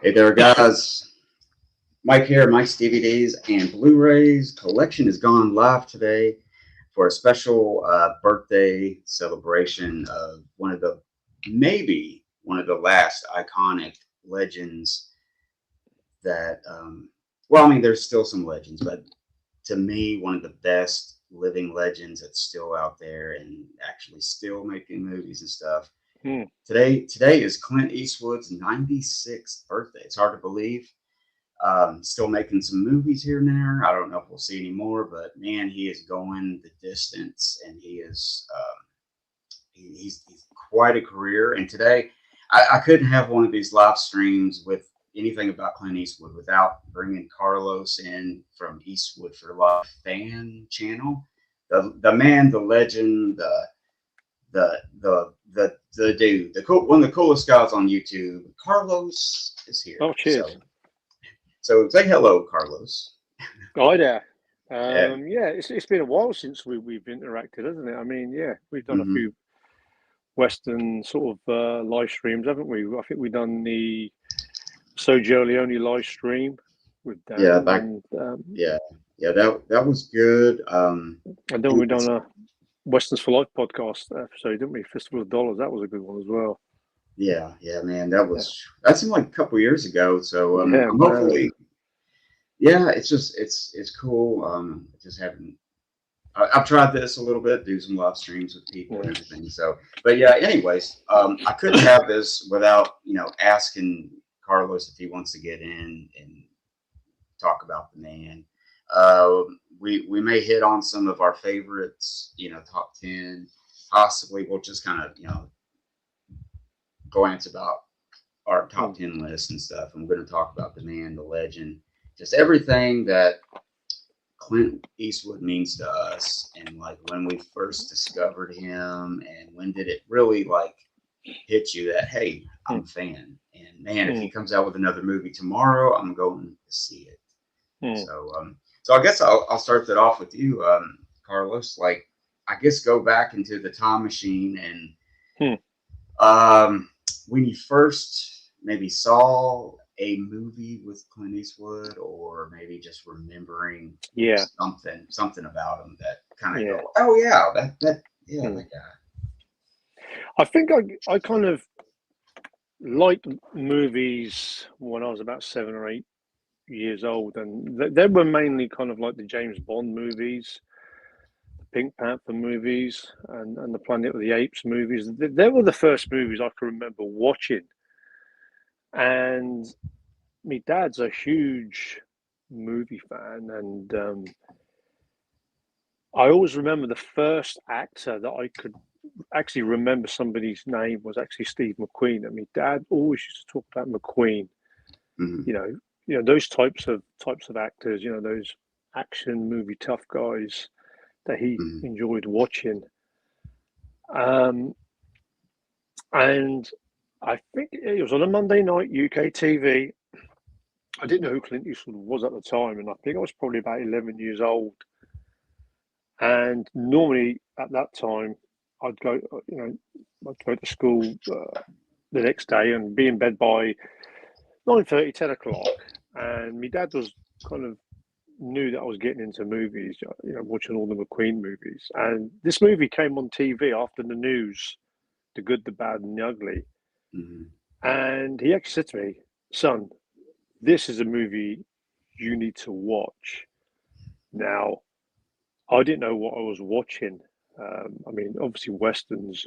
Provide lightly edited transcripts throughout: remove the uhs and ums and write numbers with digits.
Hey there, guys. Mike here, Mike's DVDs and Blu-rays collection has gone live today for a special birthday celebration of maybe one of the last iconic legends that, well, I mean, there's still some legends, but to me, one of the best living legends that's still out there and actually still making movies and stuff. Today is Clint Eastwood's 96th birthday. It's hard to believe. Still making some movies here and there. I don't know if we'll see any more, but man, he is going the distance, and he's quite a career. And today, I couldn't have one of these live streams with anything about Clint Eastwood without bringing Carlos in from Eastwood for Life fan channel. The man, the legend, the dude, one of the coolest guys on YouTube. Carlos is here. Oh, cheers. So say hello, Carlos. Hi there. Yeah, it's been a while since we've interacted, hasn't it? I mean, yeah, we've done a few Western sort of live streams, haven't we? I think we've done the Sergio Leone live stream with Dan. That was good. And then we've done a Westerns for Life podcast episode, didn't we? Fistful of Dollars. That was a good one as well. Yeah, man. That seemed like a couple years ago. So hopefully, it's cool. Just having. I've tried this a little bit, do some live streams with people and everything. So, but yeah. Anyways, I couldn't have this without asking Carlos if he wants to get in and talk about the man. We may hit on some of our favorites, top 10. Possibly we'll just kind of glance about our top 10 list and stuff. And we're going to talk about the man, the legend, just everything that Clint Eastwood means to us, and like when we first discovered him, and when did it really like hit you that, hey, I'm a fan, and man, if he comes out with another movie tomorrow, I'm going to see it. So I guess I'll start that off with you, Carlos. Like, I guess go back into the time machine and when you first maybe saw a movie with Clint Eastwood, or maybe just remembering something about him that kind of go, oh yeah, that guy. I think I kind of liked movies when I was about 7 or 8 years old, and they were mainly kind of like the James Bond movies, the Pink Panther movies, and the Planet of the Apes movies. They were the first movies I can remember watching. And my dad's a huge movie fan, and I always remember the first actor that I could actually remember somebody's name was actually Steve McQueen. And my dad always used to talk about McQueen. Those types of actors, those action movie tough guys that he enjoyed watching. And I think it was on a Monday night, UK TV. I didn't know who Clint Eastwood was at the time, and I think I was probably about 11 years old. And normally at that time, I'd go to school the next day and be in bed by 9:30, 10 o'clock. And my dad was kind of knew that I was getting into movies, watching all the McQueen movies. And this movie came on TV after the news, The Good, the Bad, and the Ugly. And he actually said to me, son, this is a movie you need to watch. Now, I didn't know what I was watching. I mean, obviously Westerns.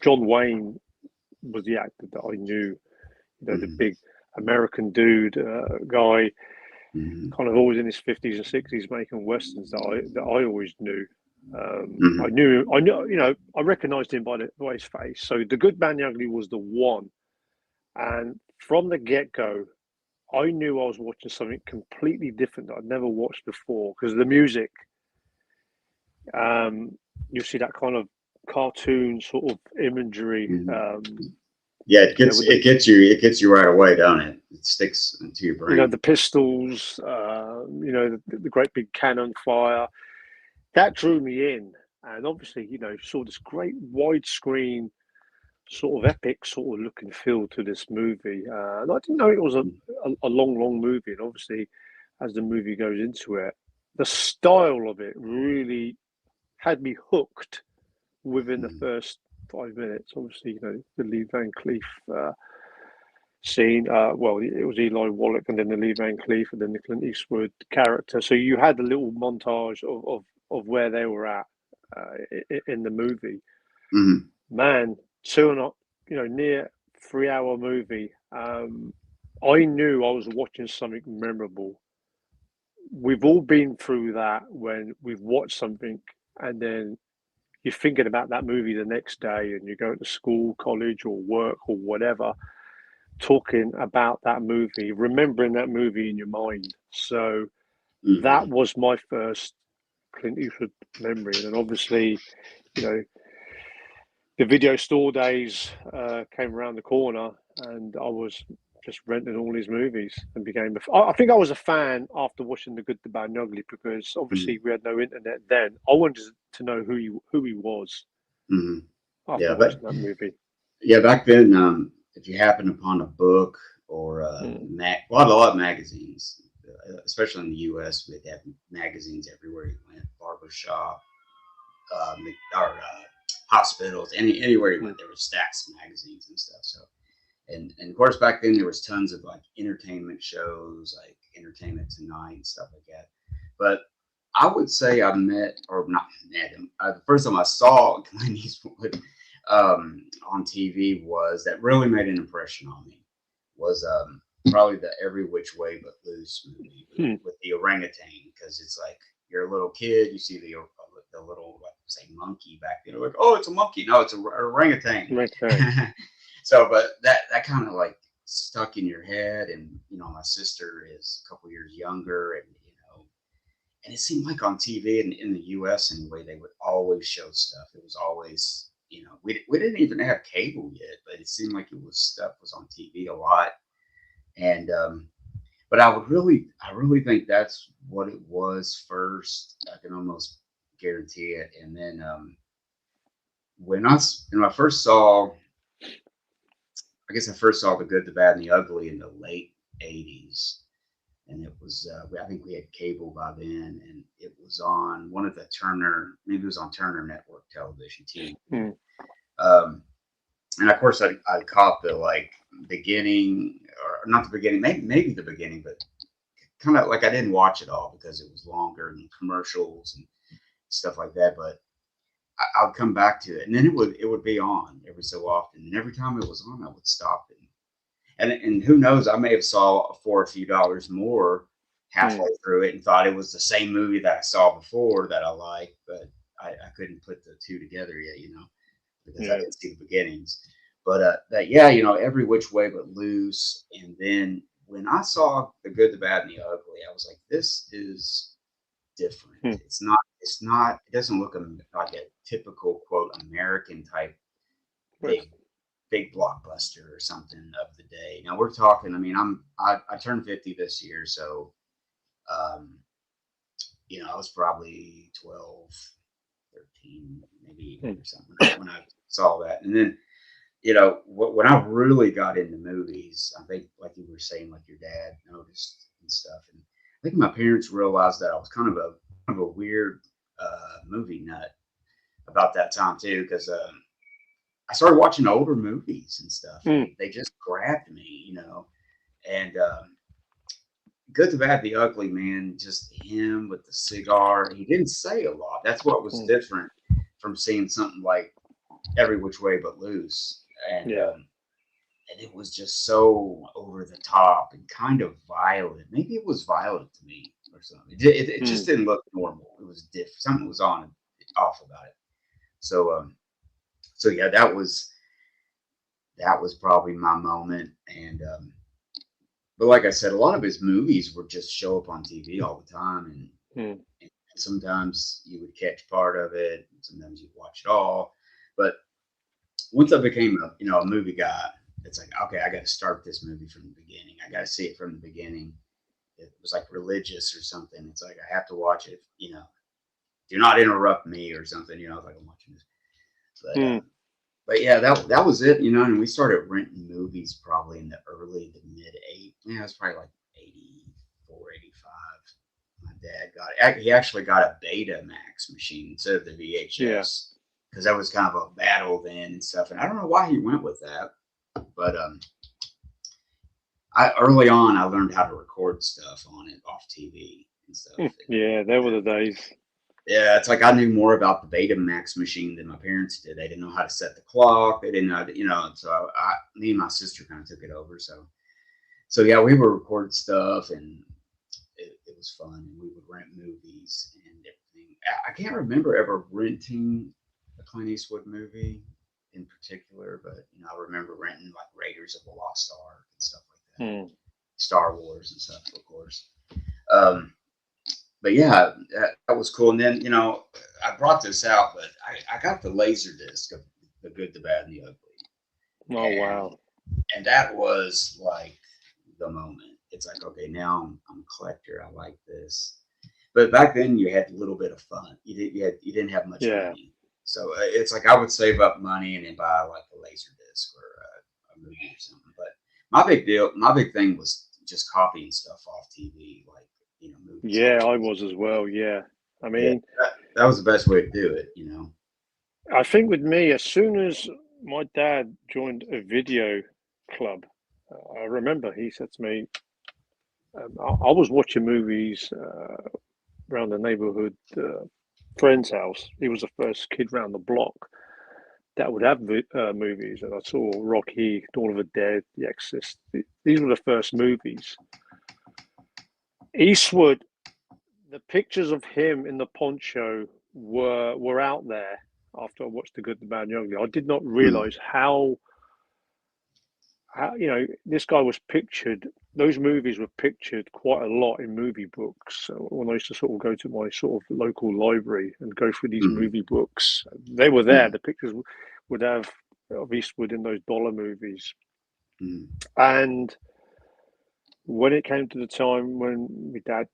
John Wayne was the actor that I knew, the big American dude guy, kind of always in his 50s and 60s making Westerns that I always knew. I recognized him by his face. So The Good, Bad, and the Ugly was the one. And from the get-go, I knew I was watching something completely different that I'd never watched before, because the music, you see that kind of cartoon sort of imagery. It gets you right away, don't it? It sticks into your brain. The pistols, the great big cannon fire. That drew me in, and obviously, saw this great widescreen sort of epic sort of look and feel to this movie. And I didn't know it was a long movie. And obviously, as the movie goes into it, the style of it really had me hooked within the first 5 minutes. Obviously, you know, the Lee Van Cleef scene. Well, it was Eli Wallach and then the Lee Van Cleef and then the Clint Eastwood character. So you had a little montage of where they were at in the movie. Mm-hmm. Man, two and a, you know, near 3 hour movie. I knew I was watching something memorable. We've all been through that when we've watched something and then you're thinking about that movie the next day and you go to school, college, or work or whatever, talking about that movie, remembering that movie in your mind. So that was my first Clint Eastwood memory. And then obviously, you know, the video store days came around the corner and I was just renting all his movies and became I think I was a fan after watching The Good, the Bad and Ugly because obviously we had no internet then. I wanted to know who he was Mm-hmm. after Yeah, watching that movie. yeah, back then, if you happen upon a book or a lot of magazines, especially in the U.S., we'd have magazines everywhere you went, barbershop, or hospitals, anywhere you went, there were stacks of magazines and stuff. So, and of course, back then there was tons of like entertainment shows, like Entertainment Tonight and stuff like that. But I would say I met, or not met him. The first time I saw Clint Eastwood on TV was that really made an impression on me was probably the Every Which Way But Loose movie with the orangutan, because it's like you're a little kid, you see the little, like, say, monkey back there, like, oh, it's a monkey. No, it's a orangutan. Okay. So, but that kind of like stuck in your head, and you know, my sister is a couple years younger, and you know, and it seemed like on TV and in the U.S. anyway, they would always show stuff. It was always, you know, we didn't even have cable yet, but it seemed like it was stuff was on TV a lot. And but I really think that's what it was first. I can almost guarantee it. And then when I first saw, I guess I first saw The Good, the Bad, and the Ugly in the late '80s, and it was I think we had cable by then, and it was on one of the Turner, maybe it was on Turner Network Television TV. And of course, I caught the like beginning, or not the beginning, maybe the beginning, but kind of like I didn't watch it all because it was longer and commercials and stuff like that. But I would come back to it, and then it would be on every so often, and every time it was on, I would stop it. And who knows, I may have saw for a few dollars more halfway through it and thought it was the same movie that I saw before that I liked, but I couldn't put the two together yet, you know, because I didn't see the beginnings. But that, yeah, you know, Every Which Way But Loose. And then when I saw The Good, the Bad, and the Ugly, I was like, this is different. It doesn't look like a typical, quote, American type big big blockbuster or something of the day. Now we're talking. I mean, I turned 50 this year, so you know, I was probably 12, 13, maybe or something when I saw that. And then, you know, when I really got into movies, I think, like you were saying, like your dad noticed and stuff, and I think my parents realized that I was kind of a weird movie nut about that time too, because I started watching older movies and stuff. And they just grabbed me, you know. And Good, the Bad, the Ugly, man, just him with the cigar. He didn't say a lot. That's what was different from seeing something like Every Which Way But Loose. And it was just so over the top and kind of violent. Maybe it was violent to me or something. It just didn't look normal. It was different. Something was off about it. So so yeah, that was probably my moment. And but like I said, a lot of his movies would just show up on TV all the time, and sometimes you would catch part of it, and sometimes you'd watch it all. But once I became a movie guy, it's like, okay, I got to start this movie from the beginning. I got to see it from the beginning. It was like religious or something. It's like I have to watch it. You know, do not interrupt me or something. You know, like I'm watching this. But but yeah, that was it, you know. And we started renting movies probably in the early to mid eight. Yeah, it was probably like 84, 85. My dad got it. He actually got a Betamax machine instead of the Yeah. VHS because that was kind of a battle then and stuff. And I don't know why he went with that, but I early on I learned how to record stuff on it off TV and stuff. Yeah, there were the days. Yeah, it's like I knew more about the Betamax machine than my parents did. They didn't know how to set the clock. They didn't know, how to, you know. So me and my sister kind of took it over. So yeah, we would record stuff, and it was fun. And we would rent movies and everything. I can't remember ever renting a Clint Eastwood movie in particular, but you know, I remember renting like Raiders of the Lost Ark and stuff like that, Star Wars and stuff, of course. Um, but yeah, that was cool. And then, you know, I brought this out, but I got the laser disc of The Good, the Bad, and the Ugly. Oh, wow. And that was like the moment. It's like, okay, now I'm a collector. I like this. But back then you had a little bit of fun. You didn't have much money. So it's like I would save up money and then buy like a laser disc or a movie or something. But my big thing was just copying stuff off TV, like, you know, movies. Yeah, I was as well. Yeah. I mean, that was the best way to do it, you know. I think with me, as soon as my dad joined a video club, I remember he said to me, I was watching movies around the neighborhood friend's house. He was the first kid round the block that would have movies, and I saw Rocky, Dawn of the Dead, The Exorcist. These were the first movies. Eastwood, the pictures of him in the poncho were out there after I watched The Good, the Bad, and the Ugly. I did not realize how you know, this guy was pictured. Those movies were pictured quite a lot in movie books. So when I used to sort of go to my sort of local library and go through these movie books, they were there. The pictures would have of Eastwood in those dollar movies. And when it came to the time when my dad,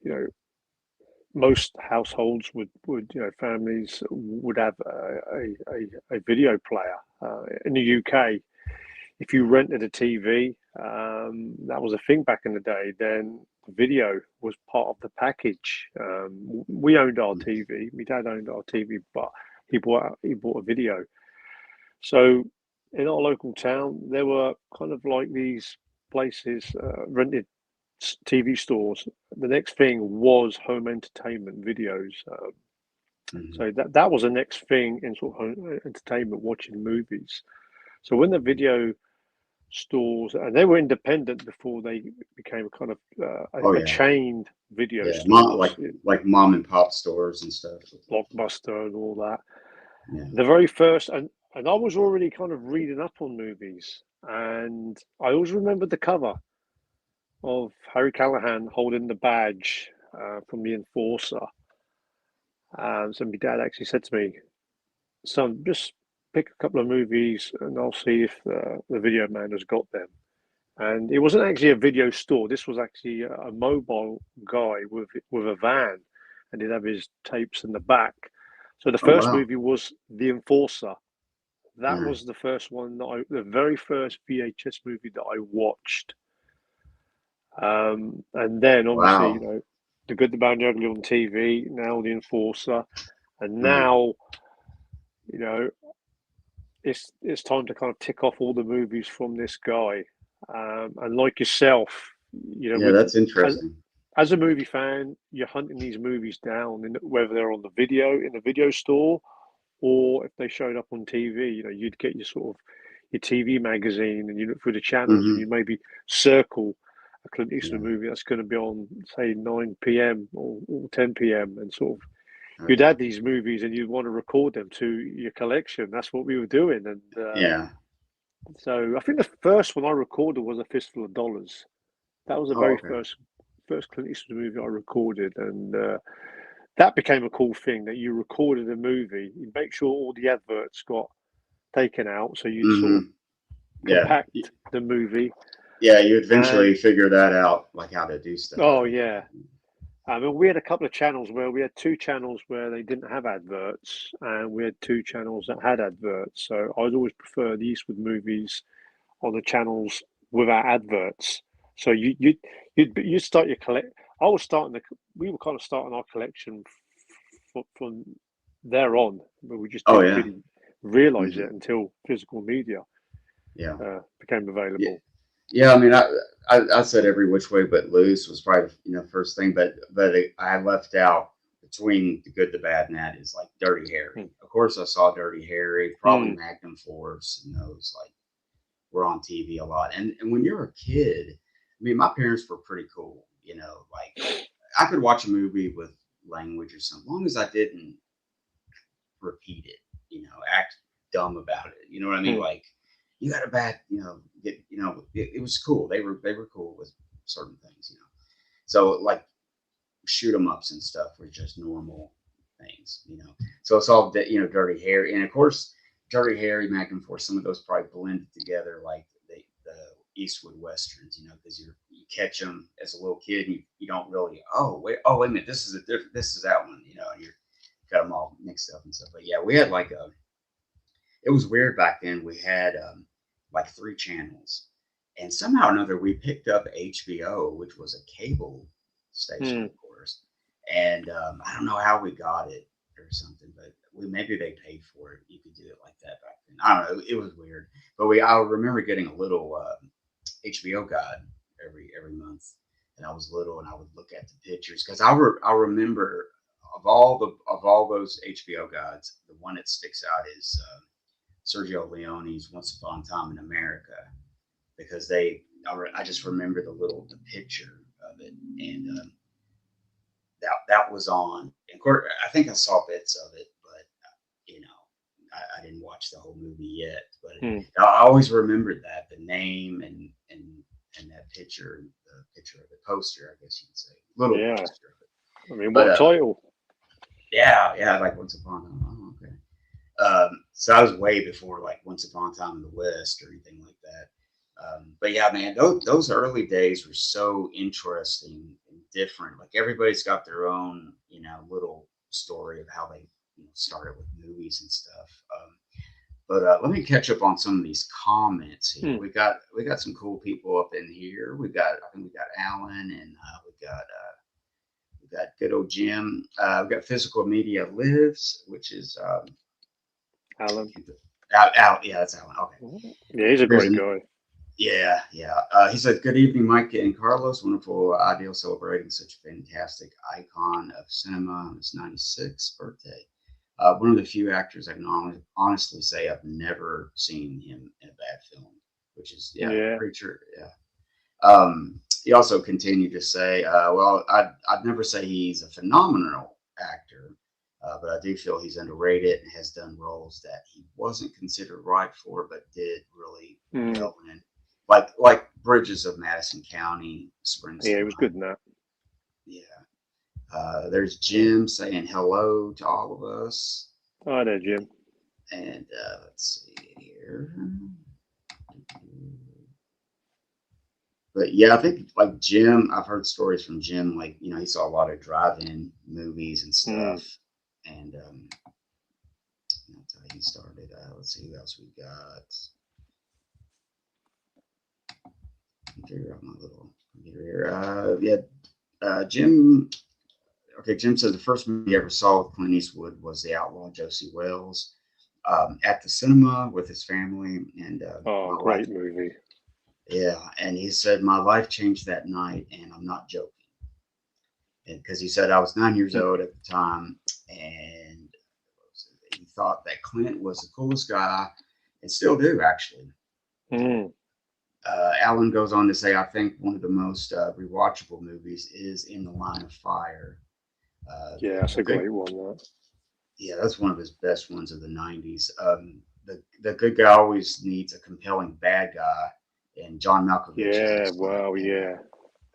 you know, most households would you know, families would have a video player. In the UK, if you rented a TV, that was a thing back in the day. Then the video was part of the package. We owned our TV. My dad owned our TV, but he bought a video. So in our local town, there were kind of like these places, rented TV stores. The next thing was home entertainment videos. So that was the next thing in sort of home entertainment, watching movies. So when the video stores, and they were independent before they became kind of a chained video store, like mom and pop stores and stuff, Blockbuster and all that. Yeah. The very first, and I was already kind of reading up on movies, and I always remembered the cover of Harry Callahan holding the badge from the Enforcer. So my dad actually said to me, "Son, just pick a couple of movies and I'll see if the video man has got them." And it wasn't actually a video store. This was actually a mobile guy with a van, and he'd have his tapes in the back. So the first movie was The Enforcer. That was the first one the very first VHS movie that I watched. And then obviously, you know, The Good, the Bad, and the Ugly on TV. Now The Enforcer, and now, you know, it's time to kind of tick off all the movies from this guy. And like yourself, you know, that's interesting. As a movie fan, you're hunting these movies down, whether they're on in the video store, or if they showed up on TV. You know, you'd get your sort of your TV magazine, and you look through the channels, and you maybe circle a Clint Eastwood movie that's going to be on, say, 9 p.m. or 10 p.m. and sort of you'd add these movies and you'd want to record them to your collection. That's what we were doing, and so I think the first one I recorded was A Fistful of Dollars. That was the very first Clint Eastwood movie I recorded, and that became a cool thing, that you recorded a movie. You make sure all the adverts got taken out, so you sort of compact the movie. Yeah, you eventually figure that out, like how to do stuff. Oh yeah, I mean, we had a couple of channels where we had two channels where they didn't have adverts, and we had two channels that had adverts. So I'd always prefer the Eastwood movies on the channels without adverts. So you start your collect. I was starting we were kind of starting our collection from there on, but we just Oh didn't yeah. really realize Hmm. it until physical media Yeah. became Yeah. available. Yeah. I mean, I said every which way but loose was probably first thing, but I left out between the good, the bad, and that is like Dirty Harry. Mm. Of course, I saw Dirty Harry, probably Mm. Magnum Force, and those like were on TV a lot. And when you're a kid, I mean, my parents were pretty cool. Like I could watch a movie with language or something, long as I didn't repeat it. Act dumb about it. You know what I mean? Mm. Like you got a bad, it was cool. They were cool with certain things. So like shoot 'em ups and stuff were just normal things. So it's all Dirty Harry, and of course Dirty Harry, Magnum Force. Some of those probably blended together like the Eastwood westerns. Because you catch them as a little kid, and you don't really oh wait a minute, this is that one. And you're got them all mixed up and stuff. But yeah, we had like it was weird back then. We had like three channels, and somehow or another we picked up HBO, which was a cable station, Mm. of course. And I don't know how we got it or something, but maybe they paid for it. You could do it like that back then. I don't know. It was weird, but I remember getting a little HBO guide every month. And I was little, and I would look at the pictures because I remember of all those HBO guides, the one that sticks out is Sergio Leone's Once Upon a Time in America, because I just remember the picture of it, and that was on. And of course, I think I saw bits of it, but I didn't watch the whole movie yet. But Mm. I always remembered the name and that picture, the picture of the poster, I guess you could say, little Yeah. poster of it. I mean, But what a title. yeah, like Once Upon a Time. Oh, okay. So I was way before like Once Upon a Time in the West or anything like that. But yeah, man, those early days were so interesting and different. Like everybody's got their own, little story of how they, started with movies and stuff. But let me catch up on some of these comments here. Mm. We got some cool people up in here. I think we got Alan, and we got good old Jim. We got Physical Media Lives, which is Alan. out. Yeah, that's Alan. Okay. Yeah, he's a There's great guy. Yeah, yeah. He said, "Good evening, Mike and Carlos. Wonderful, ideal celebrating such a fantastic icon of cinema on his 96th birthday. One of the few actors I can honestly say I've never seen him in a bad film, which is Yeah. pretty true. Yeah." He also continued to say, "Well, I'd never say he's a phenomenal actor, but I do feel he's underrated and has done roles that he wasn't considered right for, but did really Mm. well in, like Bridges of Madison County springs Yeah, to he was good mind." in that. Yeah. There's Jim saying hello to all of us, Hi there, Jim. and let's see here. But yeah, I think like Jim, I've heard stories from Jim, like, he saw a lot of drive-in movies and Mm. stuff. And that's how he started. Let's see who else we got. Figure out my little computer here. Jim. Okay, Jim says the first movie he ever saw with Clint Eastwood was The Outlaw Josie Wells, at the cinema with his family, and Oh, my life. great movie. Yeah, and he said my life changed that night, and I'm not joking. Because he said I was 9 years Mm. old at the time, and he thought that Clint was the coolest guy, and still do actually. Mm. Alan goes on to say, I think one of the most rewatchable movies is In the Line of Fire. Yeah, that's a great one. That. Yeah, that's one of his best ones of the '90s. The good guy always needs a compelling bad guy, and John Malkovich is Yeah, excellent. well, And yeah,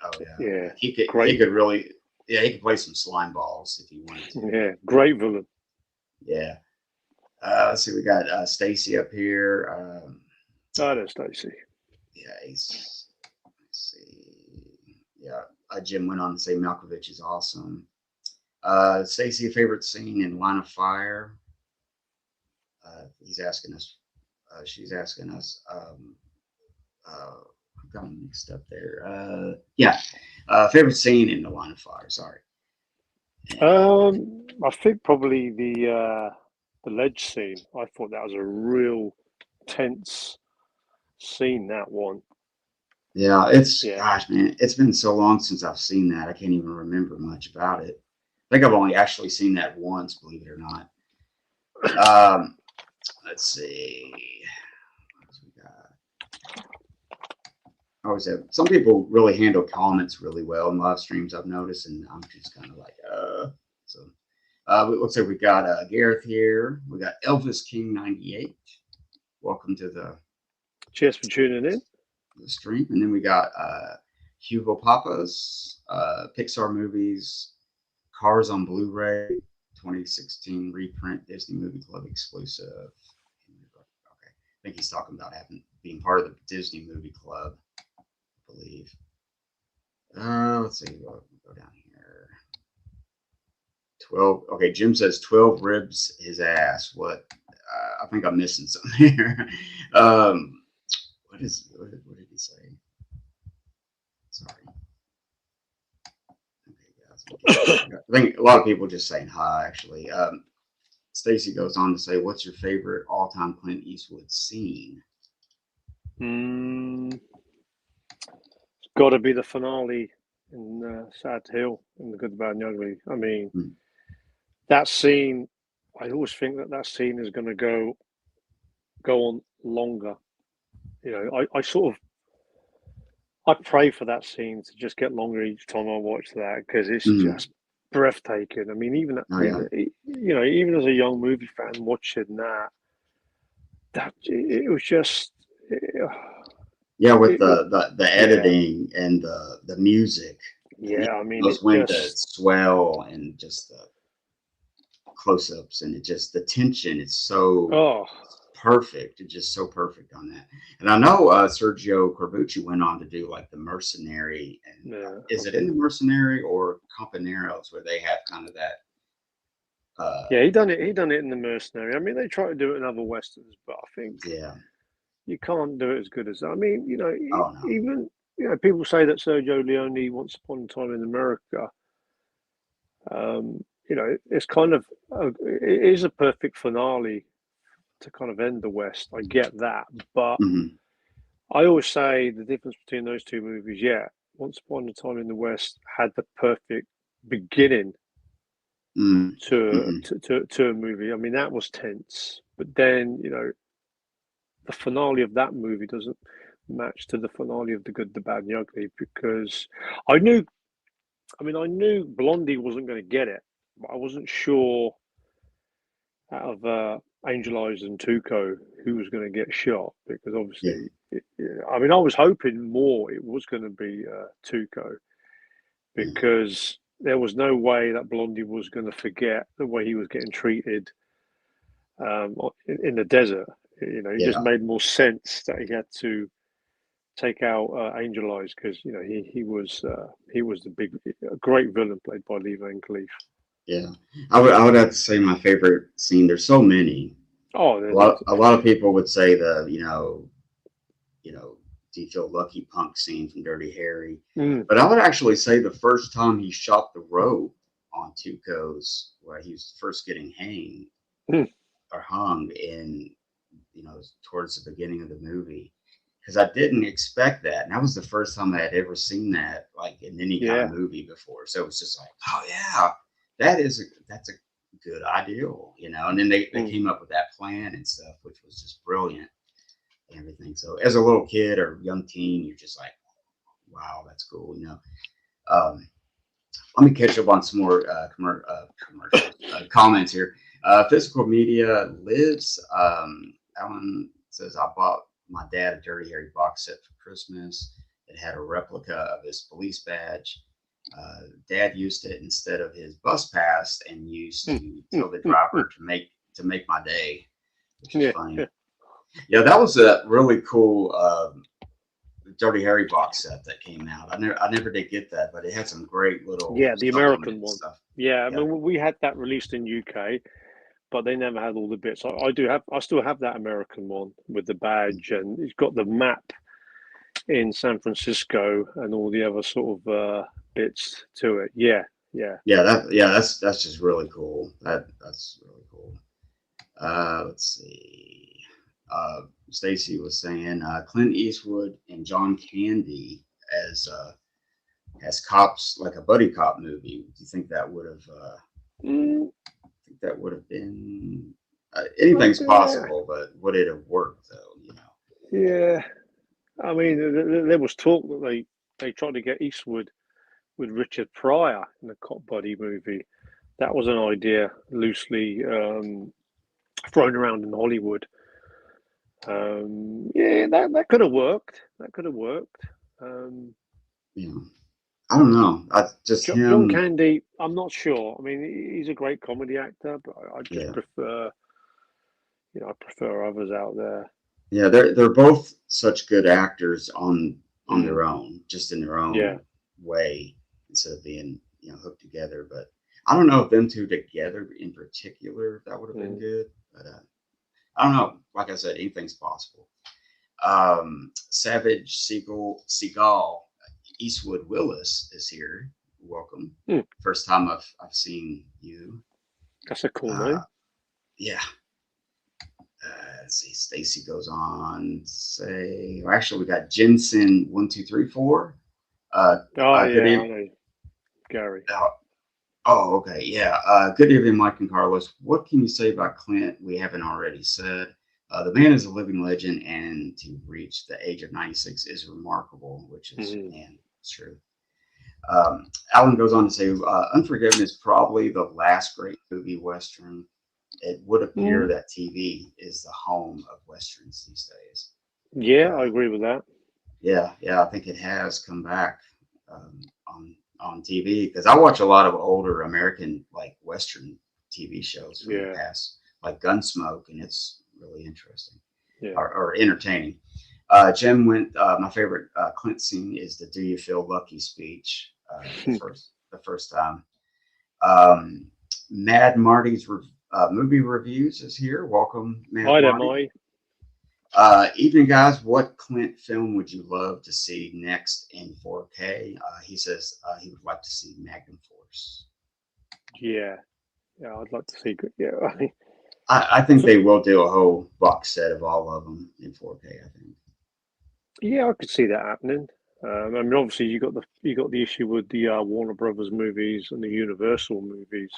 oh yeah, yeah, like he great. could really, yeah, he could play some slime balls if he wanted to. Yeah, great villain. Yeah. Let's see, we got Stacy up here. Hi there, Stacey. Yeah, let's see. Yeah. Jim went on to say Malkovich is awesome. Stacy, favorite scene in Line of Fire? He's asking us. She's asking us. I've gotten mixed up there. Yeah. Favorite scene in the Line of Fire. Sorry. I think probably the ledge scene. I thought that was a real tense scene. That one. Yeah, gosh, man, it's been so long since I've seen that. I can't even remember much about it. I think I've only actually seen that once, believe it or not. Let's see. What else we got? I always have some people really handle comments really well in live streams, I've noticed, and I'm just kind of like, so it looks like we got Gareth here. We got Elvis King 98. Welcome to the Cheers for tuning in. The stream. And then we got Hugo Papas, Pixar movies, Cars on Blu-ray, 2016 reprint, Disney Movie Club exclusive. Okay, I think he's talking about being part of the Disney Movie Club, I believe. Let's see, we'll go down here. 12. Okay, Jim says 12 ribs his ass. What? I think I'm missing something here. What did he say? Sorry. Okay, guys. I think a lot of people just saying hi, actually. Stacy goes on to say, what's your favorite all-time Clint Eastwood scene? It's got to be the finale in Sad Hill in The Good, the Bad, and the Ugly. I mean, that scene, I always think that scene is going to go on longer. You know, I pray for that scene to just get longer each time I watch that because it's just breathtaking. I mean, even even as a young movie fan watching that it was just with the editing and the music. Yeah, I mean, those went to swell and just the close-ups and the tension. It's so perfect. It's just so perfect on that. And I know Sergio Corbucci went on to do like The Mercenary. And is it in The Mercenary or Companeros where they have kind of that? He done it in The Mercenary. I mean, they try to do it in other westerns, but I think you can't do it as good as that. I mean, even people say that Sergio Leone, Once Upon a Time in America, it's kind of it is a perfect finale to kind of end the West. I get that, but I always say the difference between those two movies. Once Upon a Time in the West had the perfect beginning to a movie. I mean, that was tense, but then the finale of that movie doesn't match to the finale of The Good, the Bad, and the Ugly because I knew Blondie wasn't going to get it, but I wasn't sure out of Angel Eyes and Tuco who was going to get shot because obviously, I was hoping more it was going to be Tuco because there was no way that Blondie was going to forget the way he was getting treated in the desert. It just made more sense that he had to take out Angel Eyes because he was a great villain played by Lee Van Cleef. Yeah, I would have to say my favorite scene. There's so many. A lot of people would say do you feel lucky punk scene from Dirty Harry? But I would actually say the first time he shot the rope on Tuco's, where he was first getting hanged or hung in, towards the beginning of the movie. Because I didn't expect that. And that was the first time I had ever seen that, like in any kind of movie before. So it was just like, oh yeah, that's a good ideal, And then they came up with that plan and stuff, which was just brilliant and everything. So as a little kid or young teen, you're just like, wow, that's cool, Let me catch up on some more commercials, comments here. Physical media lives. Alan says, I bought my dad a Dirty Harry box set for Christmas. It had a replica of his police badge. Dad used it instead of his bus pass and used to tell the driver to make my day, which is funny. Yeah, that was a really cool Dirty Harry box set that came out. I never did get that, but it had some great little Yeah, the American supplement one. stuff. Yeah, I Yeah. mean, we had that released in UK, but they never had all the bits. I still have that American one with the badge, and it's got the map in San Francisco and all the other sort of bits to it. Yeah, yeah. That's just really cool. That's really cool. Let's see. Stacy was saying Clint Eastwood and John Candy as as cops, like a buddy cop movie. Do you think that would have? Mm, I think that would have been. Anything's possible, but would it have worked though? You know. yeah. I mean, there was talk that they tried to get Eastwood with Richard Pryor in the cop buddy movie. That was an idea loosely thrown around in Hollywood. Yeah, that could have worked. That could have worked. Um, Yeah. I don't know. I just John him. Candy, I'm not sure. I mean, he's a great comedy actor, but I just Yeah. prefer, I prefer others out there. Yeah. They're both such good actors on Mm, their own, just in their yeah. own way, instead of being hooked together. But I don't know if them two together in particular that would have been Mm. good. But I don't know. Like I said, anything's possible. Savage Seagal Eastwood Willis is here. Welcome. Mm. First time I've seen you. That's a cool Uh, name. yeah. Let's see. Stacy goes on to say, or actually, we got Jensen 1234. Oh, Good yeah, I evening. know. Gary. Okay. Yeah. Good evening, Mike and Carlos. What can you say about Clint we haven't already said? The man is a living legend, and to reach the age of 96 is remarkable, which is, Mm. man, it's true. Alan goes on to say, Unforgiven is probably the last great movie Western. It would appear Mm. that TV is the home of Westerns these days. Yeah, I Uh, agree with that. yeah, I think it has come back on TV because I watch a lot of older American like Western TV shows from the Yeah, past, like Gunsmoke, and it's really interesting yeah. or entertaining. Jim went. My favorite Clint scene is the "Do you feel lucky" speech. The first time. Um, Mad Marty's movie reviews is here. Welcome, Mad Hi there, Marty. Mike. Evening, guys. What Clint film would you love to see next in 4K? He says he would like to see Magnum Force. Yeah, yeah, I'd like to see. Yeah, I think they will do a whole box set of all of them in 4K. I think. yeah, I could see that happening. I mean, obviously, you got the issue with the Warner Brothers movies and the Universal movies.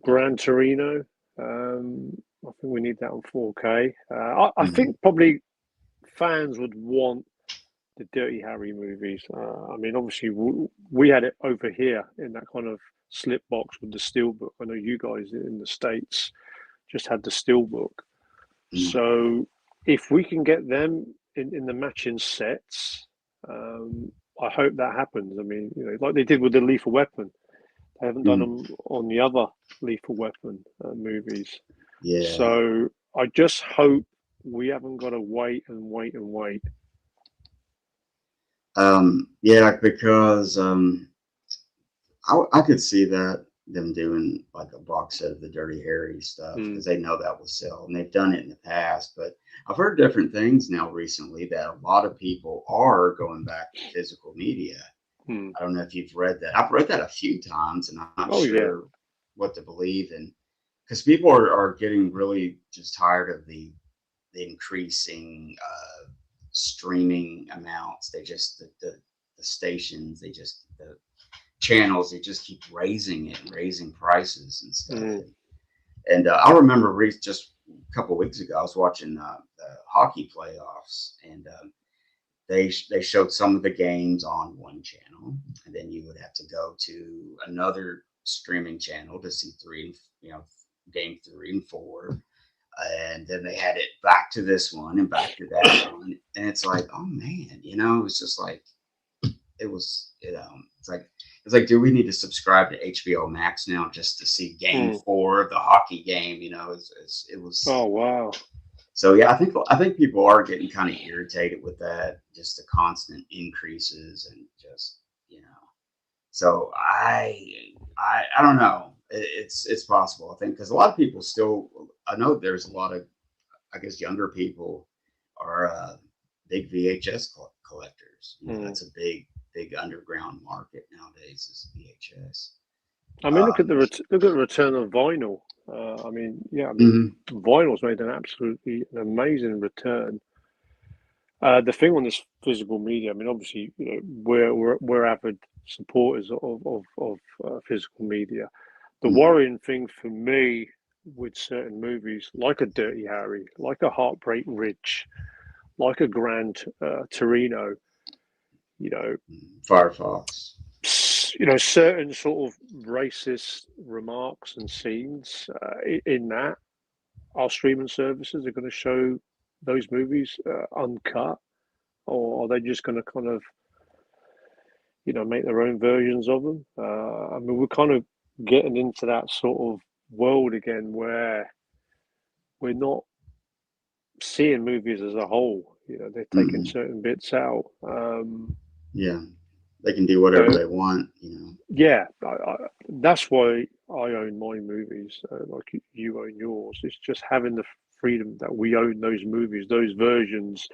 Gran Torino. I think we need that on 4K. I Mhm. think probably fans would want the Dirty Harry movies. I mean, obviously, we had it over here in that kind of slip box with the steelbook. I know you guys in the States just had the steelbook. Mhm. So if we can get them in the matching sets, I hope that happens. I mean, like they did with the Lethal Weapon. They haven't done Mhm. them on the other Lethal Weapon movies. Yeah. So I just hope we haven't got to wait and wait and wait. Yeah, because I could see that them doing like a box set of the Dirty Harry stuff Mm, because they know that will sell and they've done it in the past. But I've heard different things now recently that a lot of people are going back to physical media. mm. I don't know if you've read that. I've read that a few times and I'm not Oh yeah. sure what to believe. And because people are getting really just tired of the increasing streaming amounts. They just the stations, the channels, they just keep raising it and raising prices and stuff. Mm, And I remember just a couple of weeks ago, I was watching the hockey playoffs, and they showed some of the games on one channel, and then you would have to go to another streaming channel to see game 3 and 4, and then they had it back to this one and back to that one, and it's like, oh man, it's just like it was, it's like, do we need to subscribe to HBO Max now just to see Game mm. 4 of the hockey game? It was Oh wow. So yeah, I think people are getting kind of irritated with that, just the constant increases and just you know. So I don't know. It's possible. I think because a lot of people still. I know there's a lot of I guess younger people are big VHS collectors. You know, Mm. that's a big underground market nowadays is VHS. I mean, look at Um, look at the return of vinyl. I mean, yeah, I mean, mhm, vinyl's made an amazing return. The thing on this physical media, I mean, obviously, you know, we're avid supporters of physical media. The mhm, worrying thing for me with certain movies, like a Dirty Harry, like a Heartbreak Ridge, like a Grand Torino, you know, Firefox. you know, certain sort of racist remarks and scenes in that our streaming services are going to show those movies uncut, or are they just going to kind of, you know, make their own versions of them? I mean, we're kind of getting into that sort of world again where we're not seeing movies as a whole. You know, they're taking Mhm. certain bits out. Yeah, they can do whatever So they want. You know. yeah, that's why I own my movies, like you own yours. It's just having the freedom that we own those movies, those versions.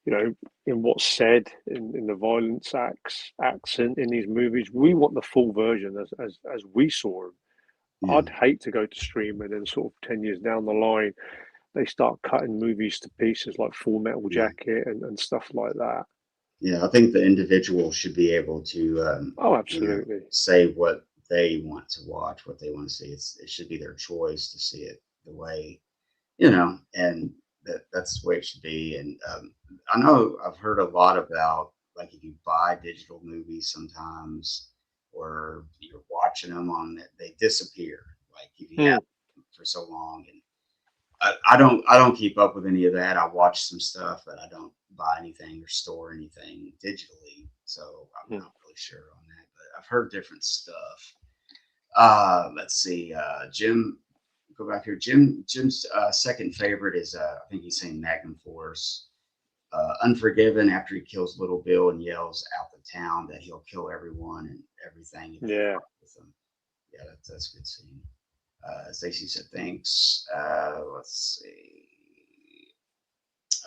You know, in what's said in the violence acts in these movies, we want the full version as we saw them. Yeah, I'd hate to go to streaming and sort of 10 years down the line they start cutting movies to pieces like Full Metal yeah, Jacket and stuff like that. yeah. I think the individual should be able to, Oh, you know, absolutely. say what they want to watch, what they want to see. It should be their choice to see it the way you know, and that's the way it should be. And I know I've heard a lot about like if you buy digital movies sometimes, or you're watching them on they disappear. Like if you have Mm, them for so long, and I don't keep up with any of that. I watch some stuff, but I don't buy anything or store anything digitally. So I'm mm. not really sure on that. But I've heard different stuff. Let's see. Jim, go back here. Jim's second favorite is I think he's saying Magnum Force. Unforgiven after he kills Little Bill and yells out the town that he'll kill everyone and everything if they Yeah. fuck with him. Yeah, that's a good scene. Stacy said thanks. Let's see.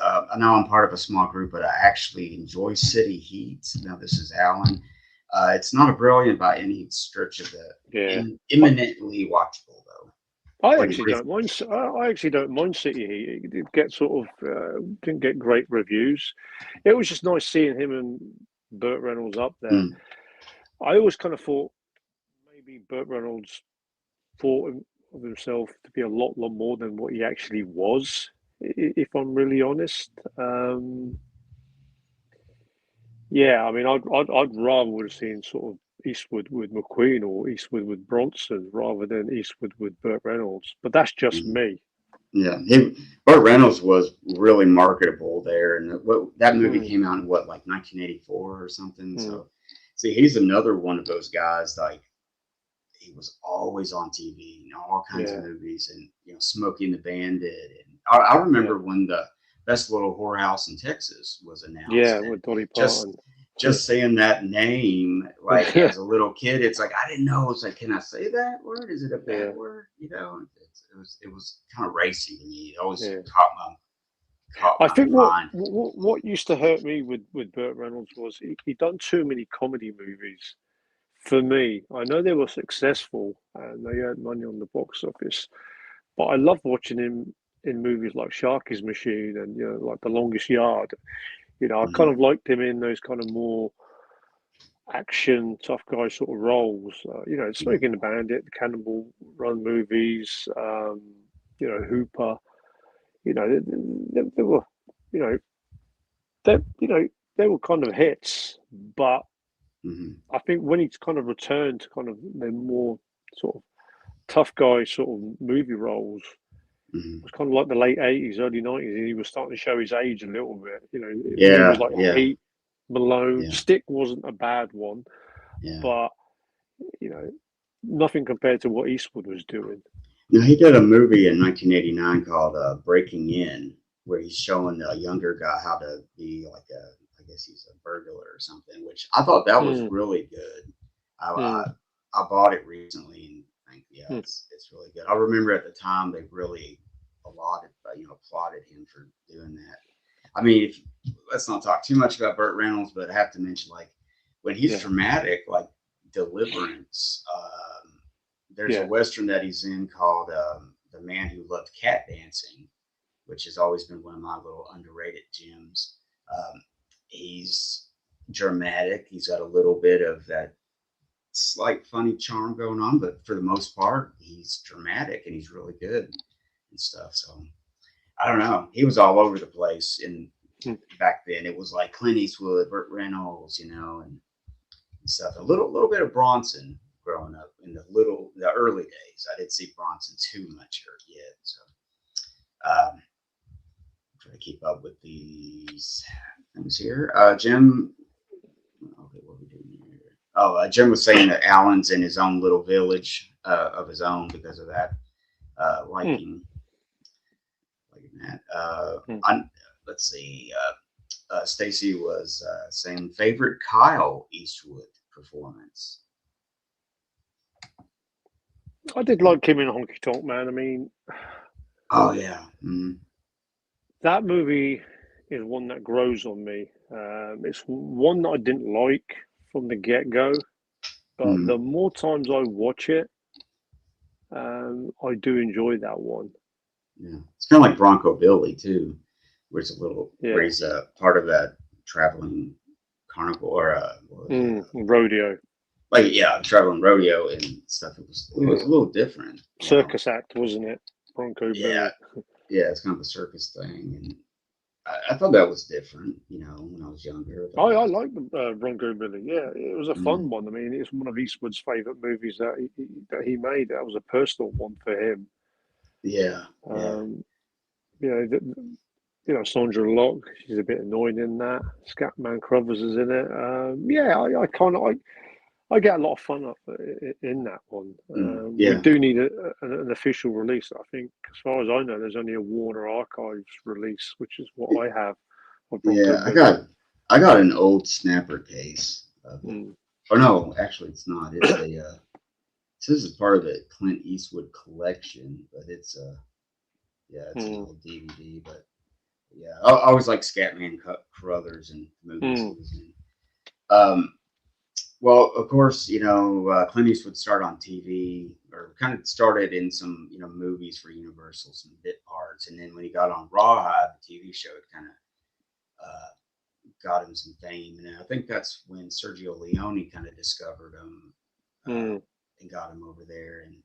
I know I'm part of a small group, but I actually enjoy City Heat. Now this is Alan. It's not a brilliant by any stretch of the Yeah. I, imminently watchable though. I What do you actually what do don't mind. I actually don't mind City Heat. It did get sort of didn't get great reviews. It was just nice seeing him and Burt Reynolds up you there. think? I always kind of thought maybe Burt Reynolds thought of himself to be a lot more than what he actually was. If I'm really honest, yeah. I mean, I'd rather would have seen sort of Eastwood with McQueen or Eastwood with Bronson rather than Eastwood with Burt Reynolds. But that's just Mm, me. yeah, Burt Reynolds was really marketable there, and that movie Mm, came out in what like 1984 or something. mm, So, see, he's another one of those guys like he was always on TV, you know, all kinds of yeah, movies, and you know, Smokey and the Bandit. And I yeah, remember when the Best Little Whorehouse in Texas was yeah. announced, and With Dolly just Parton. just saying that name, like as a little kid, it's like I didn't know. It's like, can I say that word? Is it a bad Yeah, word? You know, it was kind of racy to me. It always yeah. caught I my think mind. what used to hurt me with Burt Reynolds was he done too many comedy movies. For me, I know they were successful and they earned money on the box office, but I love watching him in movies like Sharky's Machine and you know like The Longest Yard. You know, I kind Mhm. of liked him in those kind of more action tough guy sort of roles. You know, Yeah. Smoking the Bandit, the Cannonball Run movies. You know, Hooper. You know, they were, you know, you know they were kind of hits, but Hmm. I think when he's kind of returned to kind of the more sort of tough guy sort of movie roles, it Hmm. was kind of like the late 80s, early 90s, and he was starting to show his age a little bit. You know, movies Yeah. like Yeah. Heat, Malone, Yeah. Stick wasn't a bad one, Yeah. but you know, nothing compared to what Eastwood was doing. Now he did a movie in 1989 called Breaking In, where he's showing a younger guy how to be like a, I guess he's a burglar or something, which I thought that was Mm, really good. I, I, mm, I bought it recently and think, yeah, mm. it's really good. I remember at the time they really applauded him for doing that. I mean, let's not talk too much about Burt Reynolds, but I have to mention like when he's Yeah, dramatic, like Deliverance. There's a yeah. western that he's in called "The Man Who Loved Cat Dancing," which has always been one of my little underrated gems. He's dramatic. He's got a little bit of that slight funny charm going on, but for the most part, he's dramatic and he's really good and stuff. So I don't know. He was all over the place. And Mm. back then, it was like Clint Eastwood, Burt Reynolds, and stuff. A little bit of Bronson growing up in the early days. I didn't see Bronson too much yet. So try to keep up with these things here. Jim, okay, what are we doing here? Oh, Jim was saying that Alan's in his own little village of his own because of that Mm, liking that. mm. Let's see. Stacy was saying favorite Kyle Eastwood performance. I did like him in Honky Tonk Man. I mean, Oh yeah. Mm-hmm. that movie is one that grows on me. It's one that I didn't like from the get go, but Mm-hmm. the more times I watch it, I do enjoy that one. Yeah, it's kind of like Bronco Billy too, where Yeah, he's a part of that traveling carnival or what was it? rodeo. Like yeah, traveling rodeo and stuff. It was a Yeah, little different. circus act, wasn't it? Bronco Yeah, Billy. yeah, it's kind of a circus thing, and I thought that was different. When I was younger, I thought I that was. like the Bronco Billy. Yeah, it was a Mm, fun one. I mean, it's one of Eastwood's favourite movies that he made. That was a personal one for him. yeah, yeah. Um, you know, Sandra Locke. She's a bit annoying in that. Scatman Crothers is in it. Yeah, I kind of I get a lot of fun in that one. We Yeah, do need an official release. I think, as far as I know, there's only a Warner Archives release, which is what I have of Bronco yeah. I Billy. got I got an old snapper case of it. Mm, Oh no, actually, it's not. It's a. It says it's part of the Clint Eastwood collection, but it's it's an mm, old DVD. But yeah, I always like Scatman Crothers and movies he mm, was in. Um, well, of course, Clint Eastwood started on TV or kind of started in some movies for Universal, some bit parts, and then when he got on Rawhide, the TV show, it kind of uh, got him some fame, and I think that's when Sergio Leone kind of discovered him uh, mm, and got him over there. And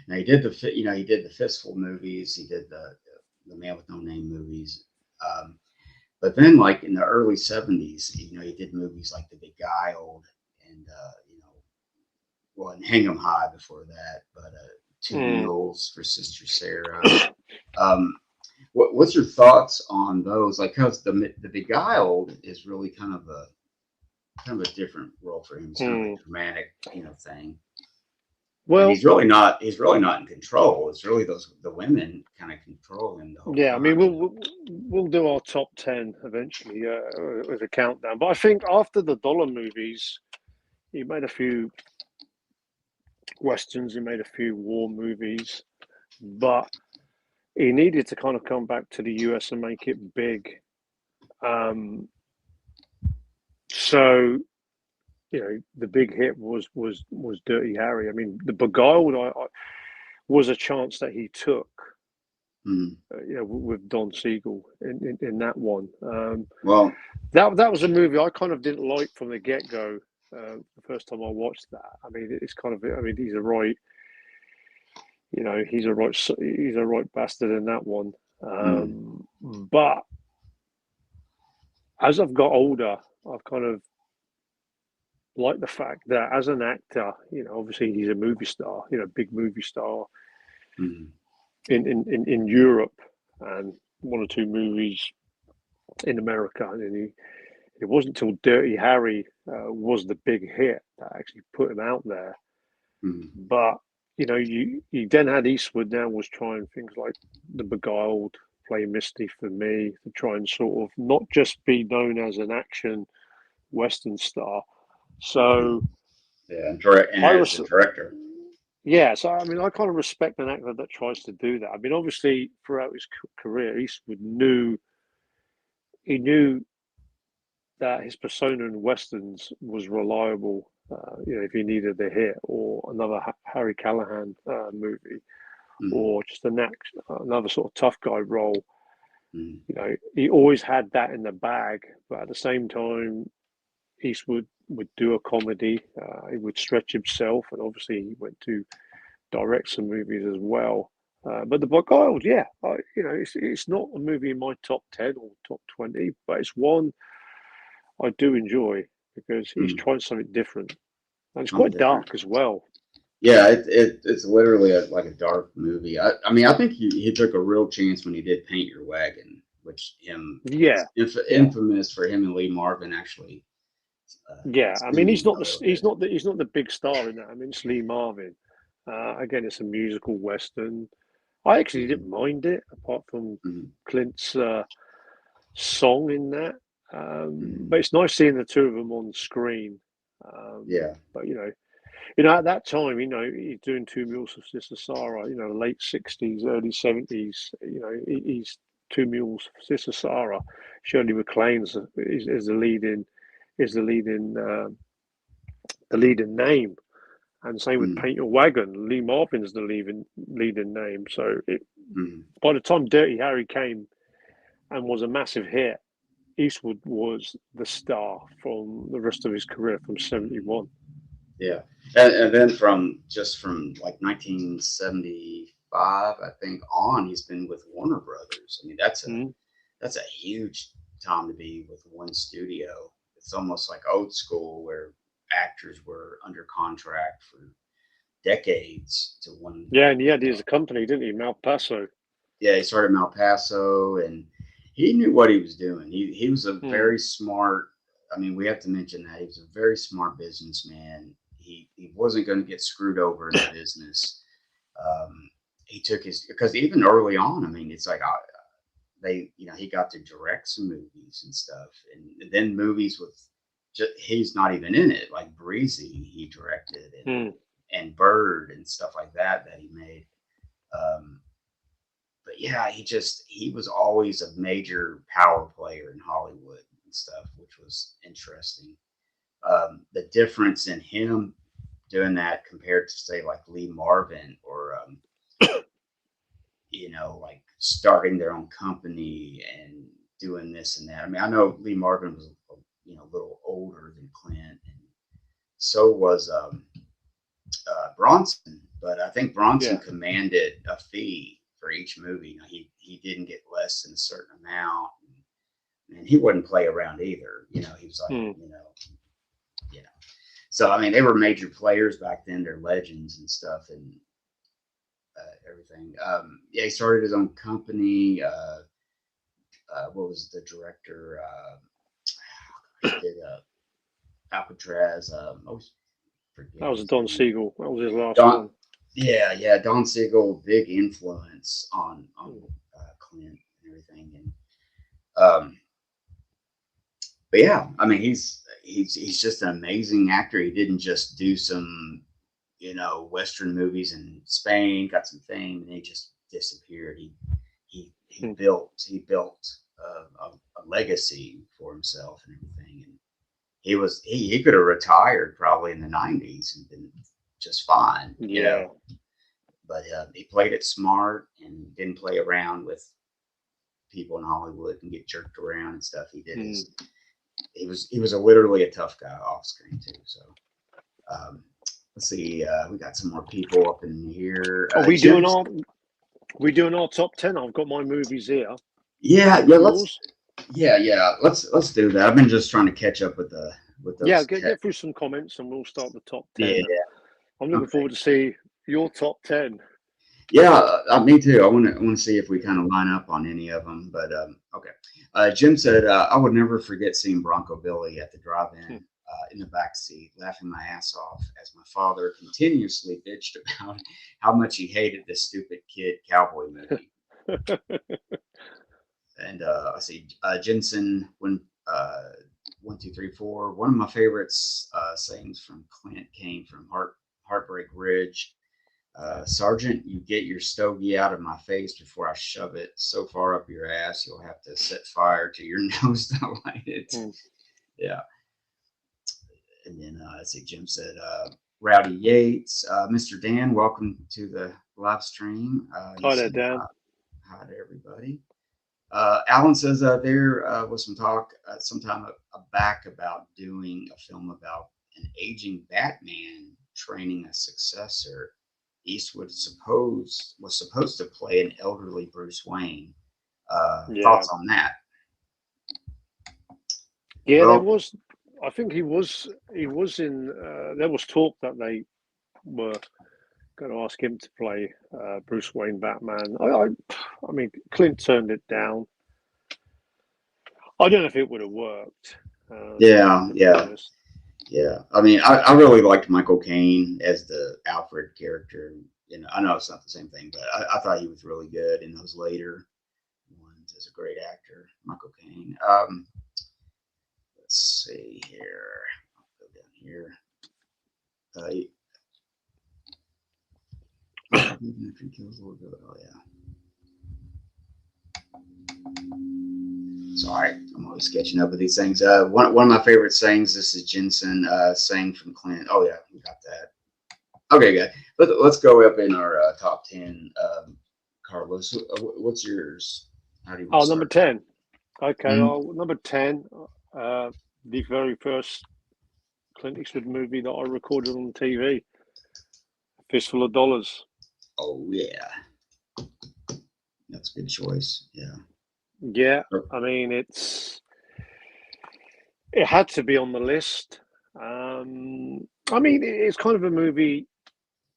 now he did the Fistful movies, he did the Man with No Name movies, but then like in the early '70s, he did movies like The Beguiled and well, and Hang 'Em High before that, but Two mm. Mules for Sister Sarah. Um, what's your thoughts on those? Like, cause the Beguiled is really kind of a different role for him. It's kind of a Mm. dramatic, thing. And Well, he's really not in control. It's really the women kind of control him the whole yeah. I mean, time. we'll do our top 10 eventually with a countdown. But I think after the Dollar movies, he made a few westerns. He made a few war movies, but he needed to kind of come back to the US and make it big. Um, so the big hit was Dirty Harry. I mean, the Beguiled was a chance that he took. Mhm. With Don Siegel in that one. Well, That was a movie I kind of didn't like from the get go. The first time I watched that, I mean, it's kind of. I mean, he's a right bastard in that one. mm, But as I've got older, I've kind of liked the fact that as an actor, obviously he's a movie star, big movie star mm, in Europe and one or two movies in America, and it wasn't until Dirty Harry was the big hit that actually put him out there. mm, But you know, you then had Eastwood. Now was trying things like The Beguiled, Play Misty for me, to try and sort of not just be known as an action Western star. So Yeah, and I as was, a director. yeah. So I mean, I kind of respect an actor that tries to do that. I mean, obviously, throughout his career, Eastwood knew that his persona in westerns was reliable. You know, if he needed a hit or another Harry Callahan movie, Mm, or just another sort of tough guy role, mm, you know, he always had that in the bag. But at the same time, Eastwood would do a comedy. He would stretch himself, and obviously he went to direct some movies as well. But The Beguiled, yeah, you know, it's not a movie in my top 10 or top 20, but it's one I do enjoy because he's mm. tried something different. And it's Something quite different. dark as well. Yeah, it's literally like a dark movie. I mean, I think he took a real chance when he did Paint Your Wagon, which him Yeah, is yeah, infamous for him and Lee Marvin actually yeah. I mean, spinning a little bit. he's not the big star in that. I mean, it's Lee Marvin. Again, it's a musical western. I actually Mm-hmm, didn't mind it, apart from mm-hmm, Clint's song in that. mm-hmm. But it's nice seeing the two of them on screen. Yeah. But you know, at that time, you know, he's doing Two Mules for Sister Sarah. You know, late '60s, early '70s. You know, he's Two Mules for Sister Sarah. Shirley MacLaine's is the leading name, and same with Mm-hmm, Paint Your Wagon. Lee Marvin's the leading name. So mm-hmm. by the time Dirty Harry came and was a massive hit, Eastwood was the star from the rest of his career from '71. Yeah, and then from like 1975, I think on, he's been with Warner Brothers. I mean, Mm. that's a huge time to be with one studio. It's almost like old school where actors were under contract for decades to one. Yeah, and he had You his know, company, didn't he? Malpaso. yeah, he started in El Paso, and he knew what he was doing. He was a Mm. very smart. I mean, we have to mention that he was a very smart businessman. He wasn't going to get screwed over in the business. He took his, because even early on, I mean, it's like he got to direct some movies and stuff, and then movies with he's not even in it, like Breezy, he directed, Mm. and Bird and stuff like that he made. Um, but yeah, he was always a major power player in Hollywood and stuff, which was interesting. The difference in him doing that compared to say like Lee Marvin or like starting their own company and doing this and that. I mean, I know Lee Marvin was a little older than Clint, and so was Bronson, but I think Bronson Yeah. commanded a fee for each movie. He didn't get less than a certain amount, and he wouldn't play around either. He was like, Mm. you know. So I mean, they were major players back then. They're legends and stuff, and everything. Yeah, he started his own company. What was the director? He did Alcatraz. I always forget That was his Don name. Siegel. That was his last Don, one. yeah, Don Siegel, big influence on Mm. Clint and everything, and um, but yeah, I mean, he's just an amazing actor. He didn't just do some Western movies in Spain, got some fame, and he just disappeared. Mm. He built a legacy for himself and everything, and he could have retired probably in the '90s and been just fine. Yeah. But he played it smart and didn't play around with people in Hollywood and get jerked around and stuff. He did Mm. his. He was literally a tough guy off screen too. So um, let's see. We got some more people up in here. Are Jim's. we doing our top 10? I've got my movies here. Yeah, You yeah. got yours? Yeah. Let's do that. I've been just trying to catch up with Yeah, those. get through some comments and we'll start the top Yeah. 10. I'm looking Okay. forward to see your top 10. Yeah, me too. I want to see if we kind of line up on any of them. But okay. Jim said I would never forget seeing Bronco Billy at the drive-in. in the back seat, laughing my ass off as my father continuously bitched about how much he hated this stupid kid cowboy movie. And I see Jensen when 1, 2, 3, 4. One of my favorites sayings from Clint came from Heartbreak Ridge. Sergeant, you get your stogie out of my face before I shove it so far up your ass you'll have to set fire to your nose to light it. Yeah. And then I see Jim said, Rowdy Yates, Mr. Dan, welcome to the live stream. Hi there, Dan. Hi to everybody. Alan says there was some talk sometime back about doing a film about an aging Batman training a successor. Eastwood was supposed to play an elderly Bruce Wayne. Thoughts on that? Yeah, well, there was. I think he was in. There was talk that they were going to ask him to play Bruce Wayne Batman. I mean, Clint turned it down. I don't know if it would have worked. Yeah. I mean, I really liked Michael Caine as the Alfred character. You know, I know it's not the same thing, but I thought he was really good in those later ones as a great actor, Michael Caine. Let's see here. I'll go down here. Oh yeah. Sorry, I'm always catching up with these things. One of my favorite sayings. This is Jensen saying from Clint. Oh yeah, we got that. Okay, good. Let's go up in our top 10. Carlos, what's yours? How do you want to number 10. Okay, number 10. The very first Clint Eastwood movie that I recorded on TV, Fistful of Dollars. Oh yeah, that's a good choice. Yeah. Yeah, I mean it had to be on the list. I mean it's kind of a movie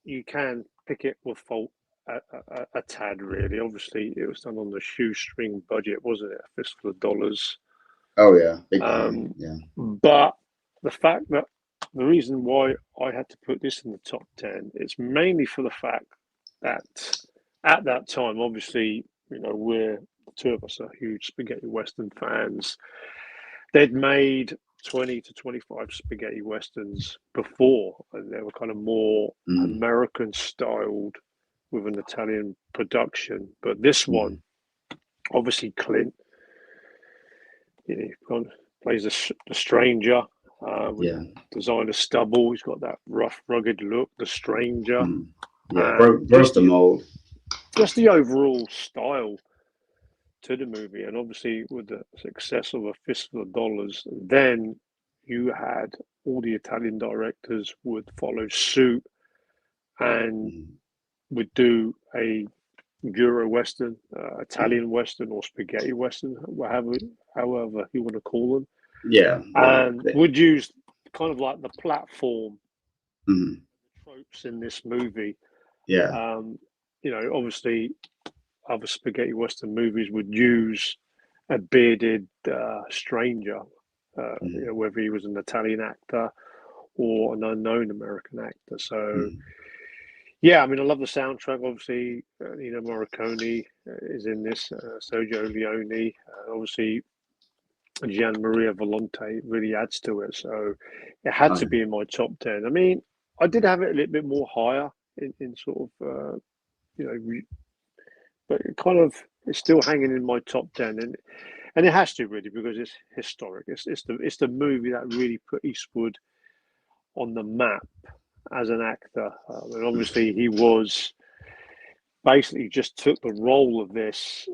you can pick it with fault a tad, really. Obviously, it was done on the shoestring budget, wasn't it? A Fistful of Dollars. Oh yeah, big time. Yeah. But the fact that the reason why I had to put this in the top 10 is mainly for the fact that at that time, obviously, you know, the two of us are huge spaghetti western fans. They'd made 20 to 25 spaghetti westerns before, and they were kind of more American styled with an Italian production. But this one, obviously, Clint, you know, plays the stranger. Designer stubble. He's got that rough, rugged look. The stranger. Yeah, broke the mold. Just the overall style to the movie, and obviously with the success of A Fistful of Dollars, then you had all the Italian directors would follow suit and would do a Euro Western, Italian Western, or spaghetti Western, however you want to call them. Yeah. And would use kind of like the platform, the tropes in this movie. Yeah. You know, obviously, other spaghetti Western movies would use a bearded stranger, you know, whether he was an Italian actor or an unknown American actor. So, yeah, I mean, I love the soundtrack. Obviously, Nino Morricone is in this, Sergio Leone, obviously. Gian Maria Volonté really adds to it, so it had to be in my top 10. I mean, I did have it a little bit more higher in sort of, you know, but it's still hanging in my top 10, and it has to really, because it's historic. It's the movie that really put Eastwood on the map as an actor, and obviously he was basically just took the role of this.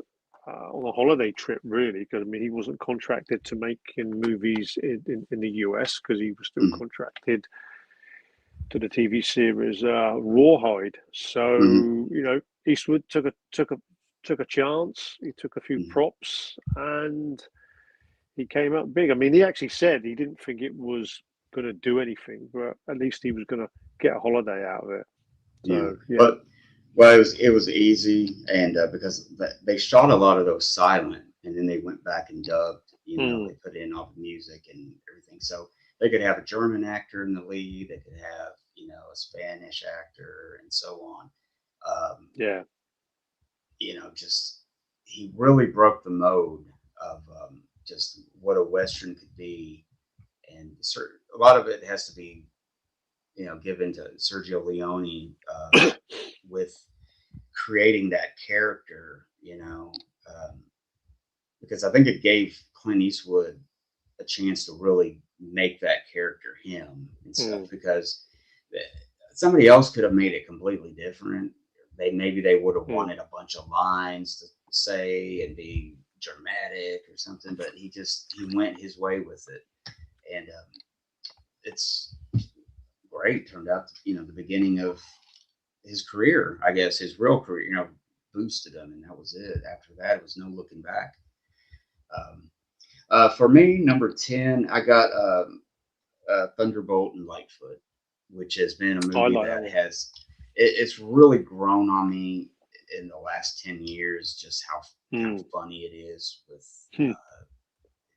On a holiday trip, really, because I mean, he wasn't contracted to making movies in the US, because he was still contracted to the TV series Rawhide. So you know, Eastwood took a chance. He took a few props, and he came out big. I mean, he actually said he didn't think it was going to do anything, but at least he was going to get a holiday out of it. So, But well, it was easy, and because they shot a lot of those silent, and then they went back and dubbed. You know, they put in all the music and everything. So they could have a German actor in the lead. They could have, a Spanish actor and so on. Um, Yeah. Just he really broke the mode of just what a Western could be. And a lot of it has to be, given to Sergio Leone with creating that character, because I think it gave Clint Eastwood a chance to really make that character him and stuff. Because somebody else could have made it completely different. Maybe they would have wanted a bunch of lines to say and be dramatic or something, but he went his way with it, and it's great. Turned out, the beginning of his career, I guess, his real career, boosted him, and that was it. After that, it was no looking back. For me, number 10, I got Thunderbolt and Lightfoot, which has been a movie that it's really grown on me in the last 10 years, just how funny it is with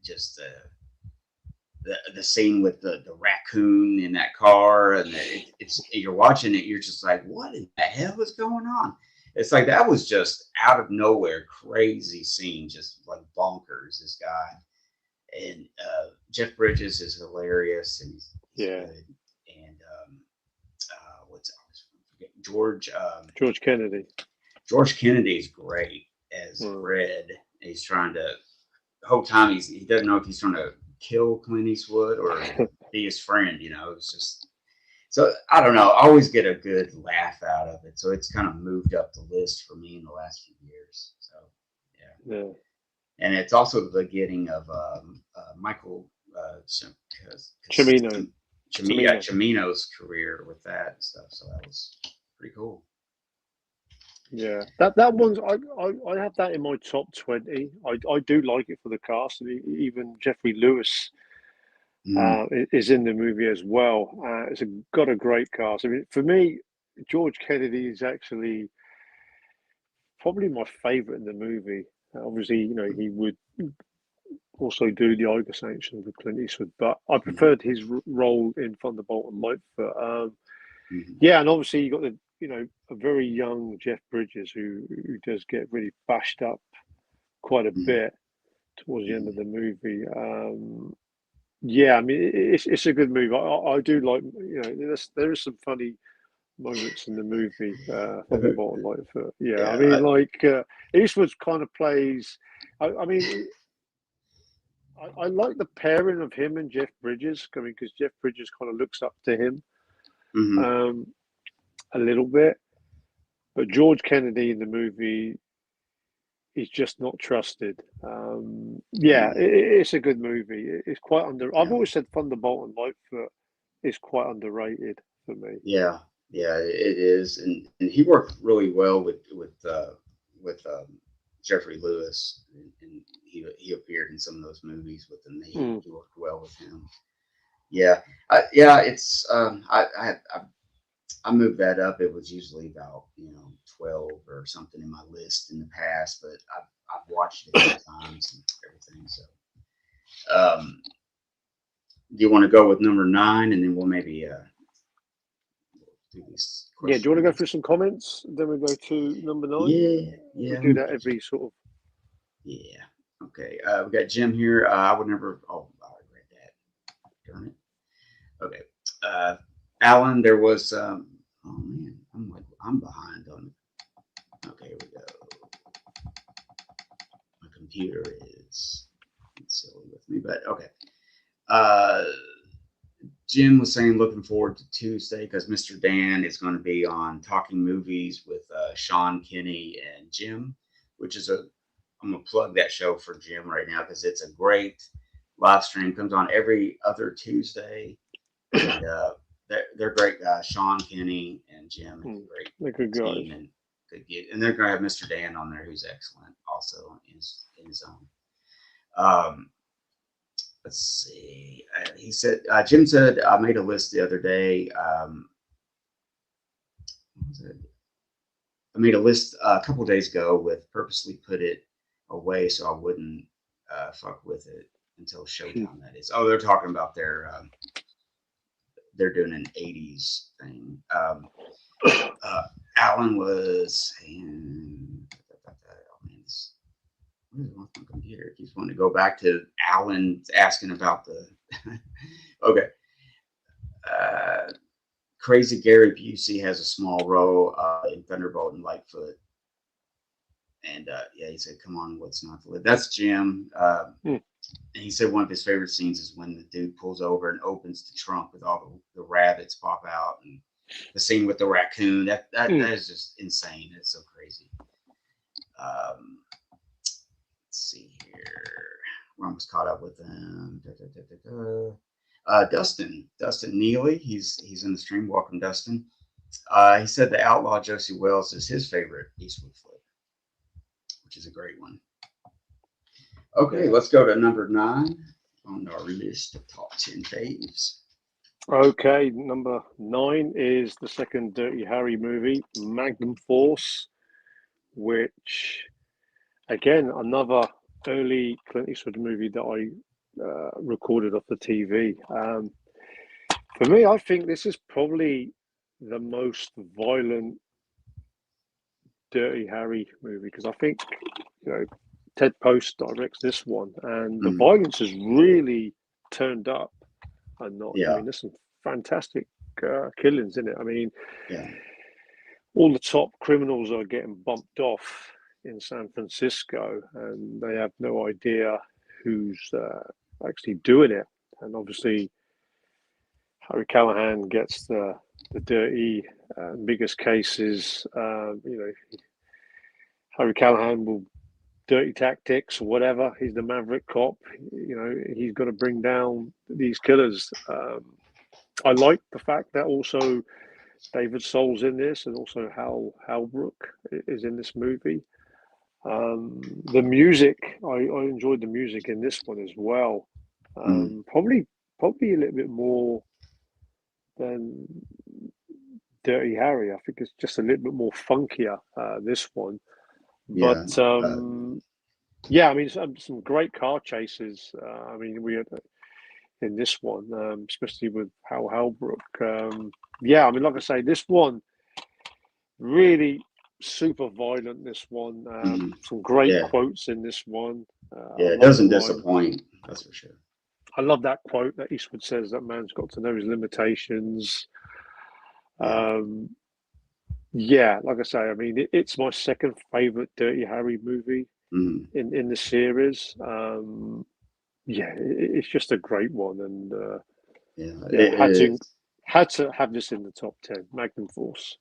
just the scene with the raccoon in that car, and you're watching it, you're just like, what in the hell is going on? It's like that was just out of nowhere, crazy scene, just like bonkers. This guy and Jeff Bridges is hilarious, and he's good. And George Kennedy. George Kennedy is great as Red. He's trying to the whole time he doesn't know if he's trying to kill Clint Eastwood or be his friend. It's just so I don't know. I always get a good laugh out of it, so it's kind of moved up the list for me in the last few years. So yeah. And it's also the beginning of Michael Cimino's career with that and stuff. So that was pretty cool. Yeah, that one's I have that in my top 20. I do like it for the cast, and even Jeffrey Lewis is in the movie as well. It's got a great cast. I mean, for me, George Kennedy is actually probably my favorite in the movie. Obviously, he would also do the Ogre Sanction with Clint Eastwood, but I preferred his role in Thunderbolt and Lightfoot. Yeah, and obviously you got a very young Jeff Bridges who does get really bashed up quite a bit towards the end of the movie. Yeah, I mean it's a good movie. I do like there is some funny moments in the movie. Thunderbolt and Lightfoot. Yeah, I mean Eastwood kind of plays. I mean. I like the pairing of him and Jeff Bridges. I mean, because Jeff Bridges kind of looks up to him a little bit, but George Kennedy in the movie is just not trusted. Yeah, it's a good movie. It's quite I've always said Thunderbolt and Lightfoot is quite underrated for me. Yeah, it is, and he worked really well with Jeffrey Lewis, and he appeared in some of those movies with him. He worked well with him. Yeah, it's I moved that up. It was usually about 12 or something in my list in the past, but I've watched it a few times and everything. So, do you want to go with number 9, and then we'll maybe do these questions? Yeah, do you want to go through some comments? Then we go to number 9. Yeah. We do that every sort of. Yeah. Okay. We got Jim here. I would never. Oh, I already read that. Darn it. Okay. Alan, there was. Oh man, I'm behind on it. Okay, here we go. My computer is silly with me, but okay. Jim was saying looking forward to Tuesday because Mr. Dan is going to be on Talking Movies with Sean Kinney and Jim, which is I'm going to plug that show for Jim right now because it's a great live stream. Comes on every other Tuesday. And they're great guys. Sean Kinney and Jim, great good team guys. and good get. And they're going to have Mr. Dan on there, who's excellent, also in his own. Let's see. He said, Jim said, I made a list the other day. What was it? I made a list a couple days ago with purposely put it away so I wouldn't fuck with it. until Showtime. That is. Oh, they're talking about they're doing an '80s thing. Alan was saying, oh man, where's my computer? It keeps wanting to go back to Alan asking about the. Okay. Crazy Gary Busey has a small role in Thunderbolt and Lightfoot. And yeah, he said, "Come on, what's not to live?" That's Jim. And he said one of his favorite scenes is when the dude pulls over and opens the trunk with all the rabbits pop out, and the scene with the raccoon. That is just insane. It's so crazy. Let's see here. We're almost caught up with them. Dustin Neely. He's in the stream. Welcome, Dustin. He said the Outlaw Josie Wells is his favorite Eastwood flick, which is a great one. Okay, let's go to number 9 on our list of top 10 faves. Okay, number 9 is the second Dirty Harry movie, Magnum Force, which, again, another early Clint Eastwood movie that I recorded off the TV. For me, I think this is probably the most violent Dirty Harry movie, because I think, Ted Post directs this one, and the violence is really turned up a notch. Yeah. I mean, there's some fantastic killings in it. I mean, Yeah. all the top criminals are getting bumped off in San Francisco, and they have no idea who's actually doing it. And obviously, Harry Callahan gets the dirty, biggest cases. Harry Callahan will dirty tactics or whatever. He's the maverick cop. He's got to bring down these killers. I like the fact that also David Soul's in this, and also Hal Halbrook is in this movie. The music, I enjoyed the music in this one as well. Probably a little bit more than Dirty Harry. I think it's just a little bit more funkier, this one. But yeah, I mean, some great car chases. I mean, we had in this one, especially with Hal Halbrook. Yeah, I mean, like I say, this one really super violent. This one, some great quotes in this one. It doesn't disappoint. That's for sure. I love that quote that Eastwood says, that man's got to know his limitations. Yeah, like I say, I mean, it's my second favorite Dirty Harry movie in the series. Yeah, it's just a great one, and had to have this in the top 10. Magnum Force.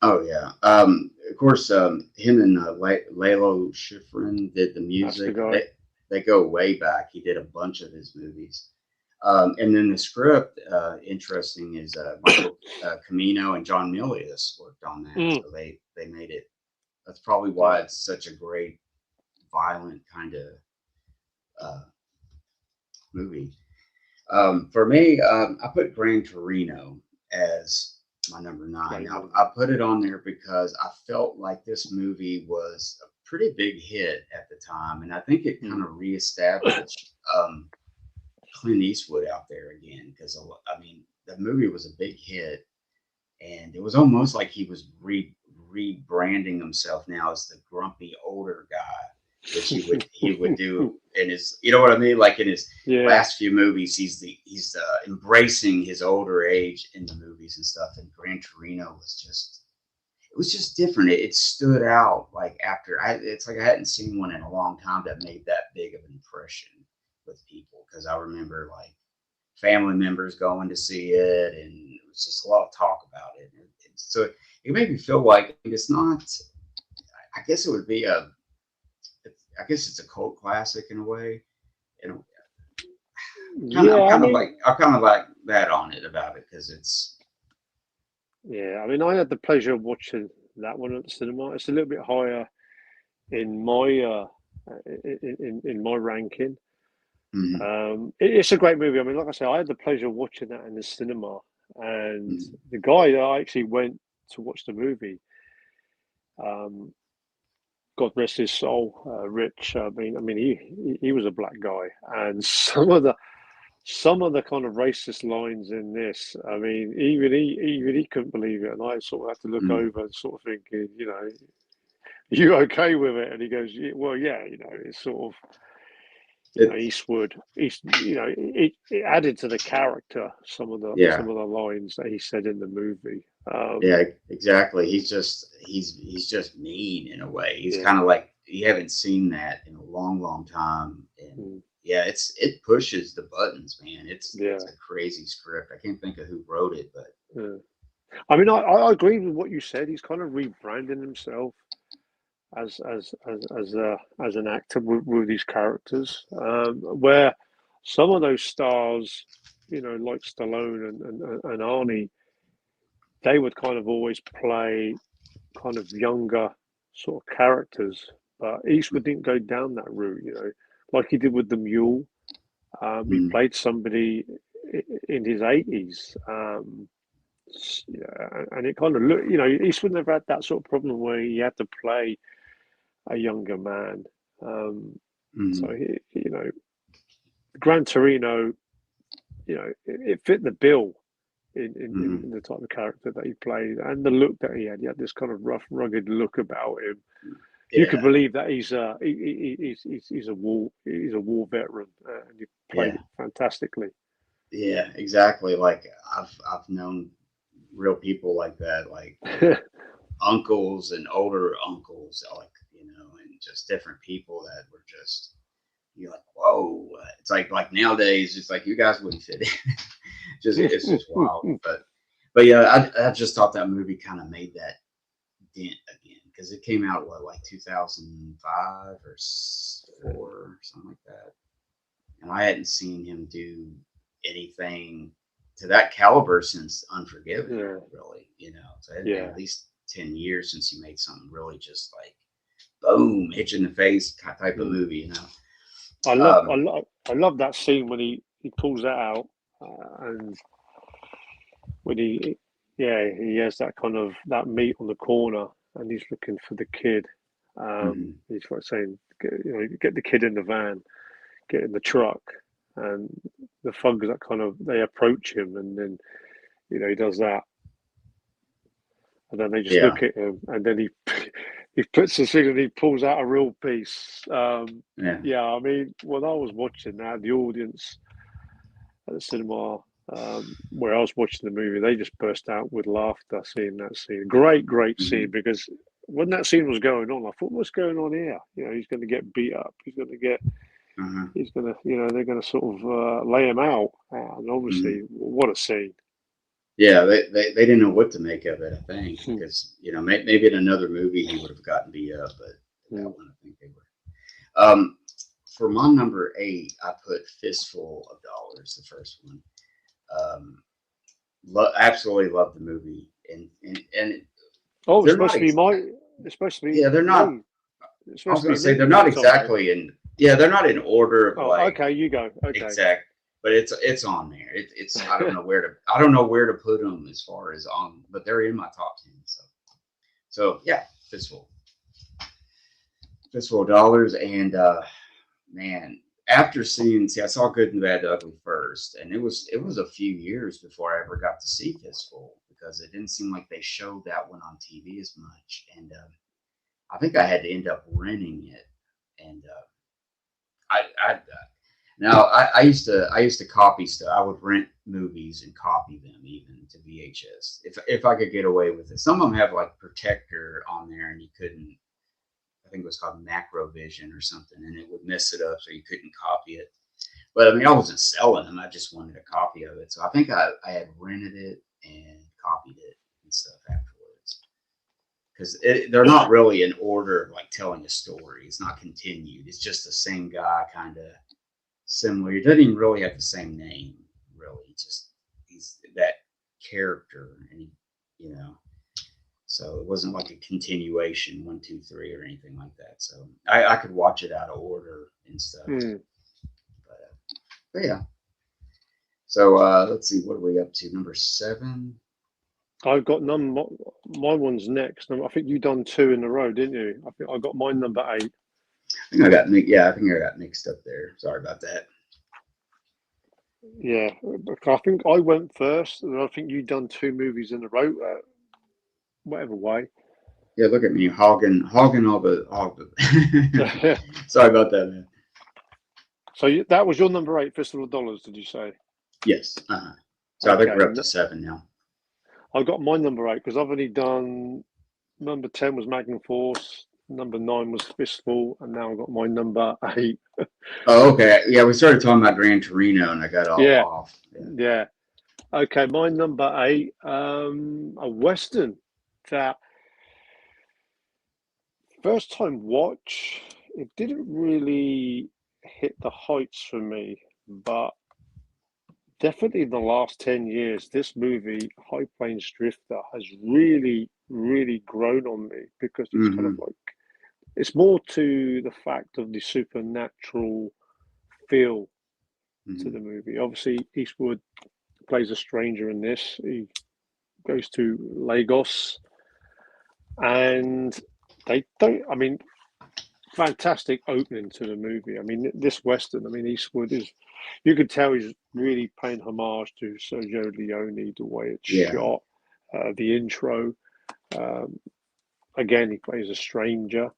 Oh yeah, of course, him and Lalo Schifrin did the music. They go way back. He did a bunch of his movies. And then the script, interesting, is Michael Camino and John Milius worked on that. So they made it. That's probably why it's such a great, violent kind of movie. For me, I put Gran Torino as my number 9. Now, I put it on there because I felt like this movie was a pretty big hit at the time, and I think it kind of reestablished Clint Eastwood out there again, because I mean, the movie was a big hit, and it was almost like he was rebranding himself now as the grumpy older guy, which he would do in his, you know what I mean, like in his last few movies, he's embracing his older age in the movies and stuff. And Gran Torino was just different. It stood out. Like it's like I hadn't seen one in a long time that made that big of an impression with people, because I remember like family members going to see it, and it was just a lot of talk about it. So it made me feel like it's not. I guess it would be I guess it's a cult classic in a way. I'm kind of like that on it about it, because it's. Yeah, I mean, I had the pleasure of watching that one at the cinema. It's a little bit higher in my in my ranking. It's a great movie. I mean, like I say, I had the pleasure of watching that in the cinema, and the guy that I actually went to watch the movie, God rest his soul, Rich. He was a black guy, and some of the kind of racist lines in this. I mean, even he couldn't believe it, and I sort of had to look over and sort of thinking, you okay with it? And he goes, well, yeah, it's sort of. Eastwood. It added to the character some of the lines that he said in the movie. Yeah, exactly. He's just mean in a way. He's kind of like, you haven't seen that in a long, long time. And yeah, it pushes the buttons, man. It's a crazy script. I can't think of who wrote it, but I mean, I agree with what you said. He's kind of rebranding himself as an actor with these characters, where some of those stars, like Stallone and Arnie, they would kind of always play kind of younger sort of characters, but Eastwood didn't go down that route, like he did with the Mule. He played somebody in his 80s. And it kind of looked, Eastwood never had that sort of problem where he had to play a younger man. So Gran Torino, it fit the bill in the type of character that he played and the look that he had. He had this kind of rough, rugged look about him. Yeah. You could believe that he's a war veteran, and he played it fantastically. Yeah, exactly. Like I've known real people like that, like uncles and older uncles, like and just different people that were just, you're like, whoa. It's like nowadays, it's like you guys wouldn't fit in. It's just wild. But yeah, I just thought that movie kind of made that dent again, because it came out like 2005 or 4 or something like that, and I hadn't seen him do anything to that caliber since Unforgiven, really. So it had been at least 10 years since he made something really just like boom, hitch in the face type of movie. I love that scene when he pulls that out, and when he has that kind of that meat on the corner, and he's looking for the kid. He's saying, get the kid in the van, get in the truck, and the thugs that kind of they approach him, and then he does that, and then they just look at him, and then he puts the thing and he pulls out a real piece. I mean, when I was watching that, the audience at the cinema where I was watching the movie, they just burst out with laughter seeing that scene. Great scene, because when that scene was going on, I thought, what's going on here? He's going to get beat up. He's going to get. He's going to, they're going to sort of lay him out. And obviously, what a scene. Yeah, they didn't know what to make of it, I think, because, maybe in another movie he would have gotten beat up, but that one, I think they were. For my number 8, I put Fistful of Dollars, the first one. Absolutely love the movie. And it's supposed to be it's supposed to be. Yeah, they're not. I was going to say they're not exactly in. Yeah, they're not in order of okay, you go. Okay. Exact, but it's on there. It's I don't know where to put them as far as on, but they're in my top 10. So yeah, Fistful of Dollars, and man, after seeing, I saw Good and Bad, Ugly first, and it was a few years before I ever got to see Fistful, because it didn't seem like they showed that one on TV as much, and I think I had to end up renting it, and I used to copy stuff. I would rent movies and copy them even to VHS if I could get away with it. Some of them have like Protector on there, and you couldn't. I think it was called Macrovision or something, and it would mess it up so you couldn't copy it. But I mean, I wasn't selling them. I just wanted a copy of it. So I think I had rented it and copied it and stuff afterwards. Because they're not really in order of like telling a story. It's not continued. It's just the same guy, kind of similar. He doesn't even really have the same name, really. Just he's that character, and so it wasn't like a continuation 1, 2, 3 or anything like that. So I could watch it out of order and stuff. But yeah. So let's see, what are we up to? Number 7. I've got none. My one's next. I think you done 2 in a row, didn't you? I think I got mine number 8. I think I got yeah, I think I got mixed up there. Sorry about that. Yeah, I think I went first, and I think you done 2 movies in a row. Whatever way. Yeah, look at me hogging all the. Sorry about that, man. So that was your number 8, Fistful of Dollars, did you say? Yes. So I think Okay, we're up to 7 now. I got my number 8 because I've only done number 10 was Magnum Force, number 9 was Fistful, and now I've got my number 8. Oh, okay. Yeah, we started talking about Gran Torino, and I got all Yeah, off. yeah. Okay, my number 8, a Western that first time watch, it didn't really hit the heights for me, but definitely in the last 10 years, this movie, High Plains Drifter, has really, really grown on me because it's kind of Mm-hmm. like, it's more to the fact of the supernatural feel to Mm-hmm. the movie. Obviously, Eastwood plays a stranger in this. He goes to Lagos and they don't, I mean, fantastic opening to the movie. I mean, this Western, I mean, Eastwood is, you could tell he's really paying homage to Sergio Leone, the way it's Yeah. shot, the intro. Um, Again, he plays a stranger.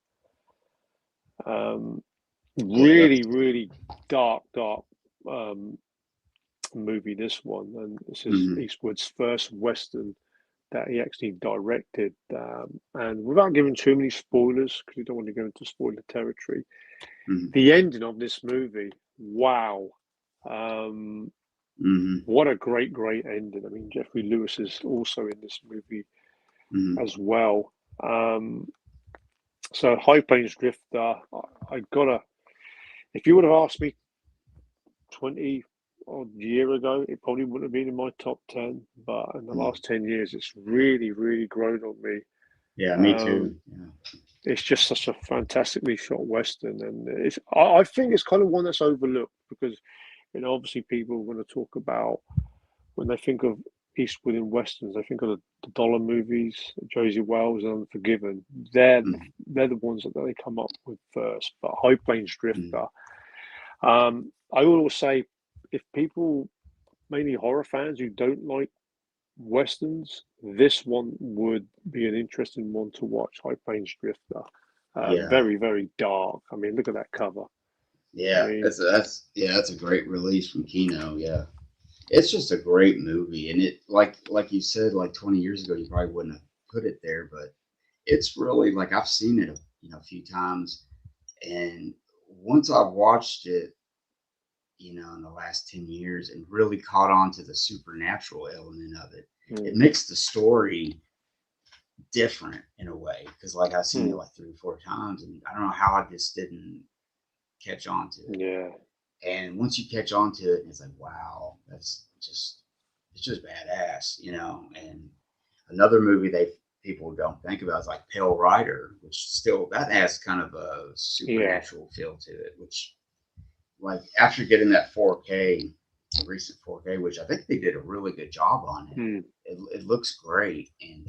Yeah. Really, really dark um, movie, this one. And this is Mm-hmm. Eastwood's first Western that he actually directed. And without giving too many spoilers, because you don't want to go into spoiler territory, Mm-hmm. the ending of this movie, wow. Um, Mm-hmm. what a great, great ending. I mean, Jeffrey Lewis is also in this movie Mm-hmm. as well. So High Plains Drifter, I gotta, if you would have asked me 20 odd year ago, it probably wouldn't have been in my top 10. But in the Mm-hmm. last 10 years, it's really, really grown on me. Yeah, me too. Um, Yeah. it's just such a fantastically shot Western. And I think it's kind of one that's overlooked because, you know, obviously people are going to talk about when they think of Eastwood in Westerns, they think of the dollar movies, Josie Wells and Unforgiven. They're, Mm-hmm. they're the ones that they come up with first. But High Plains Mm-hmm. Drifter, I will say, if people, mainly horror fans who don't like westerns, this one would be an interesting one to watch. High Plains Drifter, Yeah. very, very dark. I mean, look at that cover. I Yeah. mean, That's a great release from Kino. Yeah. It's just a great movie, and it like you said, like 20 years ago, you probably wouldn't have put it there, but it's really like I've seen it, a few times, and once I've watched it, in the last 10 years, and really caught on to the supernatural element of it, it mm, makes the story different in a way because like I've seen it mm, like 3 or 4 times, and I don't know how I just didn't catch on to it. yeah, And once you catch on to it, it's like, wow, it's just badass. And another movie they people don't think about is like Pale Rider, which still that has kind of a yeah, supernatural feel to it. Which, like, after getting that 4K, the recent 4K, which I think they did a really good job on it. mm. It looks great, and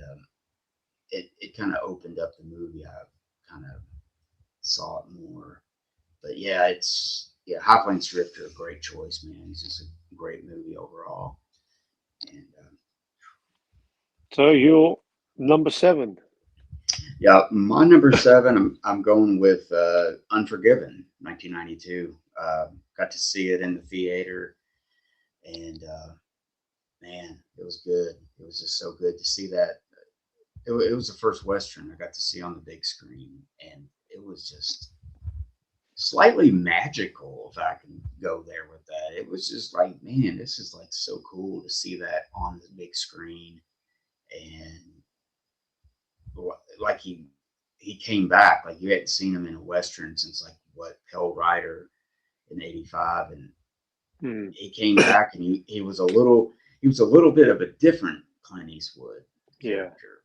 it kind of opened up the movie. I kind of saw it more. But yeah, High Plains Drifter, a great choice, man. It's just a great movie overall. And So you're number 7. yeah, my number 7, I'm going with Unforgiven, 1992. Got to see it in the theater, and man, it was good. It was just so good to see that. It was the first Western I got to see on the big screen, and it was just slightly magical, if I can go there with that. It was just like, man, this is like so cool to see that on the big screen, and like he came back, like you hadn't seen him in a Western since like what, Pale Rider in '85, and Mm. he came back, and he was a little bit of a different Clint Eastwood Yeah, character.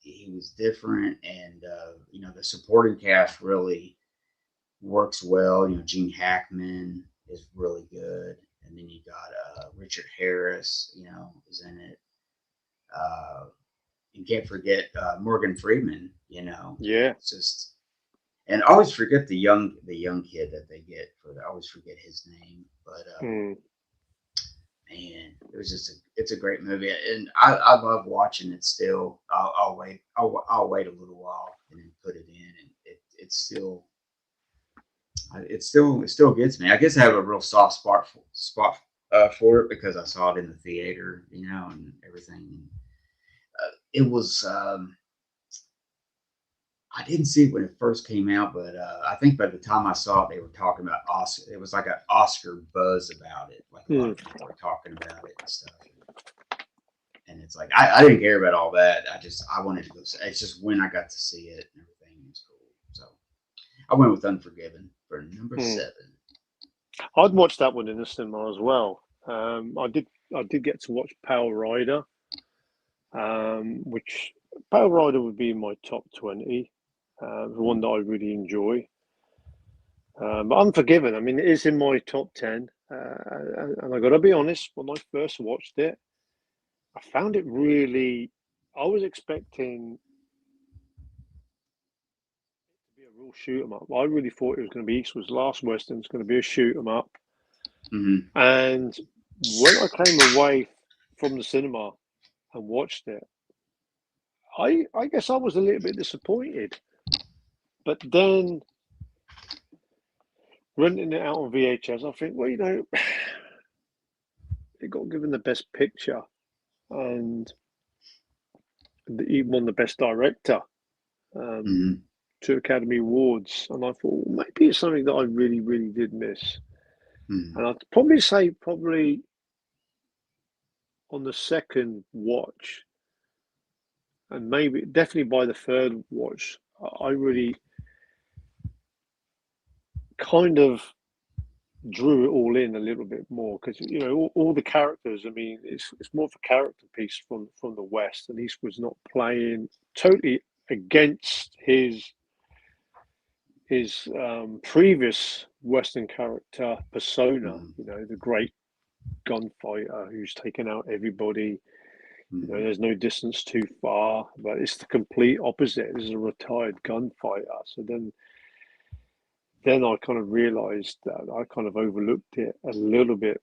He was different, and the supporting cast really works well. Gene Hackman is really good, and then you got Richard Harris, is in it. You can't forget Morgan Freeman. Yeah. It's just, and I always forget the young kid that they get for. I always forget his name, but man, it's a great movie, and I love watching it still. I'll wait. I'll wait a little while and then put it in, and it still gets me. I guess I have a real soft spot for it because I saw it in the theater, and everything. It was. I didn't see it when it first came out, but I think by the time I saw it, they were talking about Oscar. It was like an Oscar buzz about it. Like a lot of people were talking about it and stuff. And it's like I didn't care about all that. I wanted to go. It's just when I got to see it and everything was cool. So I went with Unforgiven for number 7. I'd watched that one in the cinema as well. I did get to watch Power Rider, which Power Rider would be in my top 20. The one that I really enjoy. But Unforgiven, I mean, it is in my top 10. And I got to be honest, when I first watched it, I found it really. I was expecting it to be a real shoot 'em up. I really thought it was going to be Eastwood's last Western. It's going to be a shoot 'em up. Mm-hmm. And when I came away from the cinema and watched it, I guess I was a little bit disappointed. But then renting it out on VHS, I think, well, it got given the best picture and he won the best director, 2 Academy Awards. And I thought, well, maybe it's something that I really, really did miss. And I'd probably say on the second watch, and maybe definitely by the third watch, I really kind of drew it all in a little bit more because all the characters. I mean, it's more of a character piece from the West, and Eastwood's not playing totally against his previous Western character persona. The great gunfighter who's taken out everybody. There's no distance too far, but it's the complete opposite. This is a retired gunfighter. So then I kind of realised that I kind of overlooked it a little bit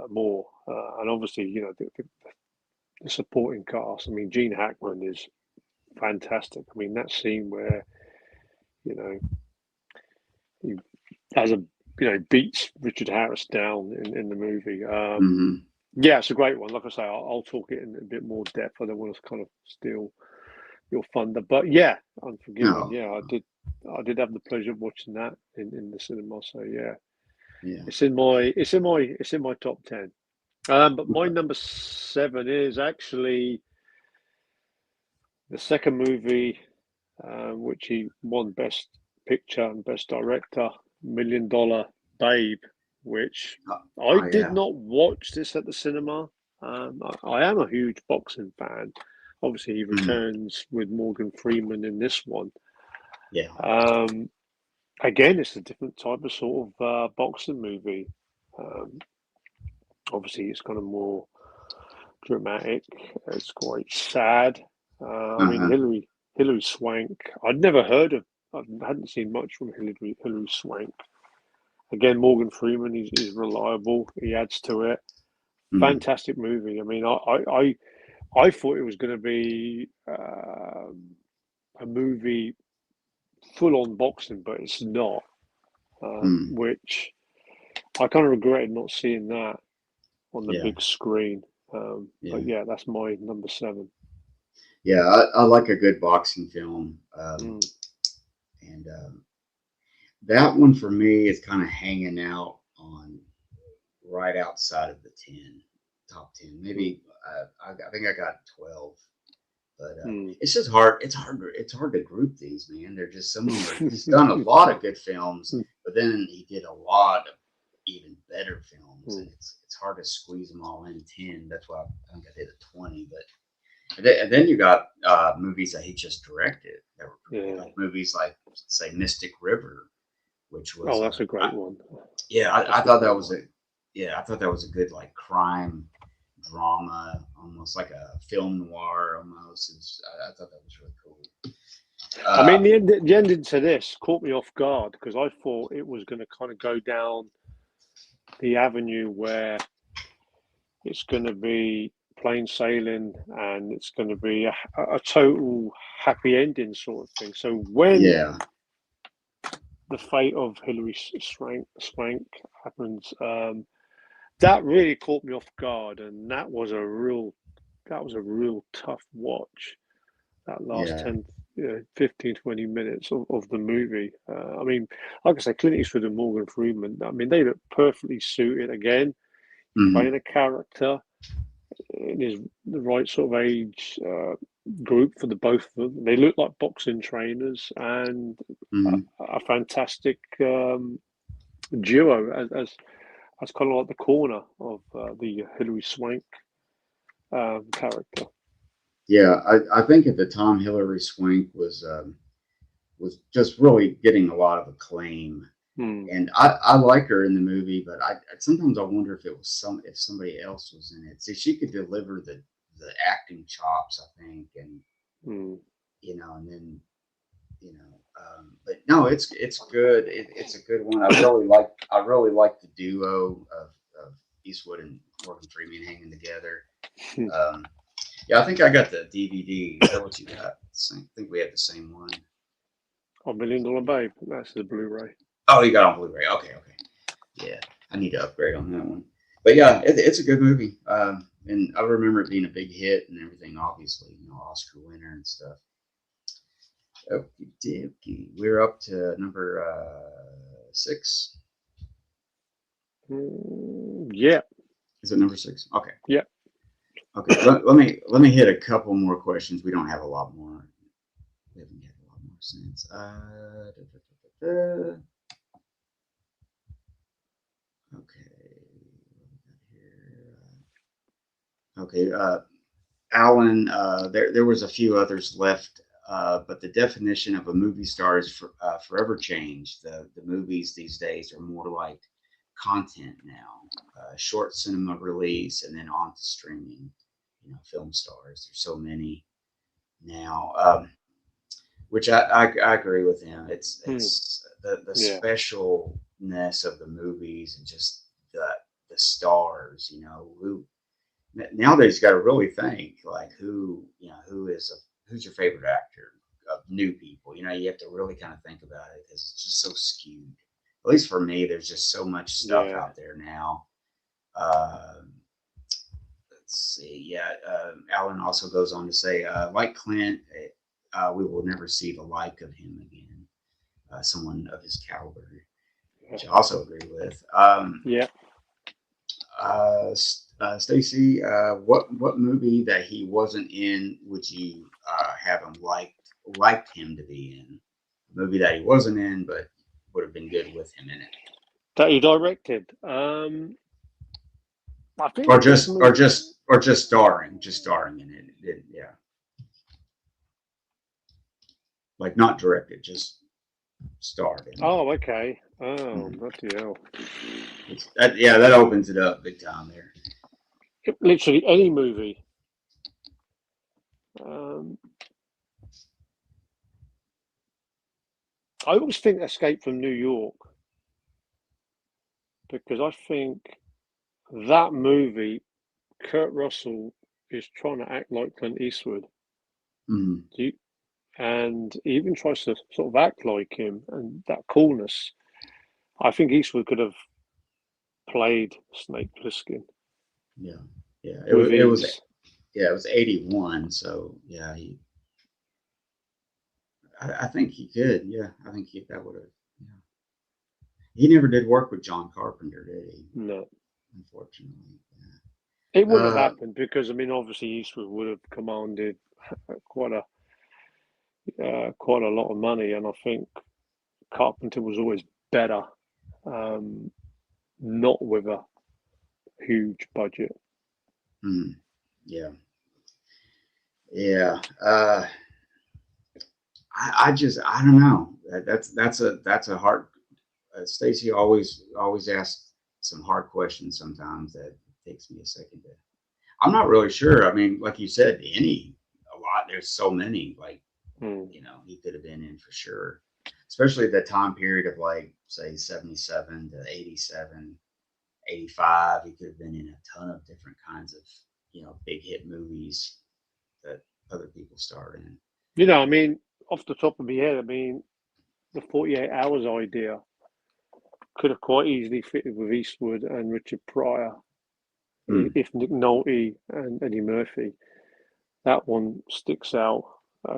more. And obviously, the supporting cast. I mean, Gene Hackman is fantastic. I mean, that scene where, he has beats Richard Harris down in the movie. Yeah, it's a great one. Like I say, I'll talk it in a bit more depth. I don't want to kind of steal your thunder, but yeah, Unforgiven. No. Yeah, I did have the pleasure of watching that in the cinema. So yeah, Yeah. it's in my top 10. But my number 7 is actually the second movie, which he won Best Picture and Best Director, $1 Million Babe, which I did not watch this at the cinema. I am a huge boxing fan. Obviously, he returns with Morgan Freeman in this one. Yeah. Again, it's a different type of sort of boxing movie. Obviously, it's kind of more dramatic. It's quite sad. I mean, Hilary Swank. I'd never heard of. I hadn't seen much from Hilary Swank. Again, Morgan Freeman is reliable. He adds to it. Fantastic movie. I mean, I thought it was going to be a movie full on boxing, but it's not. Which I kind of regretted not seeing that on the big screen. But yeah, that's my number 7. Yeah, I like a good boxing film, and that one for me is kind of hanging out on right outside of the top 10. Maybe I think I got 12, but it's just hard. It's hard to group these, man. They're just some of them. He's done a lot of good films, but then he did a lot of even better films, and it's hard to squeeze them all in 10. That's why I think I did a 20, but. And then you got movies that he just directed that were pretty good. Like movies like, say, Mystic River, which was that's a great one. Yeah, I thought that was I thought that was a good like crime drama almost like a film noir almost. I thought that was really cool. I mean, the ending to this caught me off guard because I thought it was going to kind of go down the avenue where it's going to be plain sailing and it's going to be a total happy ending sort of thing. So when yeah, the fate of Hilary Swank happens, that really caught me off guard, and that was a real tough watch. That last yeah, 10, 15, 20 minutes of the movie. I mean, like I say, Clint Eastwood and Morgan Freeman, I mean, they look perfectly suited again, hmm playing a character in the right sort of age group for the both of them. They look like boxing trainers and hmm a fantastic duo as kind of like the corner of the Hilary Swank character. yeah. I think at the time Hillary Swank was just really getting a lot of acclaim. Hmm. And I like her in the movie, but I sometimes I wonder if it was if somebody else was in it. See, she could deliver the acting chops, I think, and Hmm. and then but no, it's good. It's a good one. I really like the duo of Eastwood and Morgan Freeman hanging together. Um, yeah, I think I got the DVD. Is that what you got? I think we have the same one. Oh, Million Dollar Babe. That's the Blu-ray. Oh, you got it on Blu-ray. Okay, okay. Yeah, I need to upgrade on that one. But yeah, it's a good movie. And I remember it being a big hit and everything. Obviously, Oscar winner and stuff. Okie dokie. We're up to number 6. Yeah, Is it number 6? Okay. yeah. Okay. Let me hit a couple more questions. We don't have a lot more. We haven't had a lot more since. Okay. Okay. Alan, there was a few others left, but the definition of a movie star is forever changed. The movies these days are more like content now, short cinema release, and then on to streaming. Film stars. There's so many now, which I agree with him. Hmm. It's the Yeah. specialness of the movies and just the stars. Who nowadays you got to really think like who's your favorite actor of new people. You have to really kind of think about it because it's just so skewed. At least for me, there's just so much stuff Yeah. out there now. Uh, let's see. Yeah, Alan also goes on to say, like Clint, we will never see the like of him again. Someone of his caliber, which I also agree with. Yeah. Stacy, what movie that he wasn't in would you have him liked him to be in? A movie that he wasn't in, but would have been good with him in it, That he directed. I or think this just or movie. just or just starring in it. Yeah, like not directed, just starred in it. Oh, okay. Oh, Mhm. bloody hell. That opens it up big time there. Literally any movie. Um, I always think Escape from New York because I think that movie, Kurt Russell is trying to act like Clint Eastwood. Mhm. Do you, and he even tries to sort of act like him and that coolness. I think Eastwood could have played Snake Plissken Yeah, yeah. It with was it was ease. yeah, it was 81. So yeah, I think he could. Yeah, I think that would have. Yeah. He never did work with John Carpenter, did he? No, Unfortunately. it Yeah. wouldn't have happened because I mean, obviously Eastwood would have commanded quite quite a lot of money, and I think Carpenter was always better, um, not with a huge budget. Mhm. Yeah. Yeah. I don't know. That's a hard. Stacy always asks some hard questions sometimes that takes me a second to. I'm not really sure. I mean, like you said, a lot. There's so many. Like, you know, he could have been in for sure. Especially the time period of like say 77 to 87, 85. He could have been in a ton of different kinds of, you know, big hit movies that other people starred in. You know, I mean, off the top of my head, I mean, the 48 Hours idea could have quite easily fitted with Eastwood and Richard Pryor, if Nick Nolte and Eddie Murphy. That one sticks out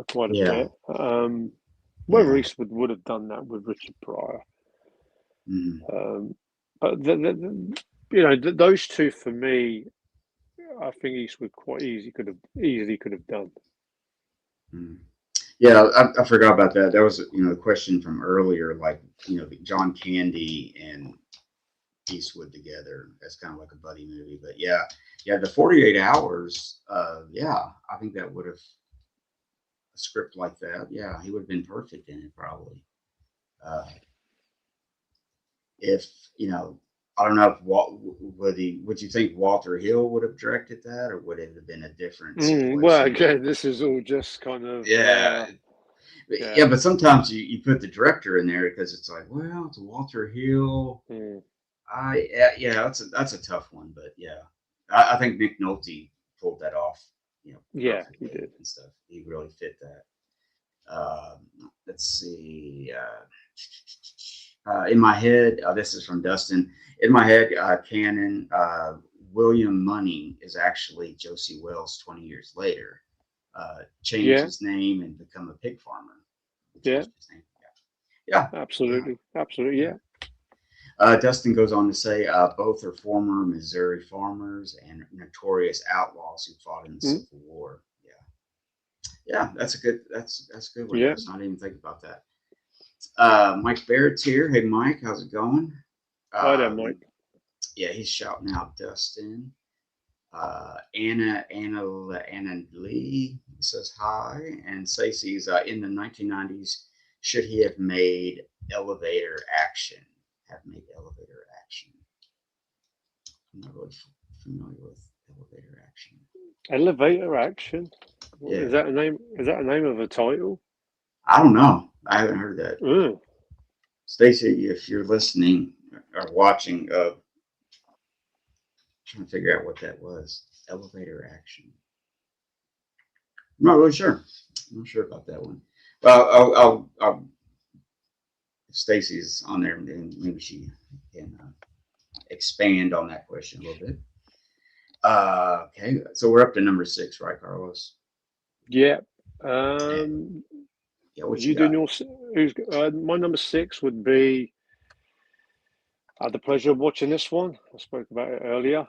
quite a Yeah. bit. Whether Yeah. Eastwood would have done that with Richard Pryor, Mm-hmm. but you know, those two for me, I think Eastwood quite easily could have done. Mm-hmm. Yeah, I forgot about that. That was, you know, the question from earlier, like, you know, John Candy and Eastwood together. That's kind of like a buddy movie. But yeah, yeah, the 48 Hours. Yeah, I think that would have a script like that. Yeah, he would have been perfect in it probably. Uh, if you know, I don't know if would you think Walter Hill would have directed that, or would it have been a different Well, situation? again, this is all just kind of Yeah, yeah. yeah, but sometimes you put the director in there because it's like, well, it's Walter Hill. Yeah, that's a tough one, but yeah, I think Nick Nolte pulled that off, you know, Yeah, he perfectly did. and stuff. He really fit that. Let's see. In my head, this is from Dustin. In my head, canon, William Money is actually Josie Wells 20 years later. Changed Yeah, his name and become a pig farmer. He yeah, changed his name. Yeah, yeah, absolutely, absolutely, yeah. yeah. Dustin goes on to say both are former Missouri farmers and notorious outlaws who fought in the Mm, Civil War. Yeah, yeah, that's a good one, yeah. Dustin. I didn't even think about that. Mike Barrett's here. Hey, Mike, how's it going? I don't mind. Yeah, he's shouting out Dustin. Anna Lee says hi, and Stacey's in the 1990s. Should he have made elevator action? Have made elevator action. I'm not really familiar with elevator action. Elevator action. Is Yeah, that a name? Is that a name of a title? I don't know. I haven't heard that. Mm. Stacy, if you're listening or watching, trying to figure out what that was. Elevator action. I'm not really sure. I'm not sure about that one. Well, if Stacy's on there, then maybe she can expand on that question a little bit. Okay, so we're up to number 6, right, Carlos? Yeah. And yeah, what you You doing got? your? Who's my number 6 would be. I had the pleasure of watching this one. I spoke about it earlier.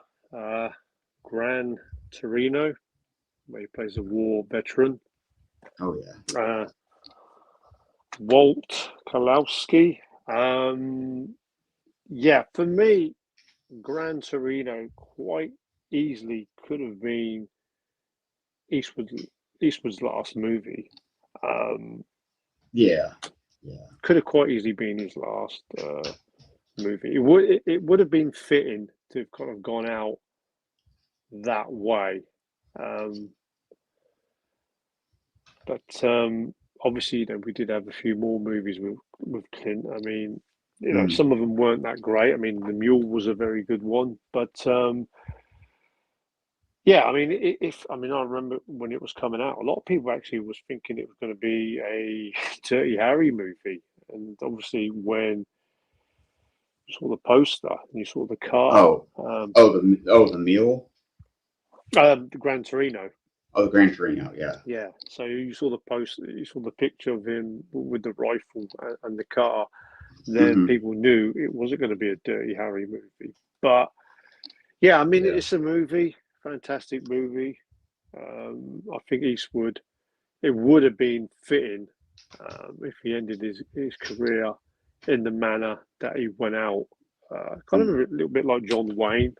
Gran Torino, where he plays a war veteran. Oh yeah, Walt Kalowski. Yeah, for me, Gran Torino quite easily could have been Eastwood, Eastwood's last movie. Um, yeah, yeah. could have quite easily been his last movie. It would have been fitting to have kind of gone out that way. Um, but obviously, you know, we did have a few more movies with Clint. I mean, you know, Mm, some of them weren't that great. I mean, The Mule was a very good one, but yeah, I mean, if I mean, I remember when it was coming out, a lot of people actually was thinking it was going to be a Dirty Harry movie, and obviously when you saw the poster and you saw the car, oh, the mule. the Gran Torino. Oh, the Gran Torino. Yeah. Yeah, so you saw the poster, you saw the picture of him with the rifle and the car. Then Hmm. people knew it wasn't going to be a Dirty Harry movie. But yeah, I mean, Yeah. it's a movie, fantastic movie. I think Eastwood, it would have been fitting if he ended his career in the manner that he went out. Kind of Mm, a little bit like John Wayne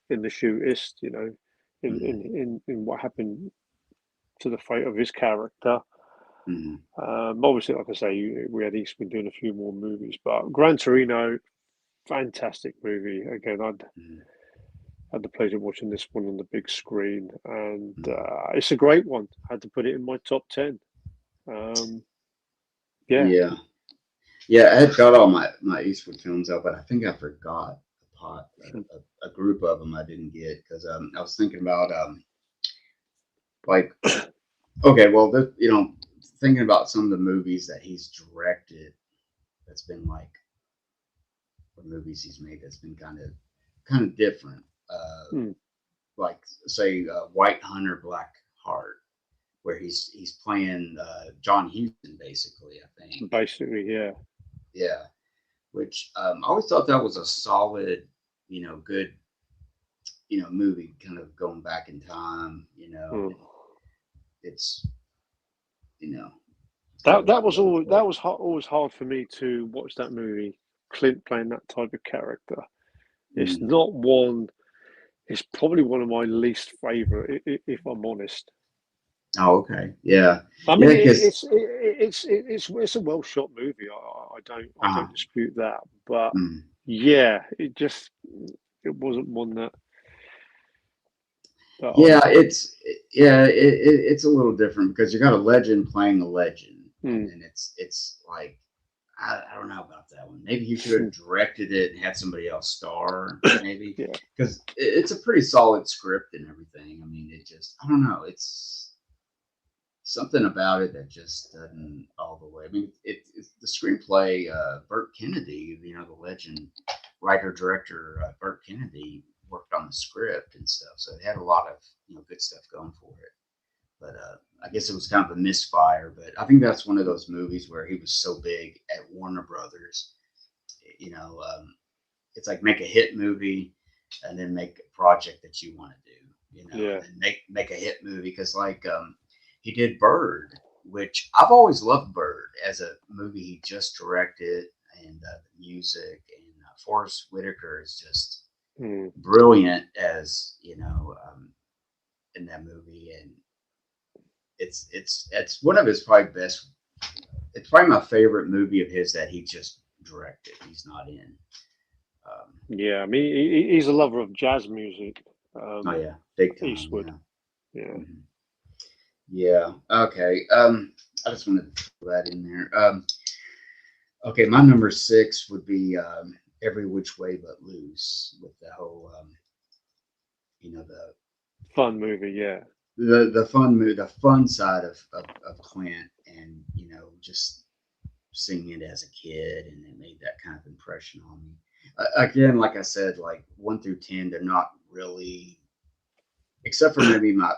in The Shootist, you know, mm, in what happened to the fate of his character. mm, Obviously, like I say, we had Eastwood doing a few more movies, but Gran Torino, fantastic movie. Again, I'd mm. had the pleasure of watching this one on the big screen, and it's a great one. I had to put it in my top 10. Yeah. Yeah. Yeah, I had got all my Eastwood films out, but I think I forgot a group of them I didn't get because I was thinking about like okay, well, thinking about some of the movies that he's directed, that's been like, or movies he's made that's been kind of different. Hmm. Like say White Hunter, Black Heart, where he's playing John Huston basically. I think. Basically, yeah. Yeah, which I always thought that was a solid, good, movie, kind of going back in time. Hmm. It's it's got a That lot was going always for it. always hard for me to watch that movie. Clint playing that type of character. It's Mm. not one. It's probably one of my least favorite, if I'm honest. Oh, okay, yeah, I mean, yeah, because it's a well shot movie. I uh, don't dispute that, but mm. yeah, it wasn't one that Yeah, I. it's a little different because you got a legend playing a legend, and Mm, then it's like I don't know about that one. Maybe he should have directed it and had somebody else star, maybe, yeah, because it's a pretty solid script and everything. I mean, I don't know, it's something about it that just doesn't all the way. I mean, it's the screenplay. Burt Kennedy, the legend writer director, Burt Kennedy worked on the script and stuff, so it had a lot of good stuff going for it. But I guess it was kind of a misfire. But I think that's one of those movies where he was so big at Warner Brothers. You know, it's like make a hit movie and then make a project that you want to do. yeah. And then make a hit movie because he did Bird, which I've always loved Bird as a movie he just directed, and the music, and Forrest Whitaker is just Mm. brilliant as in that movie, and it's one of his probably best. It's probably my favorite movie of his that he just directed. He's not in. Yeah, I mean, he's a lover of jazz music. Oh yeah, big time. Eastwood. Yeah. Yeah. Mhm. Yeah. Okay. I just wanted to throw that in there. Okay, my number six would be Every Which Way But Loose, with the whole, you know, Fun movie. Yeah. the fun side of Clint, and just seeing it as a kid, and it made that kind of impression on me. Again, like I said, like 1 through 10, they're not really, except for maybe my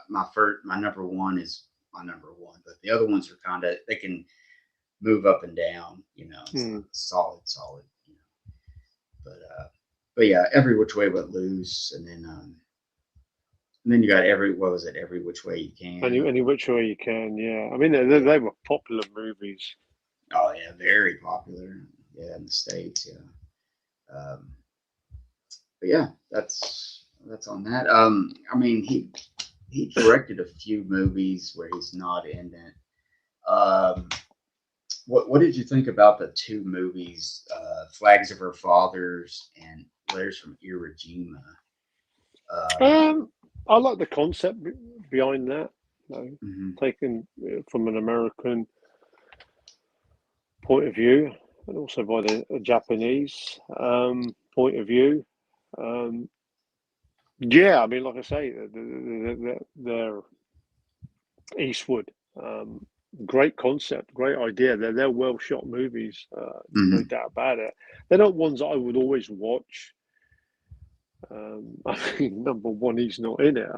number one is my number one, but the other ones are kind of, they can move up and down. It's not Mm. solid. But yeah, Every Which Way But Loose, and then you got what was it, Every Which Way You Can. Any which way you can. Yeah. I mean, Yeah. they were popular movies. Oh yeah, very popular. Yeah, in the States. Yeah. But yeah, that's on that. I mean, he directed a few movies where he's not in it. What did you think about the two movies, Flags of Our Fathers and Letters from Iwo Jima? Um, I like the concept behind that. You know, mhm. taken from an American point of view, and also by the Japanese point of view. Um, yeah, I mean, like I say, they're Eastwood. Great concept, great idea. They're well shot movies, no Mhm. doubt about it. They're not ones that I would always watch. I mean, number one, he's not in it.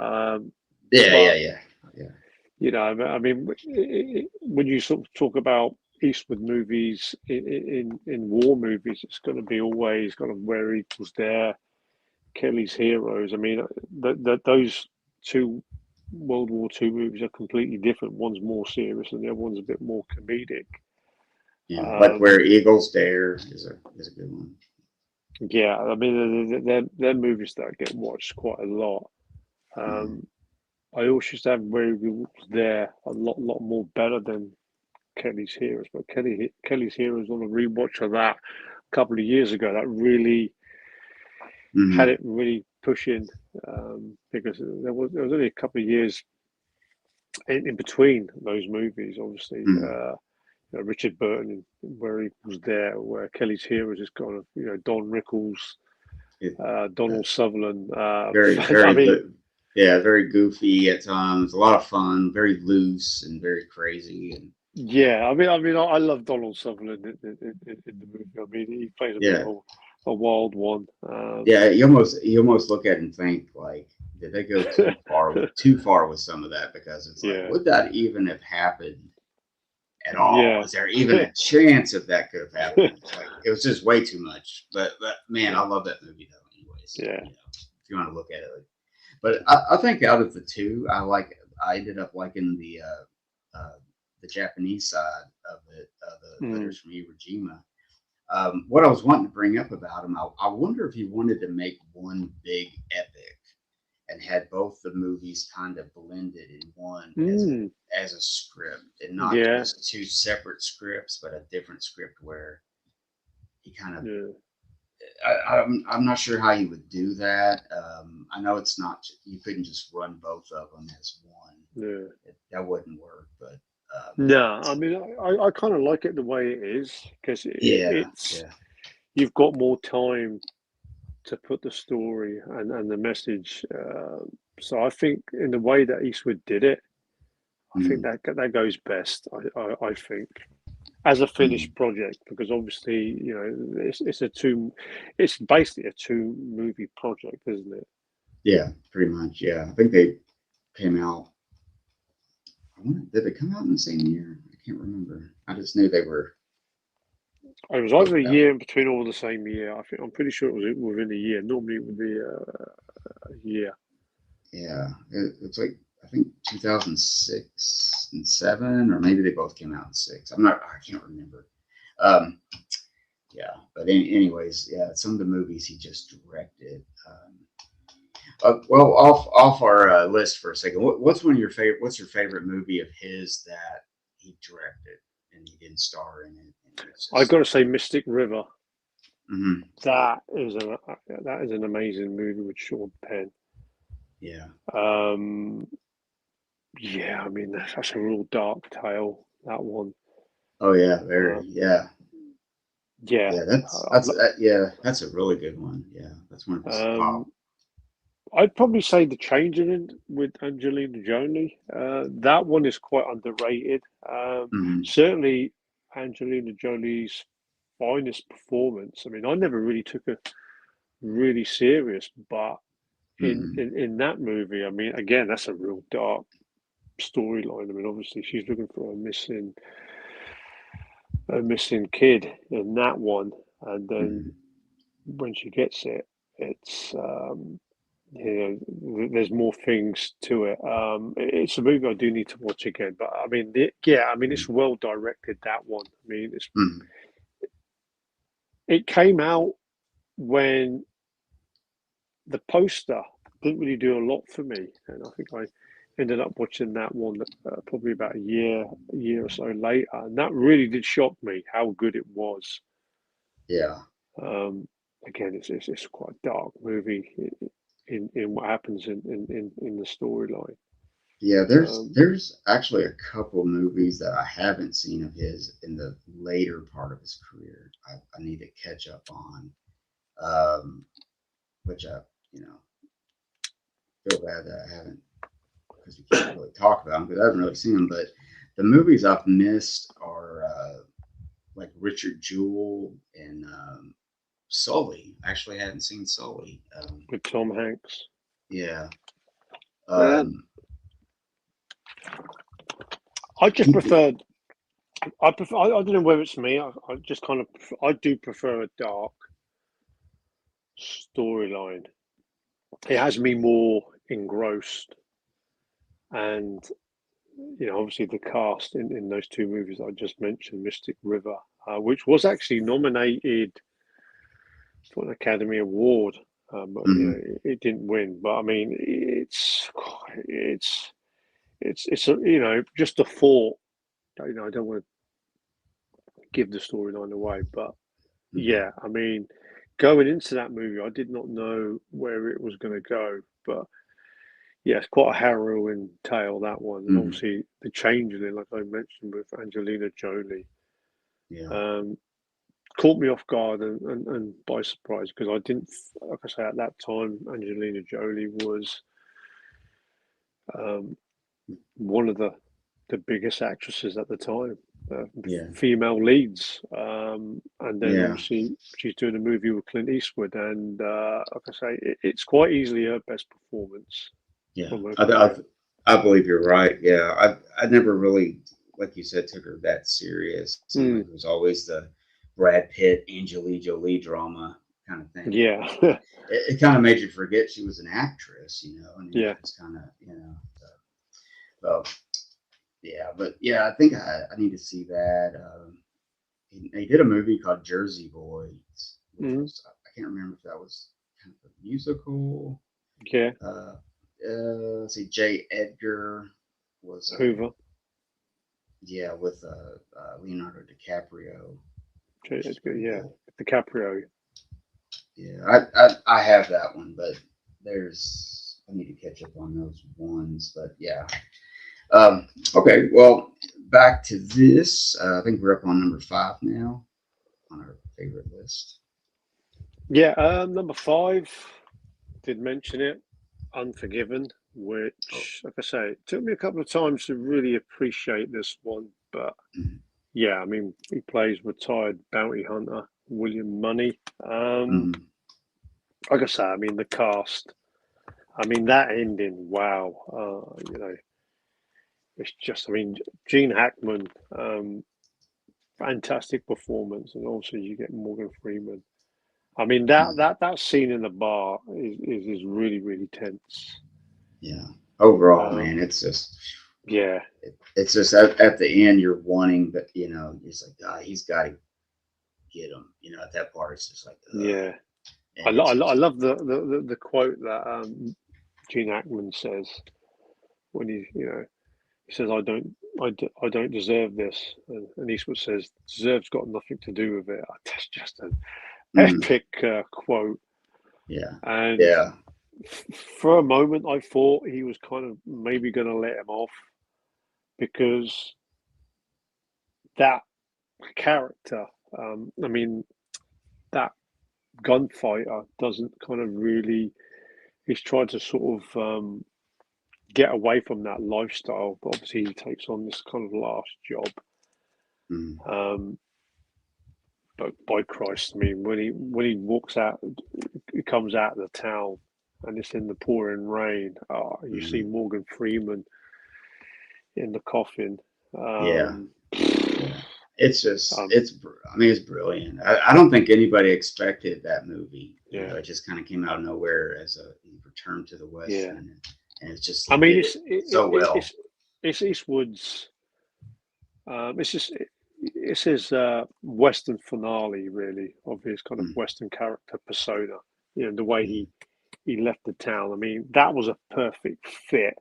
Yeah, yeah, But yeah, yeah. I mean, when you sort of talk about Eastwood movies in war movies, it's going to be always kind of Where Equals There, Kelly's Heroes. I mean, those two World War II movies are completely different. One's more serious, and the other one's a bit more comedic. Yeah, like Um, Where Eagles Dare is a good one. yeah, I mean, they're movies that get watched quite a lot. Mhm. Um, I always used to have Where Equals There a lot more better than Kelly's Heroes, but Kelly's Heroes on a rewatch of that a couple of years ago, that really had it really pushing, because there was only a couple of years in between those movies. Obviously, Richard Burton, where he was there, where Kelly's Heroes is kind of, Don Rickles, Donald Sutherland. Very, I very mean, yeah, very goofy at times, a lot of fun, very loose and very crazy. And yeah, I love Donald Sutherland in the movie. I mean, he plays a bit yeah, of a wild one. yeah, you almost look at it and think like, did they go too far with some of that? Because it's like, Yeah, would that even have happened at all? yeah, Is there even a chance if that could have happened? It's like it was just way too much. But man, I love that movie though. Anyways, yeah. if you want to look at it, but I think out of the two, I ended up liking the Japanese side of it, the Mm. Letters from Iwo Jima. What I was wanting to bring up about him, I wonder if he wanted to make one big epic and had both the movies kind of blended in one Mm. as a script, and not Yeah, just two separate scripts, but a different script where he kind of. yeah, I'm not sure how you would do that. I know it's not, you couldn't just run both of them as one. yeah. That wouldn't work. But No, I mean, I kind of like it the way it is, because yeah, it's yeah, you've got more time to put the story and the message. So I think in the way that Eastwood did it, I think mm, that goes best. I think, as a mm, finished project, because obviously, it's basically a two movie project, isn't it? yeah, pretty much. Yeah, I think they came out. Did they come out in the same year? I can't remember. I just knew they were It was both either a out. year in between or the same year. I'm pretty sure it was within a year. Normally it would be a year. Yeah, it's like I think 2006 and seven, or maybe they both came out in six. I can't remember. Um, yeah, but anyways, yeah, some of the movies he just directed. Well, off our list for a second. What's one of your favorite? What's your favorite movie of his that he directed and he didn't star in it? And it's I got just, to say, Mystic River. mhm, That is an amazing movie with Sean Penn. yeah. Um, yeah, I mean that's a real dark tale. That one. Oh yeah, very. Um, Yeah, yeah, yeah. Yeah, that's a really good one. Yeah, that's one of his um, top. I'd probably say The Changeling with Angelina Jolie. That one is quite underrated. Mhm, Certainly, Angelina Jolie's finest performance. I mean, I never really took her really serious, but mhm, in that movie, I mean, again, that's a real dark storyline. I mean, obviously, she's looking for a missing kid in that one, and then mhm. when she gets it, it's there's more things to it. It's a movie I do need to watch again, but I mean, yeah, I mean, it's well directed. That one, I mean, Mhm. it came out when the poster didn't really do a lot for me, and I think I ended up watching that one probably about a year or so later, and that really did shock me how good it was. Yeah, Um, Again, it's quite a dark movie in what happens in the storyline. yeah. There's Um, there's actually a couple movies that I haven't seen of his in the later part of his career. I need to catch up on, um, which I you know feel bad that I haven't, because we can't really talk about them because I haven't really seen them. But the movies I've missed are like Richard Jewell and Sully. Actually, I hadn't seen Sully. with Tom Hanks. Yeah. Man, Um, I just he, preferred. I prefer. I don't know whether it's me. I just kind of. I do prefer a dark storyline. It has me more engrossed, and obviously the cast in those two movies I just mentioned, Mystic River, which was actually nominated for an Academy Award. But mhm, it didn't win. But I mean, it's just a thought. I don't want to give the storyline away, but mhm, yeah, I mean, going into that movie, I did not know where it was going to go, but yeah, it's quite a harrowing tale, that one. And Mhm. obviously, the changeling, like I mentioned with Angelina Jolie, Yeah. um, caught me off guard and by surprise because I didn't, like I say, at that time, Angelina Jolie was um, one of the biggest actresses at the time, Yeah. female leads. And then Yeah. obviously she's doing a movie with Clint Eastwood, and like I say, it's quite easily her best performance Yeah. from her I career. I believe you're right. Yeah. I never really, like you said, took her that serious. It seemed like Mm, it was always the Brad Pitt, Angelina Jolie drama kind of thing. yeah, It kind of made you forget she was an actress, you know, and you yeah. just kind of, you know. So, well, yeah, but yeah, I think I need to see that. He did a movie called Jersey Boys, which Mm, was I can't remember if that was kind of a musical. yeah. Uh, let's see, J. Edgar was Hoover. yeah with Leonardo DiCaprio, which is pretty Yeah. cool. DiCaprio. Yeah, I have that one, but I need to catch up on those ones. But yeah, okay. Well, back to this. I think we're up on number 5 now on our favorite list. Yeah. Number five, did mention it. Unforgiven, Oh, which, like I say, it took me a couple of times to really appreciate this one. But mm, yeah, I mean, he plays retired bounty hunter William Money. mm, Like I say, I mean, the cast, I mean, that ending, wow. It's just, I mean, Gene Hackman, fantastic performance. And also, you get Morgan Freeman. I mean, mm, that scene in the bar is really, really tense. yeah. Overall, man, Um, it's just yeah. it's just at the end you're wanting, but you know, it's like he's got to get him. You know, at that part, it's just like, Yeah, and it's I just love the quote that Gene Hackman says when he says I don't deserve this, and Eastwood says deserve's got nothing to do with it. That's just an mm, epic quote. yeah, And yeah, for a moment, I thought he was kind of maybe going to let him off because that character, I mean, that gunfighter doesn't kind of really. He's tried to sort of get away from that lifestyle, but obviously he takes on this kind of last job. mm, Um, but by Christ, I mean, when he walks out, he comes out of the town, and it's in the pouring rain. Oh, you see mm, Morgan Freeman in the coffin. yeah, Um, yeah. It's just um, I mean, it's brilliant. I don't think anybody expected that movie. You know, yeah, it just kind of came out of nowhere as a return to the West, yeah. and it's just I he mean, did it so well. it's Eastwood's. It's just it's his Western finale, really, of his kind of Mm, Western character persona. You know, the way yeah, he left the town. I mean, that was a perfect fit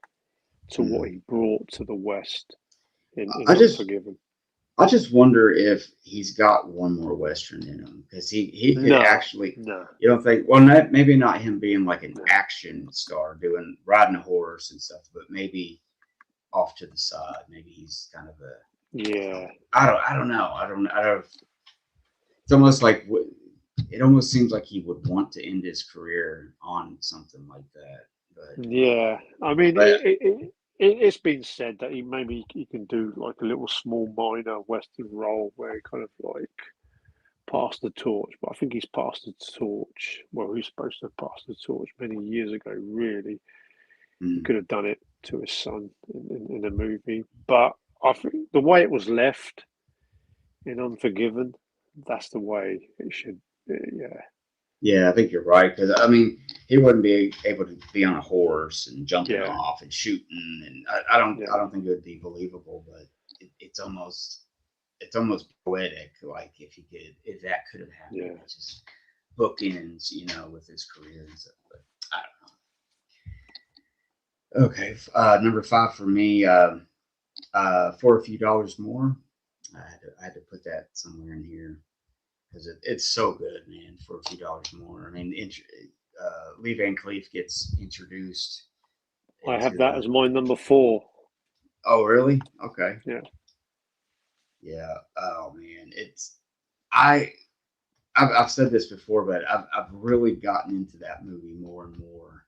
to what mm. he brought to the West in I just Unforgiven. I just wonder if he's got one more Western in him because he could No, actually. no, You don't think? Well, maybe not him being like an no. action star doing riding a horse and stuff, but maybe off to the side. Maybe he's kind of a. Yeah, I don't know. I don't. It's almost like it almost seems like he would want to end his career on something like that. yeah. I mean, But it's been said that he can do like a little small minor Western role where he kind of like passed the torch. But I think he's passed the torch. Well, he's supposed to have passed the torch many years ago. Really, he mm, could have done it to his son in a movie. But I think the way it was left in Unforgiven, that's the way it should. Yeah, yeah, I think you're right because I mean he wouldn't be able to be on a horse and jumping yeah, off and shooting, and I yeah, don't think it would be believable, but it's almost poetic, like if that could have happened, yeah. it just bookends, you know, with his career and stuff. But I don't know. Okay, number 5 for me, for a few dollars more. I had to put that somewhere in here. because it's so good, man. For a few dollars more, I mean, Lee Van Cleef gets introduced I have into that as my number four. Oh, really? Okay. Yeah. Yeah. Oh man, I I've said this before, but I've really gotten into that movie more and more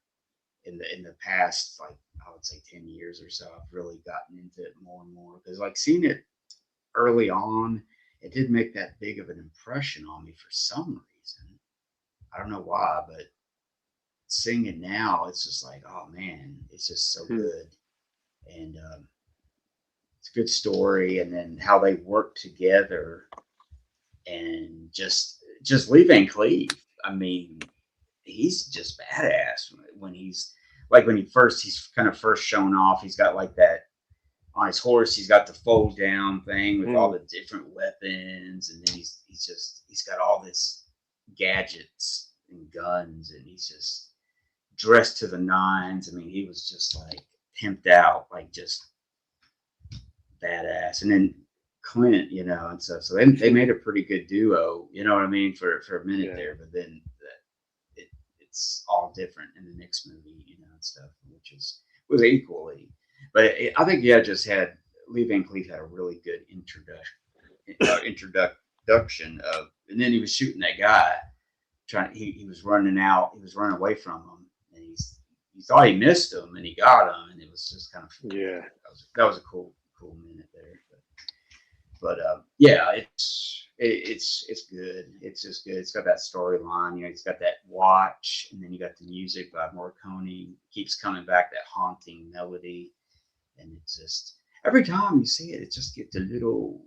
in the past, like I would say 10 years or so. I've really gotten into it more and more because like seeing it early on, it didn't make that big of an impression on me for some reason. I don't know why, but seeing it now, it's just like, oh man, it's just so Hmm. good, and it's a good story, and then how they work together, and just Lee Van Cleef. I mean, he's just badass when he's like he's kind of first showing off. He's got like that on his horse. He's got the fold down thing with all Hmm. the different weapons, and then he's got all this gadgets and guns, and he's just dressed to the nines. I mean, he was just like pimped out, like just badass. And then Clint, and stuff. So they made a pretty good duo, you know what I mean, for a minute Yeah. there. But then it's all different in the next movie, and stuff, which was equally. But I think just had Lee Van Cleef had a really good introduction of, and then he was shooting that guy. He was running out. He was running away from him, and he thought he missed him, and he got him, and it was just kind of Yeah. that was a cool minute there. But yeah, it's good. It's just good. It's got that storyline. It's got that watch, and then you got the music by Morricone. Keeps coming back, that haunting melody, and it's just every time you see it, it just gets a little.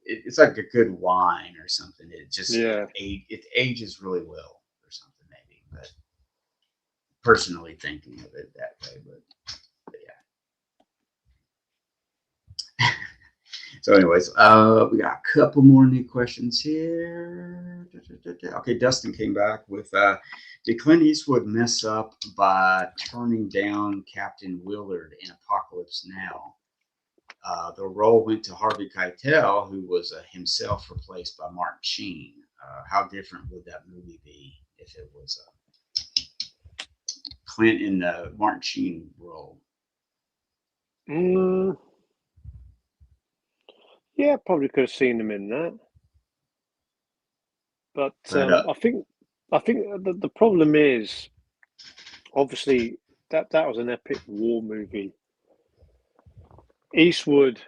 It's like a good wine or something. Yeah. It ages really well or something maybe. But personally thinking of it that way, but yeah. So, anyways, we got a couple more new questions here. Okay, Dustin came back with did Clint Eastwood mess up by turning down Captain Willard in Apocalypse Now? The role went to Harvey Keitel, who was himself replaced by Martin Sheen. How different would that movie be if it was Clint in the Martin Sheen role? Mm, yeah, probably could have seen him in that. But But I think the problem is obviously that was an epic war movie. Eastwood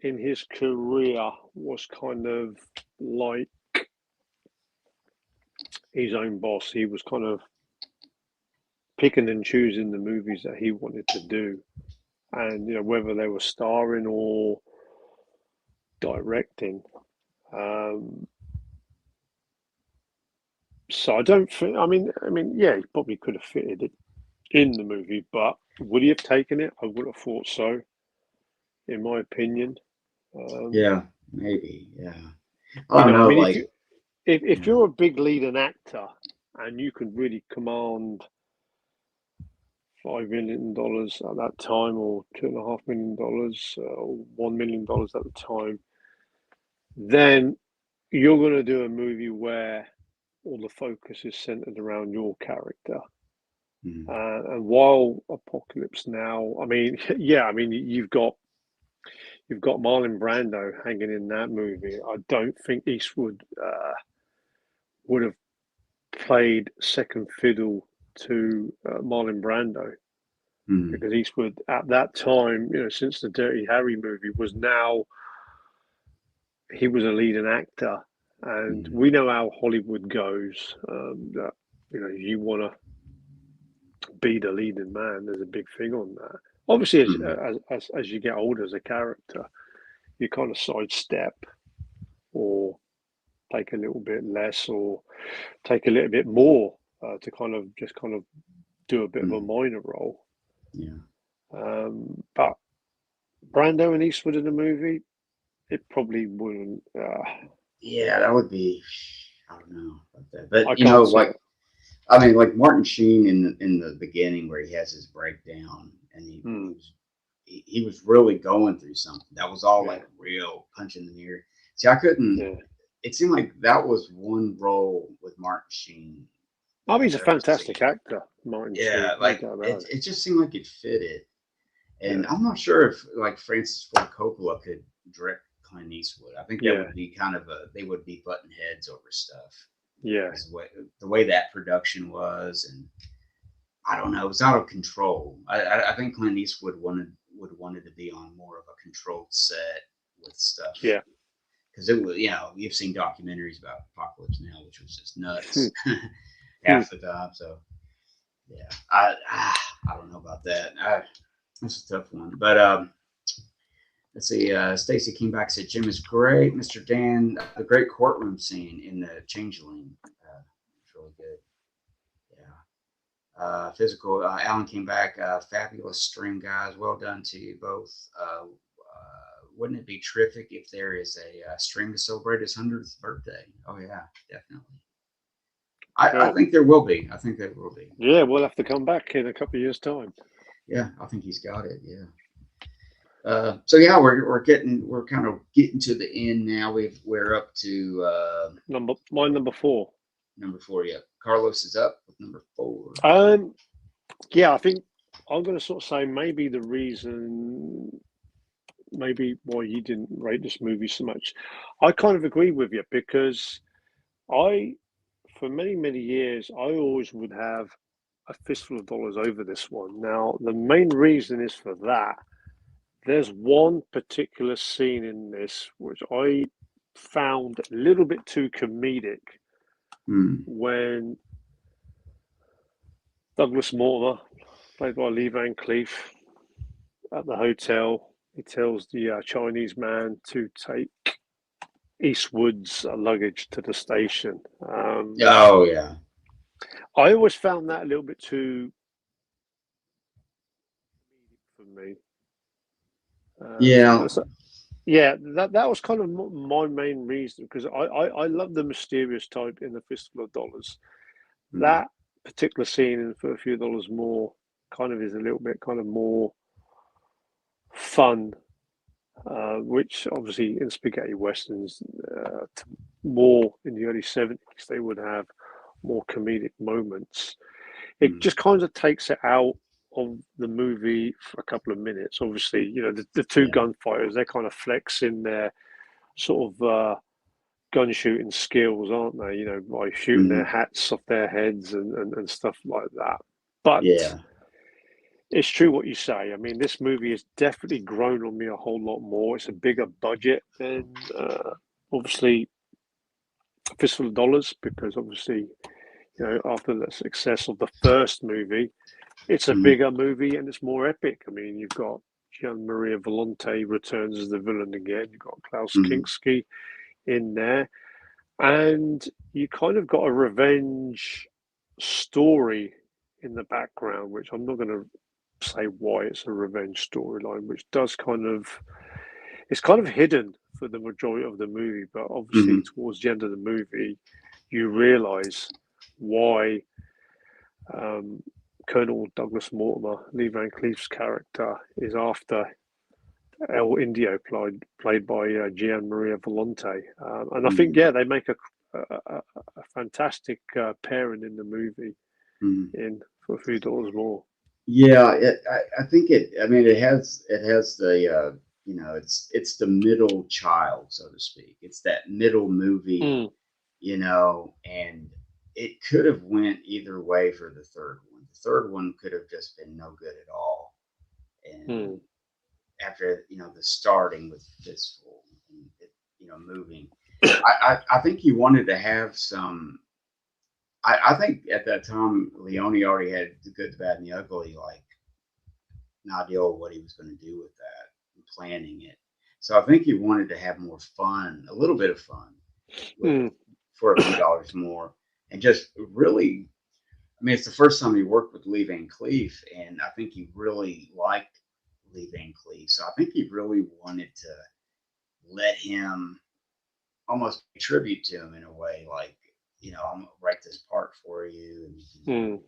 in his career was kind of like his own boss. He was kind of picking and choosing the movies that he wanted to do, and whether they were starring or directing. Um, so I don't think. I mean, yeah, he probably could have fitted it in the movie, but would he have taken it? I would have thought so, in my opinion. Um, yeah, maybe, yeah. I don't I know, mean, like, if yeah. you're a big leading actor and you can really command $5 million at that time, or $2.5 million, or $1 million at the time, then you're going to do a movie where all the focus is centered around your character. Mm, And while Apocalypse Now, I mean, yeah, I mean, you've got Marlon Brando hanging in that movie. I don't think Eastwood would have played second fiddle to Marlon Brando, mm, because Eastwood at that time, since the Dirty Harry movie, he was a leading actor, and mm, we know how Hollywood goes. That you want to be the leading man. There's a big thing on that. Obviously, mm, as you get older as a character, you kind of sidestep or take a little bit less or take a little bit more to kind of do a bit of a mm, minor role. yeah. But Brando and Eastwood in the movie, it probably wouldn't. Yeah, that would be, I don't know about that. But, I can't see like, it. I mean, like Martin Sheen in the beginning where he has his breakdown and Hmm. he was really going through something. That was all Yeah, like real punch in the mirror. See, I couldn't, yeah, it seemed like that was one role with Martin Sheen I mean, that he's I've a ever fantastic seen. actor, Martin Sheen, Yeah, no like doubt about it. it just seemed like it fitted. And Yeah, I'm not sure if like Francis Ford Coppola could direct Clint Eastwood. I think that yeah, would be kind of they would be butting heads over stuff yeah. because the way that production was, and I don't know, it was out of control. I think Clint Eastwood wanted to be on more of a controlled set with stuff Yeah. because it was, you've seen documentaries about Apocalypse Now, which was just Hmm. nuts Hmm. half the time. So yeah, I don't know about that. That's a tough one, but let's see. Stacy came back and said Jim is great, Mr. Dan. The great courtroom scene in the Changeling. It's really good. Yeah. Physical. Alan came back. Fabulous stream, guys. Well done to you both. Wouldn't it be terrific if there is a stream to celebrate his 100th birthday? Oh yeah, definitely. I Well, think there will be. I think there will be. yeah, we'll have to come back in a couple of years' time. Yeah, I think he's got it. Yeah. So yeah, we're kind of getting to the end now. We're up to Number 4. number 4. Yeah, Carlos is up with number 4. Um, yeah, I think I'm going to sort of say maybe the reason, maybe why you didn't rate this movie so much. I kind of agree with you because I, for many, many years, I always would have a fistful of dollars over this one. Now, the main reason is for that. There's one particular scene in this which I found a little bit too comedic Hmm. when Douglas Mortimer, played by Lee Van Cleef, at the hotel, he tells the Chinese man to take Eastwood's luggage to the station. Oh yeah. I always found that a little bit too for me. Yeah. Yeah, that was kind of my main reason because I love the mysterious type in the Fistful of Dollars. Hmm. That particular scene in For a Few Dollars More kind of is a little bit kind of more fun, which obviously in spaghetti westerns, more in the early 70s, they would have more comedic moments. It Hmm. just kind of takes it out of the movie for a couple of minutes. Obviously, the two Yeah. gunfighters, they're kind of flexing their sort of gun shooting skills, aren't they? By shooting their Hmm. hats off their heads and stuff like that. But Yeah. it's true what you say. I mean, this movie has definitely grown on me a whole lot more. It's a bigger budget than obviously Fistful of Dollars because obviously, after the success of the first movie, it's a Hmm. bigger movie and it's more epic. I mean, you've got Gian Maria Volonte returns as the villain again. You've got Klaus Hmm. Kinski in there, and you kind of got a revenge story in the background, which I'm not going to say why it's a revenge storyline, which does it's kind of hidden for the majority of the movie, but obviously Hmm. towards the end of the movie, you realise why um, Colonel Douglas Mortimer, Lee Van Cleef's character, is after El Indio, played by Gian Maria Volonte, and I think Hmm. they make a fantastic pairing in the movie Hmm. in For a Few Dollars More. Yeah, I think it. I mean, it has the it's the middle child, so to speak. It's that middle movie, Mm, and it could have went either way for the third one. The third one could have just been no good at all, and mm, after the starting with Fistful and it, moving, I think he wanted to have some. I think at that time Leone already had the good, the bad, and the ugly, like an idea of what he was going to do with that and planning it. So I think he wanted to have more fun, a little bit of fun with mm, it for a few dollars more, and just really. I mean, it's the first time he worked with Lee Van Cleef, and I think he really liked Lee Van Cleef. So I think he really wanted to let him almost pay tribute to him in a way, like I'm gonna write this part for you, and mm.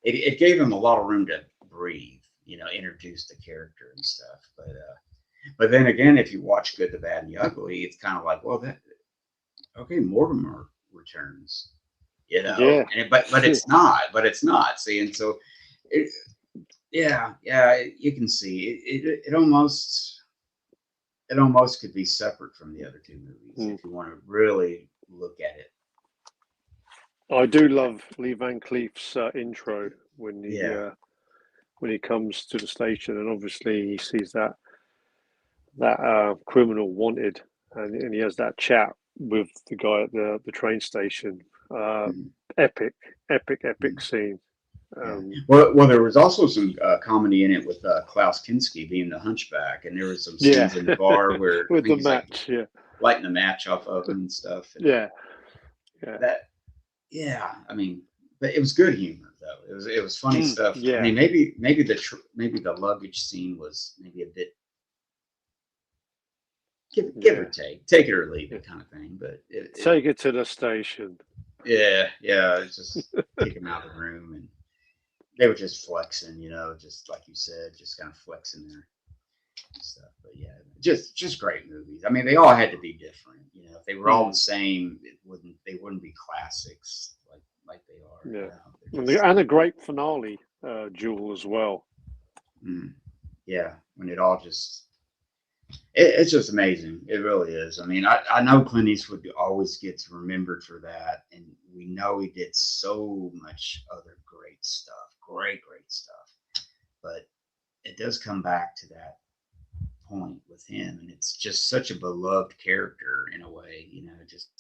it gave him a lot of room to breathe, introduce the character and stuff. But then again, if you watch Good, the Bad, and the Ugly, it's kind of like, well, okay, Mortimer returns, you know, Yeah, and but it's not, See, and so it, yeah, yeah, you can see it almost could be separate from the other two movies Mm. if you want to really look at it. I do love Lee Van Cleef's intro Yeah. when he comes to the station, and obviously he sees that criminal wanted, and he has that chat with the guy at the train station. Uh, Mhm. epic, epic, epic Mhm. scene. Yeah. Um, Well, there was also some comedy in it with Klaus Kinski being the hunchback, and there were some yeah, scenes in the bar where I with think the he's like match. Yeah, lighting the match off of him and stuff, and yeah, yeah, that, yeah, I mean, but it was good humor though. It was funny stuff. I yeah, mean, maybe the luggage scene was maybe a bit give or yeah, take it or leave yeah. it kind of thing. But Take it to the station. yeah, it's just kick him out of the room, and they were just flexing, you know, just like you said, just kind of flexing their stuff. But yeah, just great movies. I mean, they all had to be different. You know, if they were all the Mm, same, they wouldn't be classics like they are. You yeah, know, they're just and a great finale duel as well. mm, yeah. When it all just it's just amazing. It really is. I mean, I know Clint Eastwood always gets remembered for that, and we know he did so much other great stuff, great stuff. But it does come back to that point with him, and it's just such a beloved character in a way. You know, just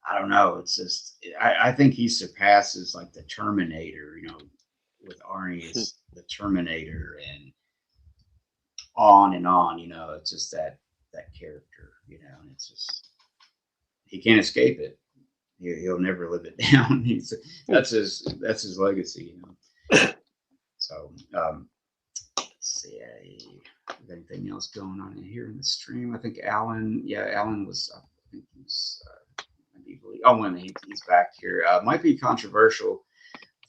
I don't know. It's just I think he surpasses like the Terminator. You know, with Arnie is the Terminator, and on and on. You know, it's just that character. You know, and it's just he can't escape it. He'll never live it down. That's his legacy. You know. So let's see. Anything else going on in here in the stream? I think Alan. Yeah, Alan was. I think he was. Oh, wait a minute, he's back here. Might be controversial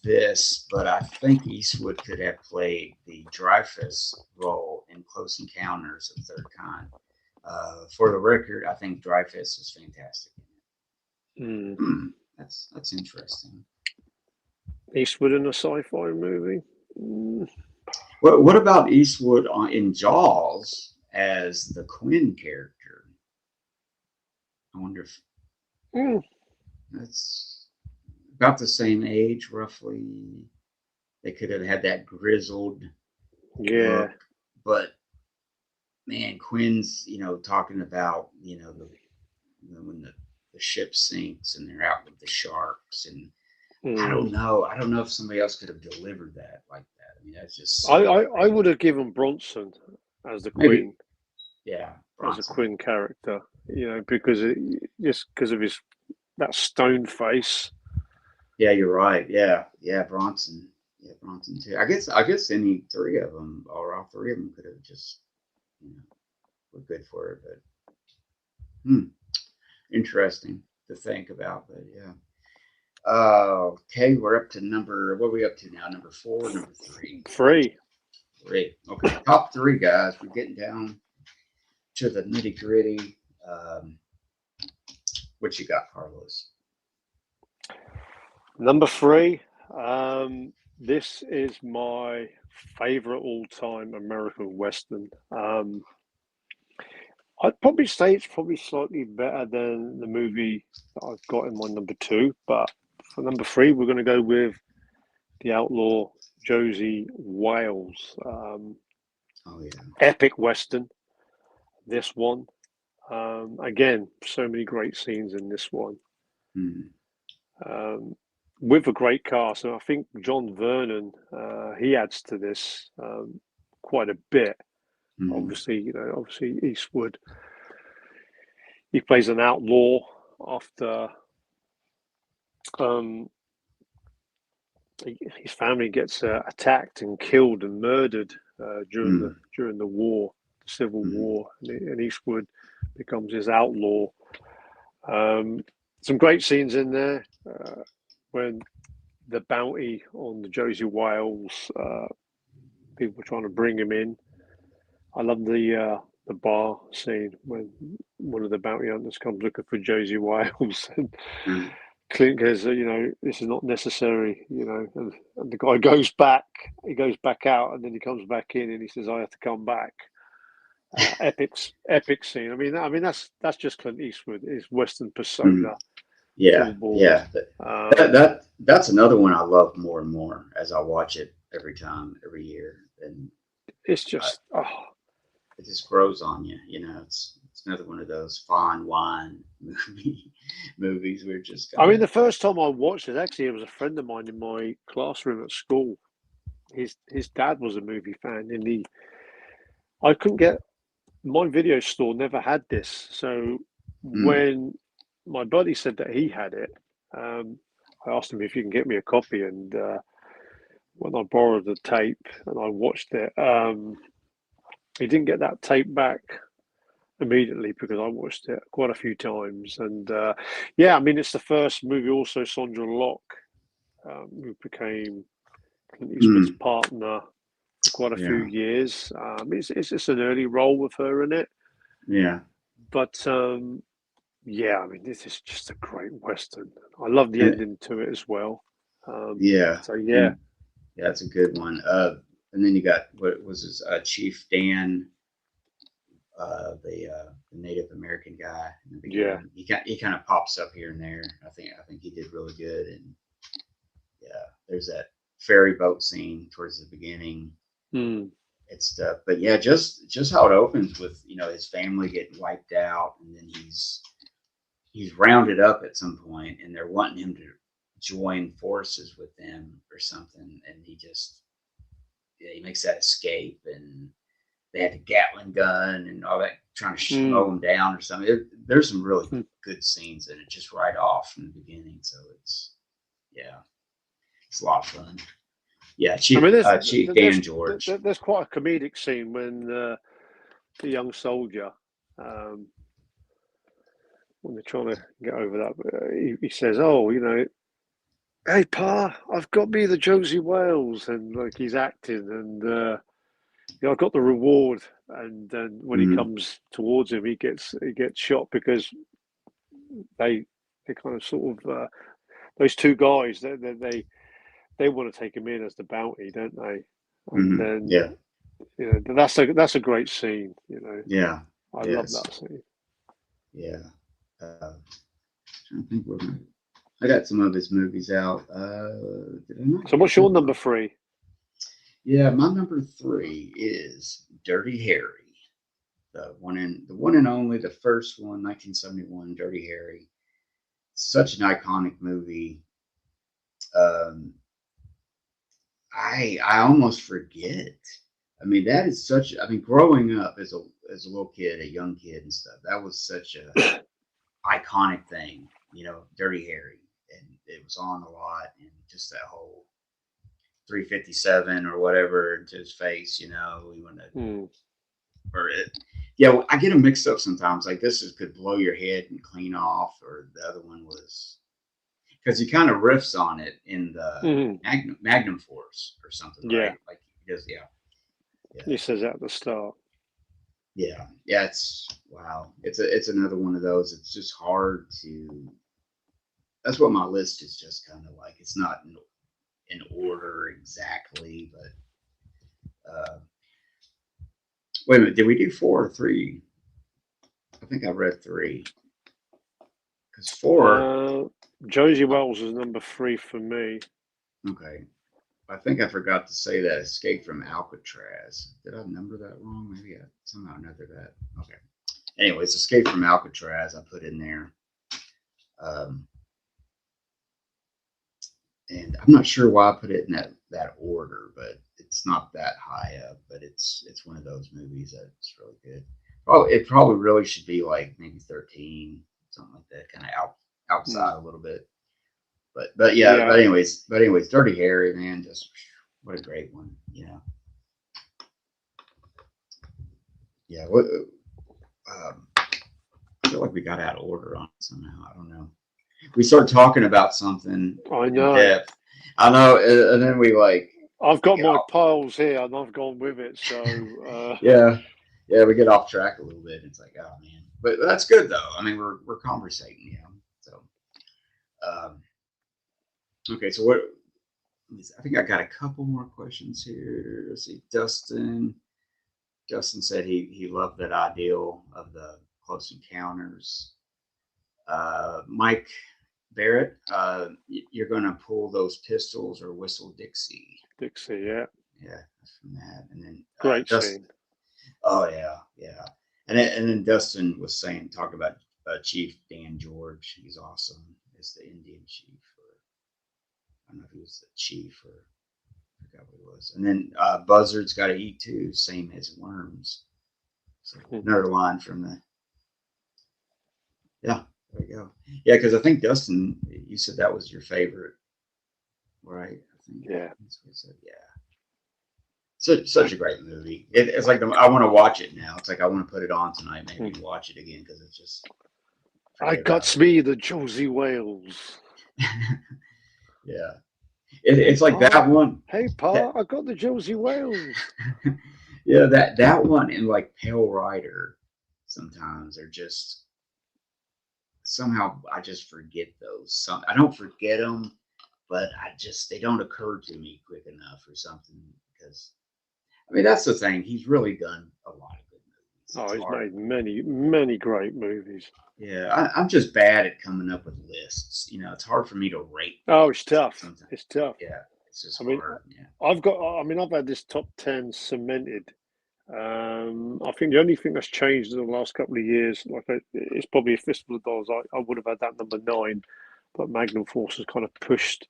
this, but I think Eastwood could have played the Dreyfus role in Close Encounters of the Third Kind. For the record, I think Dreyfus is fantastic. Mm. That's interesting. Eastwood in a sci-fi movie. Mm. What about Eastwood in Jaws as the Quinn character? I wonder if Mm. that's about the same age, roughly. They could have had that grizzled Yeah, look, but man, Quinn's, talking about, when the ship sinks and they're out with the sharks, and mm. I don't know if somebody else could have delivered that like that. I mean, that's just I, so I I great. would have given Bronson as the Maybe, Queen yeah, as a Bronson. Queen character, because just because of his that stone face. Yeah, you're right. Yeah, yeah, Bronson. Yeah, Bronson too. I guess any three of them, or all three of them, could have just, you know, were good for it. But interesting to think about. But yeah. Okay, we're up to what are we up to now? Number four, number three? Three. Three. Okay, top three, guys. We're getting down to the nitty gritty. Um, what you got, Carlos? Number three. This is my favorite all-time American Western. I'd probably say it's probably slightly better than the movie that I've got in my number two, but for number three, we're going to go with The Outlaw Josie Wales. Oh yeah. Epic Western, this one. Again, so many great scenes in this one. Mm-hmm. With a great cast, and I think John Vernon he adds to this quite a bit. Mm-hmm. Obviously Eastwood he plays an outlaw after um, his family gets attacked and killed and murdered during the war, the Civil Mm-hmm. War, and Eastwood becomes his outlaw. Some great scenes in there when the bounty on the Josie Wales people trying to bring him in. I love the bar scene when one of the bounty hunters comes looking for Josie Wales, and Mm. Clint goes, you know, this is not necessary, you know, and the guy goes back, he goes back out, and then he comes back in, and he says, I have to come back. Epic scene. I mean that's just Clint Eastwood, his Western Mm. persona, full Yeah, board. yeah. That's another one I love more and more as I watch it every year, and It's I, just, it just grows on you. You know, it's another one of those fine wine movies where it just I kind mean, of the first time I watched it, actually, it was a friend of mine in my classroom at school. His dad was a movie fan, and I couldn't get my video store never had this. So mm, when my buddy said that he had it, um, I asked him if you can get me a copy, and when I borrowed the tape and I watched it, he didn't get that tape back immediately because I watched it quite a few times. And yeah, I mean, it's the first movie also Sandra Locke, who became Clint Eastwood's mm, partner for quite a few yeah, years. It's just an early role with her in it. yeah, But yeah, I mean, this is just a great Western. I love the and ending to it as well. yeah, So yeah, and yeah, that's a good one. And then you got what was his Chief Dan, the Native American guy in the yeah. beginning. He kind of pops up here and there. I think he did really good. And yeah, there's that ferry boat scene towards the beginning. Mm, It's stuff, but yeah, just how it opens with his family getting wiped out, and then he's rounded up at some point, and they're wanting him to join forces with them or something, and he makes that escape, and they had the Gatling gun and all that, trying to mow mm, him down or something. There's some really mm. good scenes in it, just right off from the beginning. So yeah, it's a lot of fun. Yeah, I mean, Chief Dan George. there's quite a comedic scene when the young soldier, um, when they're trying to get over that, he says, "Oh, you know, hey, Pa, I've got me the Josie Wales," and like he's acting, and you know, I got the reward, and then when he Mm, comes towards him, he gets shot because they they kind of sort of those two guys they want to take him in as the bounty, don't they? And then yeah, you know that's a great scene. You know, yeah, I love yes, that scene. yeah. I think I got some of his movies out. Did I not So, what's your put number three? Yeah, my number three is Dirty Harry, the one and only, the first one, 1971, Dirty Harry. Such an iconic movie. Um, I almost forget. I mean, that is such. I mean, growing up as a little kid, a young kid and stuff, that was such a iconic thing. Dirty Harry, and it was on a lot, and just that whole 357 or whatever into his face. We want to Hmm. or it. Yeah, I get them mixed up sometimes. Like could blow your head and clean off, or the other one was because he kind of riffs on it in the Hmm. Magnum Force or something, Yeah, right? Like he does, yeah, yeah, he says that at the start. yeah, yeah. It's wow. It's another one of those. It's just hard to. That's what my list is just kind of like. It's not in order exactly, but wait a minute. Did we do four or three? I think I read three because four. Uh, Josie Wells is number three for me. Okay, I think I forgot to say that Escape from Alcatraz. Did I number that wrong? Maybe I somehow numbered that. Okay. Anyways, Escape from Alcatraz I put in there. Um, and I'm not sure why I put it in that order, but it's not that high up. But it's one of those movies that's really good. Oh, it probably really should be like maybe 13, something like that, kind of Hmm. outside a little bit. But yeah, Yeah, but anyways, Dirty Harry, man, just what a great one. Yeah. What I feel like we got out of order on it somehow. I don't know. We start talking about something I in know. depth. I know, and then we like, I've got you my know, piles here, and I've gone with it. So yeah, Yeah, we get off track a little bit. It's like, oh man, but that's good though. I mean, we're conversating, you know. So, um, okay, so what? I think I got a couple more questions here. Let's see, Dustin. Justin said he loved that ideal of the close encounters. Mike Barrett, you're going to pull those pistols or whistle Dixie. Dixie, yeah. Yeah, from that. And then Great scene. Oh yeah, yeah. And then Dustin was saying, talk about Chief Dan George. He's awesome. As the Indian chief, or I don't know if he was the chief or I forgot what it was. And then Buzzards got to eat too, same as worms. So another line from the yeah. There you go. Yeah, because I think Dustin, you said that was your favorite, right? I think Yeah. that's what he said. Yeah. Such a great movie. It's like I want to watch it now. It's like I want to put it on tonight, maybe watch it again because it's just. I got me the Josie Wales. Yeah, it's hey, like Pa. that one. Hey, Pa, I got the Josie Wales. Yeah, that one and like Pale Rider, sometimes are just somehow I just forget those. I don't forget them, but they don't occur to me quick enough or something because. I mean, that's the thing. He's really done a lot of good movies. Oh, he's made many great movies. Yeah, I'm just bad at coming up with lists. You know, it's hard for me to rate. Oh, it's tough. Sometimes. It's tough. Yeah, it's just I mean, hard. Yeah. I've had this top 10 cemented. I think the only thing that's changed in the last couple of years, it's probably a Fistful of Dollars. I would have had that number 9, but Magnum Force has kind of pushed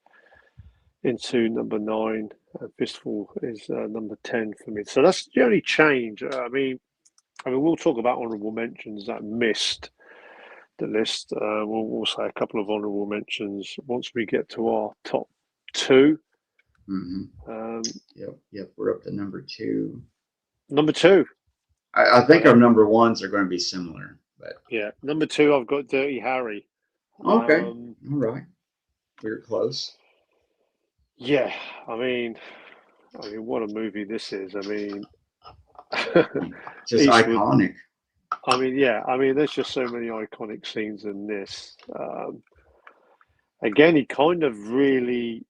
into number 9, and Fistful is number 10 for me. So that's the only change. I mean, we'll talk about honourable mentions that missed the list. We'll say a couple of honourable mentions once we get to our top 2. Mm-hmm. Yep. We're up to number 2. Number 2. I think our number 1s are going to be similar, but yeah, number 2, I've got Dirty Harry. Okay, all right, we're close. Yeah, I mean, what a movie this is. I mean, just Eastwood, iconic. I mean, yeah, there's just so many iconic scenes in this. Again, he kind of really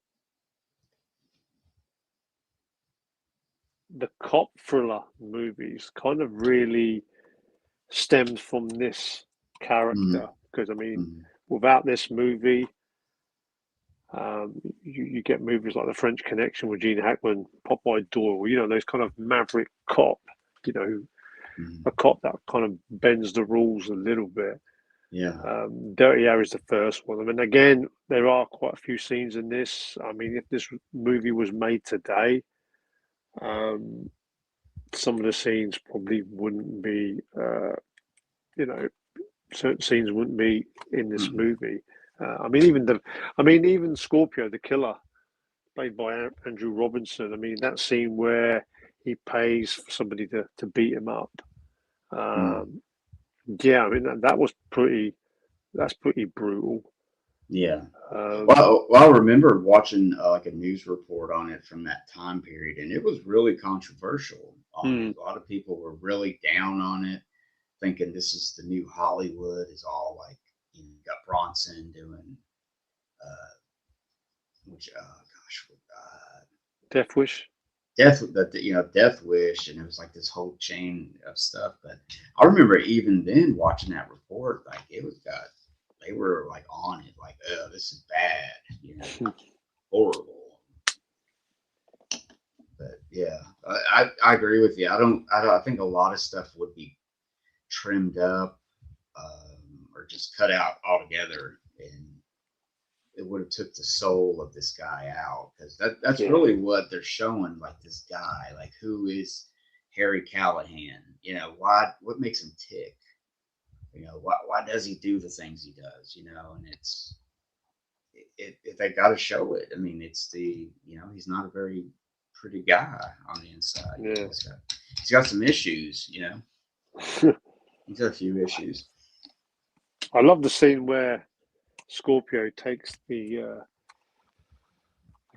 the cop thriller movies kind of really stemmed from this character because I mean, without this movie, you get movies like The French Connection with Gene Hackman, Popeye Doyle, you know, those kind of maverick cop, you know, a cop that kind of bends the rules a little bit. Yeah. Dirty Harry's the first one. I mean, again, there are quite a few scenes in this. I mean, if this movie was made today, some of the scenes probably wouldn't be, you know, certain scenes wouldn't be in this movie. I mean, even Scorpio, the killer, played by Andrew Robinson. I mean, that scene where he pays for somebody to beat him up. Yeah, I mean that's pretty brutal. Yeah. Well, I remember watching like a news report on it from that time period, and it was really controversial. A lot of people were really down on it, thinking this is the new Hollywood. Is all like you got Bronson doing, Death Wish. Death Wish, and it was like this whole chain of stuff. But I remember even then watching that report, like they were like on it, like, oh, this is bad, you know, horrible. But yeah, I agree with you. I think a lot of stuff would be trimmed up or just cut out altogether, and it would have took the soul of this guy out because that's really what they're showing. Like this guy, like who is Harry Callahan? You know, what makes him tick? You know, why does he do the things he does? You know, and they got to show it. I mean, he's not a very pretty guy on the inside. Yeah. You know, he's got some issues. You know, he's got a few issues. I love the scene where Scorpio takes the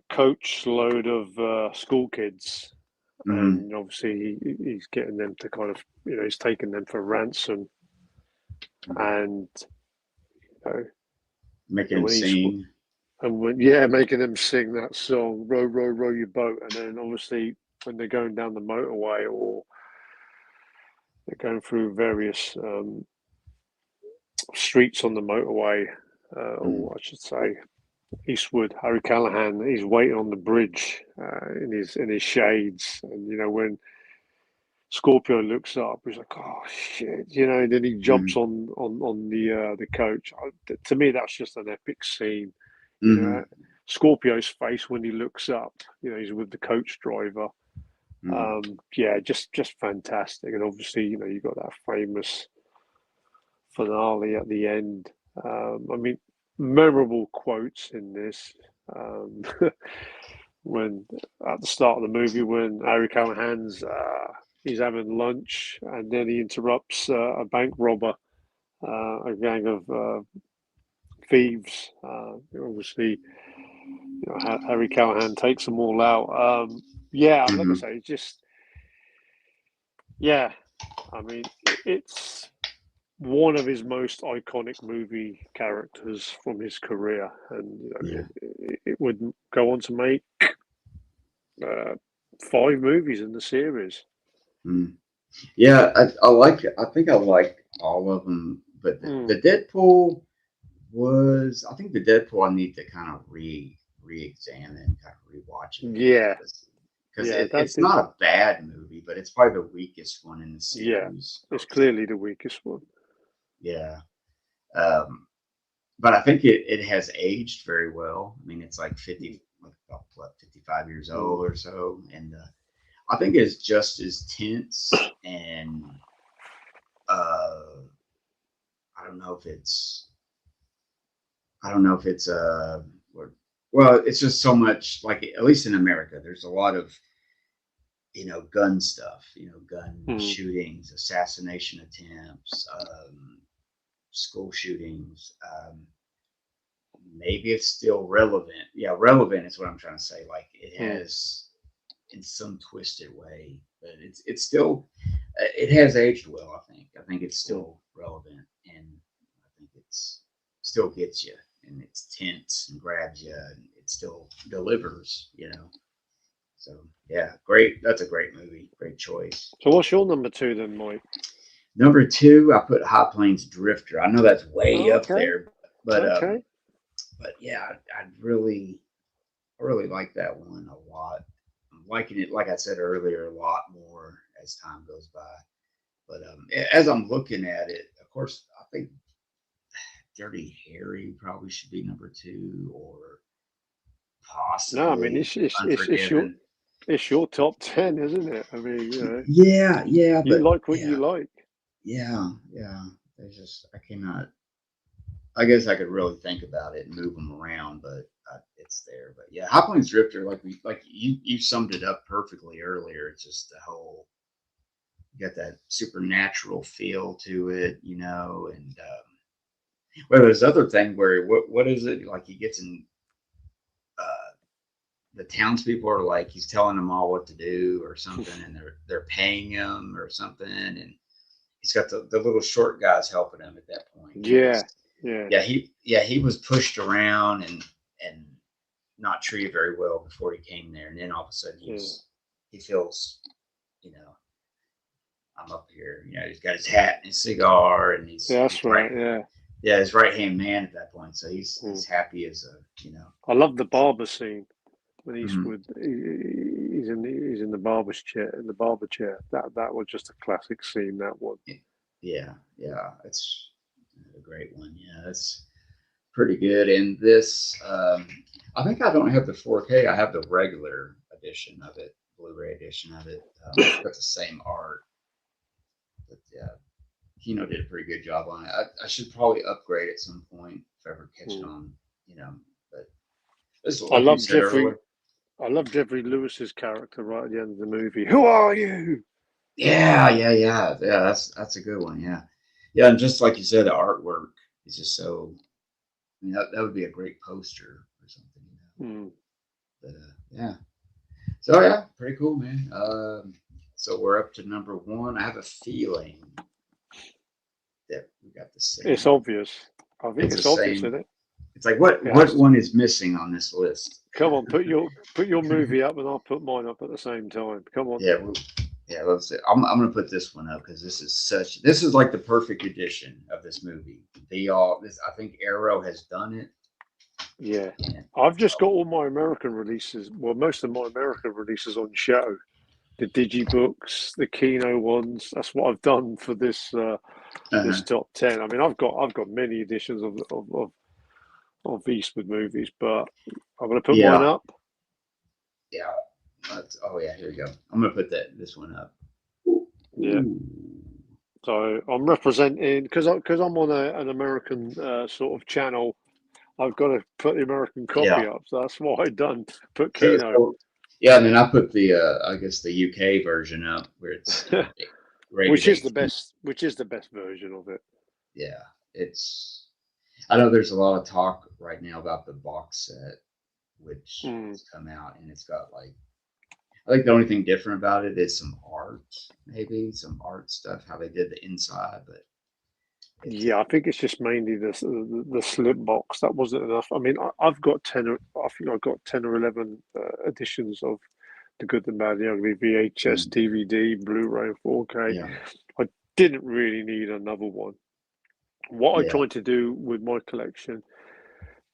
coach load of school kids and obviously he's getting them to kind of, he's taking them for ransom, and making him sing. And making them sing that song, "Row, row, row your boat," and then obviously when they're going down the motorway or they're going through various streets on the motorway, or I should say, Eastwood, Harry Callahan, he's waiting on the bridge in his shades, and when Scorpio looks up, he's like, "Oh shit," and then he jumps on the coach. To me, that's just an epic scene. Scorpio's face when he looks up, he's with the coach driver. Just fantastic. And obviously, you got that famous finale at the end. Memorable quotes in this. When at the start of the movie, when Harry Callahan's he's having lunch, and then he interrupts a bank robber, a gang of thieves. Obviously, Harry Callahan takes them all out. Like I say, it's one of his most iconic movie characters from his career, and it would go on to make 5 movies in the series. Yeah, I think I like all of them, but the Deadpool was, I think the Deadpool I need to kind of re-examine, kind of rewatch it. Yeah. Because it's not a bad movie, but it's probably the weakest one in the series. Yeah, it's clearly the weakest one. Yeah. But I think it has aged very well. I mean, it's like 55 years old or so. And I think it's just as tense, and I don't know if it's well, it's just so much, like, at least in America, there's a lot of, gun stuff, gun shootings, assassination attempts, school shootings. Maybe it's still relevant. Yeah, relevant is what I'm trying to say. Like, it has, in some twisted way, but it's still, it has aged well. I think it's still relevant, and I think it's still gets you, and it's tense and grabs you, and it still delivers. So yeah, great. That's a great movie. Great choice. So what's your number 2 then, Mike? Number 2, I put High Plains Drifter. I know that's way up there, but yeah, I really like that one a lot. I'm liking it, like I said earlier, a lot more as time goes by. But as I'm looking at it, of course, I think Dirty Harry probably should be number 2, or possibly. No, I mean it's your top 10, isn't it? I mean, yeah, you like what you like. Yeah. There's just, I cannot. I guess I could really think about it and move them around, but it's there. But yeah, High Plains Drifter, like you summed it up perfectly earlier. It's just the whole, you got that supernatural feel to it, and well, there's other thing where what is it, like he gets in, the townspeople are like, he's telling them all what to do or something, and they're paying him or something, and he's got the little short guys helping him at that point. He was pushed around and not treated very well before he came there, and then all of a sudden he feels, I'm up here. He's got his hat and his cigar, and he's that's right. His right hand man at that point. So he's happy as a. I love the barber scene when Eastwood he's in the barber chair. That was just a classic scene. That one. Yeah, it's a great one. Yeah, that's pretty good. And this, I think I don't have the 4K. I have the regular edition of it, Blu-ray edition of it. It's got the same art. But yeah, Kino did a pretty good job on it. I should probably upgrade at some point if I ever catch it on, But this is what you said earlier. I love Jeffrey Lewis's character right at the end of the movie. Who are you? Yeah. That's a good one. Yeah, and just like you said, the artwork is just so. I mean, that would be a great poster or something. But yeah. So yeah, pretty cool, man. So we're up to number one. I have a feeling that we got the It's same. obvious. I think It's the it's obvious, same. isn't it? It's like what It has to. one is missing on this list? Come on, put your movie up, and I'll put mine up at the same time. Come on. Yeah, yeah. Let's see. I'm gonna put this one up because this is like the perfect edition of this movie. I think Arrow has done it. Yeah. Yeah. I've just got all my American releases. Well, most of my American releases on show. The digibooks, the Kino ones. That's what I've done for this Uh-huh. top 10. I mean, I've got many editions of Eastwood movies, but I'm going to put mine Yeah. up. Yeah. Oh yeah. Here we go. I'm gonna put this one up. Yeah. Ooh. So I'm representing because I'm on an American sort of channel. I've got to put the American Yeah. copy up. So that's what I done. Put So, Kino, so yeah, and then I put the I guess the UK version up where it's rated which is 18. the best version of it. Yeah, it's. I know there's a lot of talk right now about the box set, which Mm. has come out, and it's got like. I think the only thing different about it is some art, maybe some art stuff, how they did the inside, but it's. Yeah, I think it's just mainly the slip box. That wasn't enough. I mean, I've got 10. I think I've got 10 or 11 editions of The Good, the Bad, the Ugly, VHS, Mm, DVD, Blu-ray, 4K. yeah, I didn't really need another one. What I yeah, tried to do with my collection,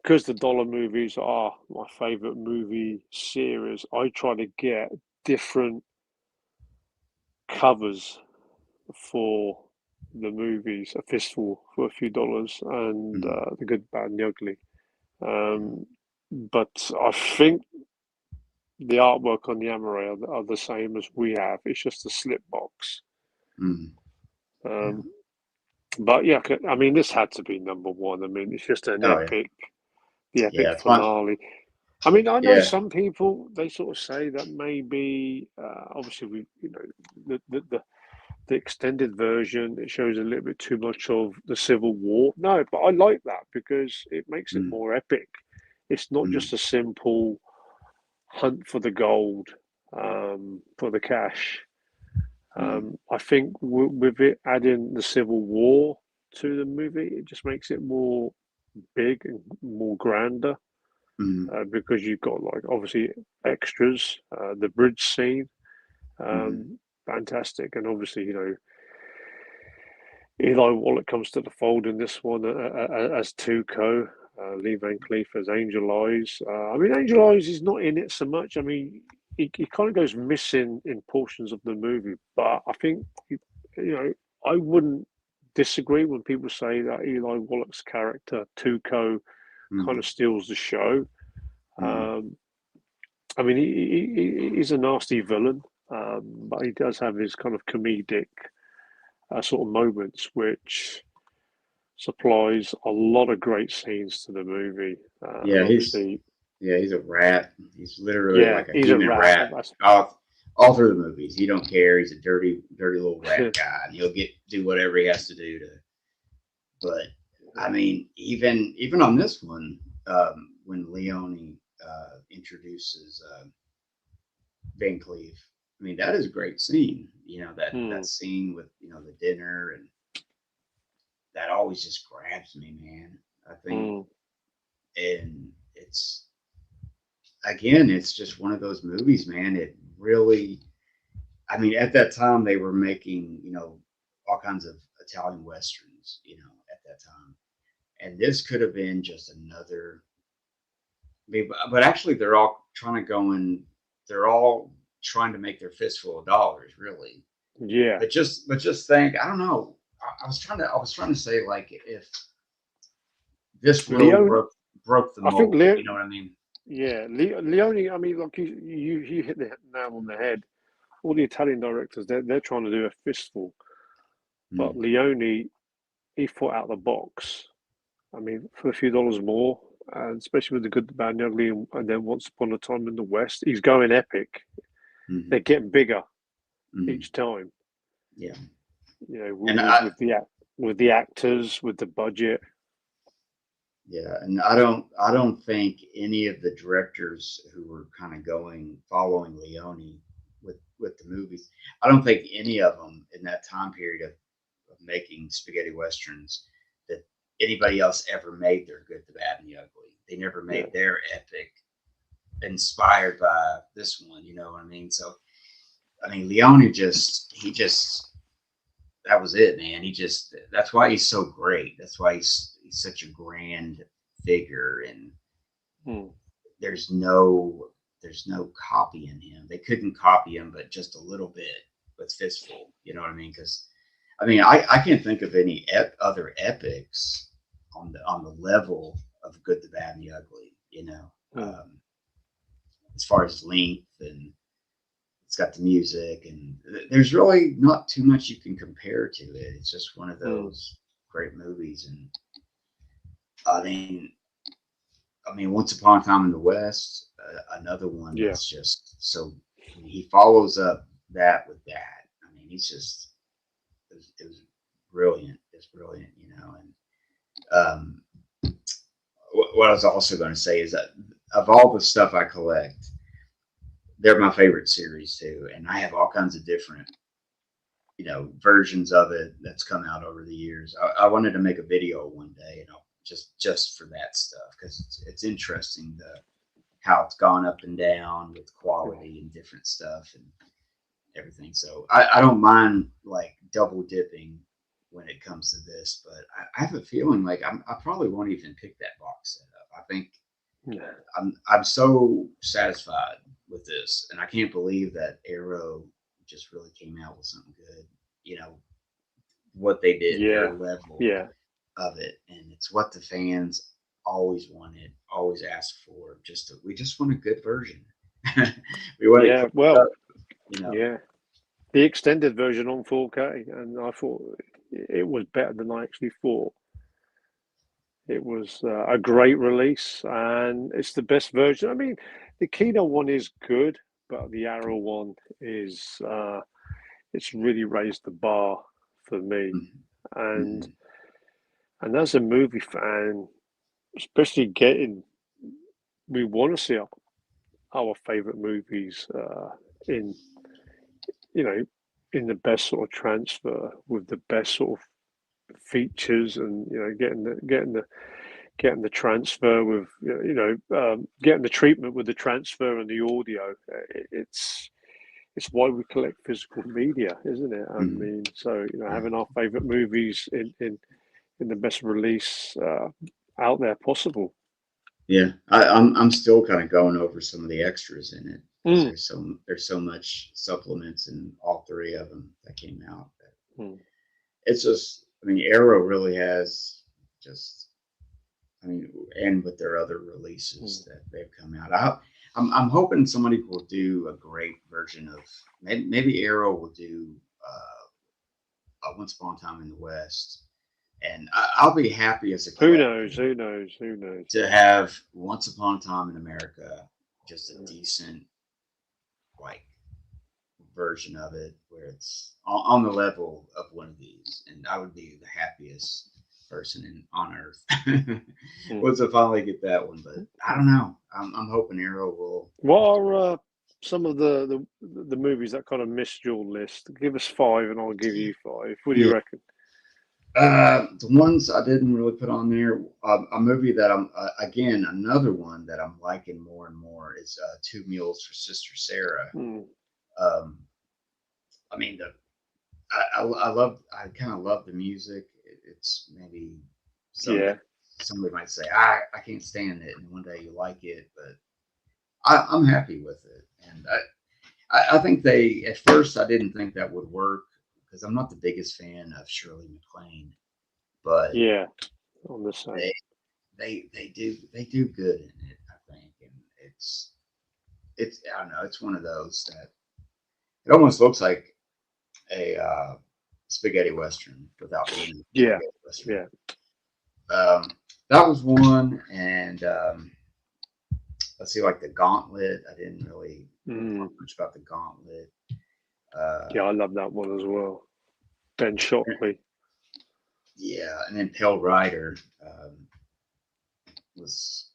because the dollar movies are my favorite movie series, I try to get different covers for the movies, a fistful for a few dollars, and mm, The Good, Bad, and the Ugly. yeah, But I think the artwork on the Amaray are the same as we have. It's just a slip box. mm, yeah. Um, but yeah, I mean, this had to be number one. I mean, it's just Oh yeah, the yeah. epic It's fun. finale. I mean, I know Yeah. some people they sort of say that maybe, obviously, the extended version it shows a little bit too much of the Civil War. No, but I like that because it makes it Mm, more epic. It's not mm, just a simple hunt for the gold, for the cash. mm, I think with it adding the Civil War to the movie, it just makes it more big and more grander mm, because you've got like obviously extras, the bridge scene, mm, fantastic, and obviously Eli Wallach comes to the fold in this one as Tuco. Lee Van Cleef as Angel Eyes. I mean, Angel Eyes is not in it so much. I mean, he kind of goes missing in portions of the movie, but I think I wouldn't disagree when people say that Eli Wallach's character Tuco kind mm, of steals the show. mm. Um, I mean, he's a nasty villain, but he does have his kind of comedic sort of moments, which supplies a lot of great scenes to the movie. And Yeah, obviously, he's a rat. He's literally yeah, like a he's a human rat. rat. That's All through the movies, he don't care. He's a dirty little rat guy, and he'll do whatever he has to do to. But I mean, even on this one, when Leone introduces Van Cleef, I mean that is a great scene. You know that mm, scene with the dinner, and that always just grabs me, man. I think, mm, and it's just one of those movies, man. It really, I mean, at that time they were making, all kinds of Italian westerns, at that time, and this could have been just another. I mean, but actually, they're all trying to make their fistful of dollars, really. yeah. But just think, I don't know. I was trying to say like if this really Leone, broke the I think mold, you know what I mean? Leone. I mean, like you hit the nail on the head. All the Italian directors, they're trying to do a fistful, but Mm, Leone, he thought out the box. I mean, for a few dollars more, and especially with the good, the bad, and the ugly, and then Once Upon a Time in the West, he's going epic. They're mm, getting bigger mm, each time. yeah, You know, and I with the actors, with the budget. Yeah, and I don't think any of the directors who were kind of following Leone with the movies, I don't think any of them in that time period of making spaghetti westerns that anybody else ever made their Good, the Bad, and the Ugly. They never Yeah, made their epic inspired by this one. You know what I mean? So I mean, Leone just that was it, man. That's why he's so great. That's why he's such a grand figure, and mm, there's no there's no copying him. They couldn't copy him, but just a little bit with Fistful. You know what I mean? Because I mean, I can't think of any other epics on the level of Good, the Bad, and the Ugly. mm, As far as length, and it's got the music, and there's really not too much you can compare to it. It's just one of mm. those great movies, and I mean, Once Upon a Time in the West, another one Yeah, that's just so. I mean, he follows up that with that. I mean, he's just it was brilliant. It's brilliant, And what I was also going to say is that of all the stuff I collect, they're my favorite series too, and I have all kinds of different versions of it that's come out over the years. I wanted to make a video one day, just for that stuff, because it's interesting how it's gone up and down with mm, quality and different stuff and everything. So I don't mind like double dipping when it comes to this, but I have a feeling like I probably won't even pick that box set up. I think yeah, I'm so satisfied with this, and I can't believe that Arrow just really came out with something good. You know what they did, their yeah, level yeah, of it, and it's what the fans always wanted, always asked for. We just want a good version. We want it yeah. cleaned Well, up, you know. yeah. The extended version on 4K, and I thought it was better than I actually thought. It was a great release, and it's the best version. I mean, the Kino one is good, but the Arrow one is it's really raised the bar for me. Mhm, And mhm, and as a movie fan, especially getting, we want to see our favorite movies in you know in the best sort of transfer with the best sort of features, and getting the transfer with getting the treatment with the transfer and the audio. It's why we collect physical media, isn't it? I mhm. mean, so Yeah, having our favorite movies in the best release out there possible. yeah. I'm still kind of going over some of the extras in it because Mm, there's so much supplements in all three of them that came out. mm, It's just, Arrow really has just, and with their other releases mm. that they've come out. I'm hoping somebody will do a great version of maybe Arrow will do Once Upon a Time in the West, and I'll be happy as a Who collector knows? Who knows? Who knows? to have Once Upon a Time in America, just a decent like version of it where it's on the level of one of these, and I would be the happiest person on earth Mm, once I finally get that one. But I mm. don't know. I'm hoping Arrow will. What are some of the movies that kind of missed your list? Give us five, and I'll give you five. What do you Yeah. reckon? The ones I didn't really put on there, a movie that I'm again another one that I'm liking more and more is Two Mules for Sister Sarah. Mm, Um, I mean, I kind of love the music. It's maybe yeah. somebody might say I can't stand it, and one day you like it, but I'm happy with it. And I think they at first I didn't think that would work because I'm not the biggest fan of Shirley MacLaine, but Yeah, on the same. they they do good in it. I think, and it's I don't know. It's one of those that it almost looks like a spaghetti western without being a Yeah, spaghetti western. yeah. Um, that was one, and let's see, like the Gauntlet. I didn't really Mm, talk much about the Gauntlet. yeah, I Um, love that one as well. Ben Shockley. yeah, and then Pale Rider. was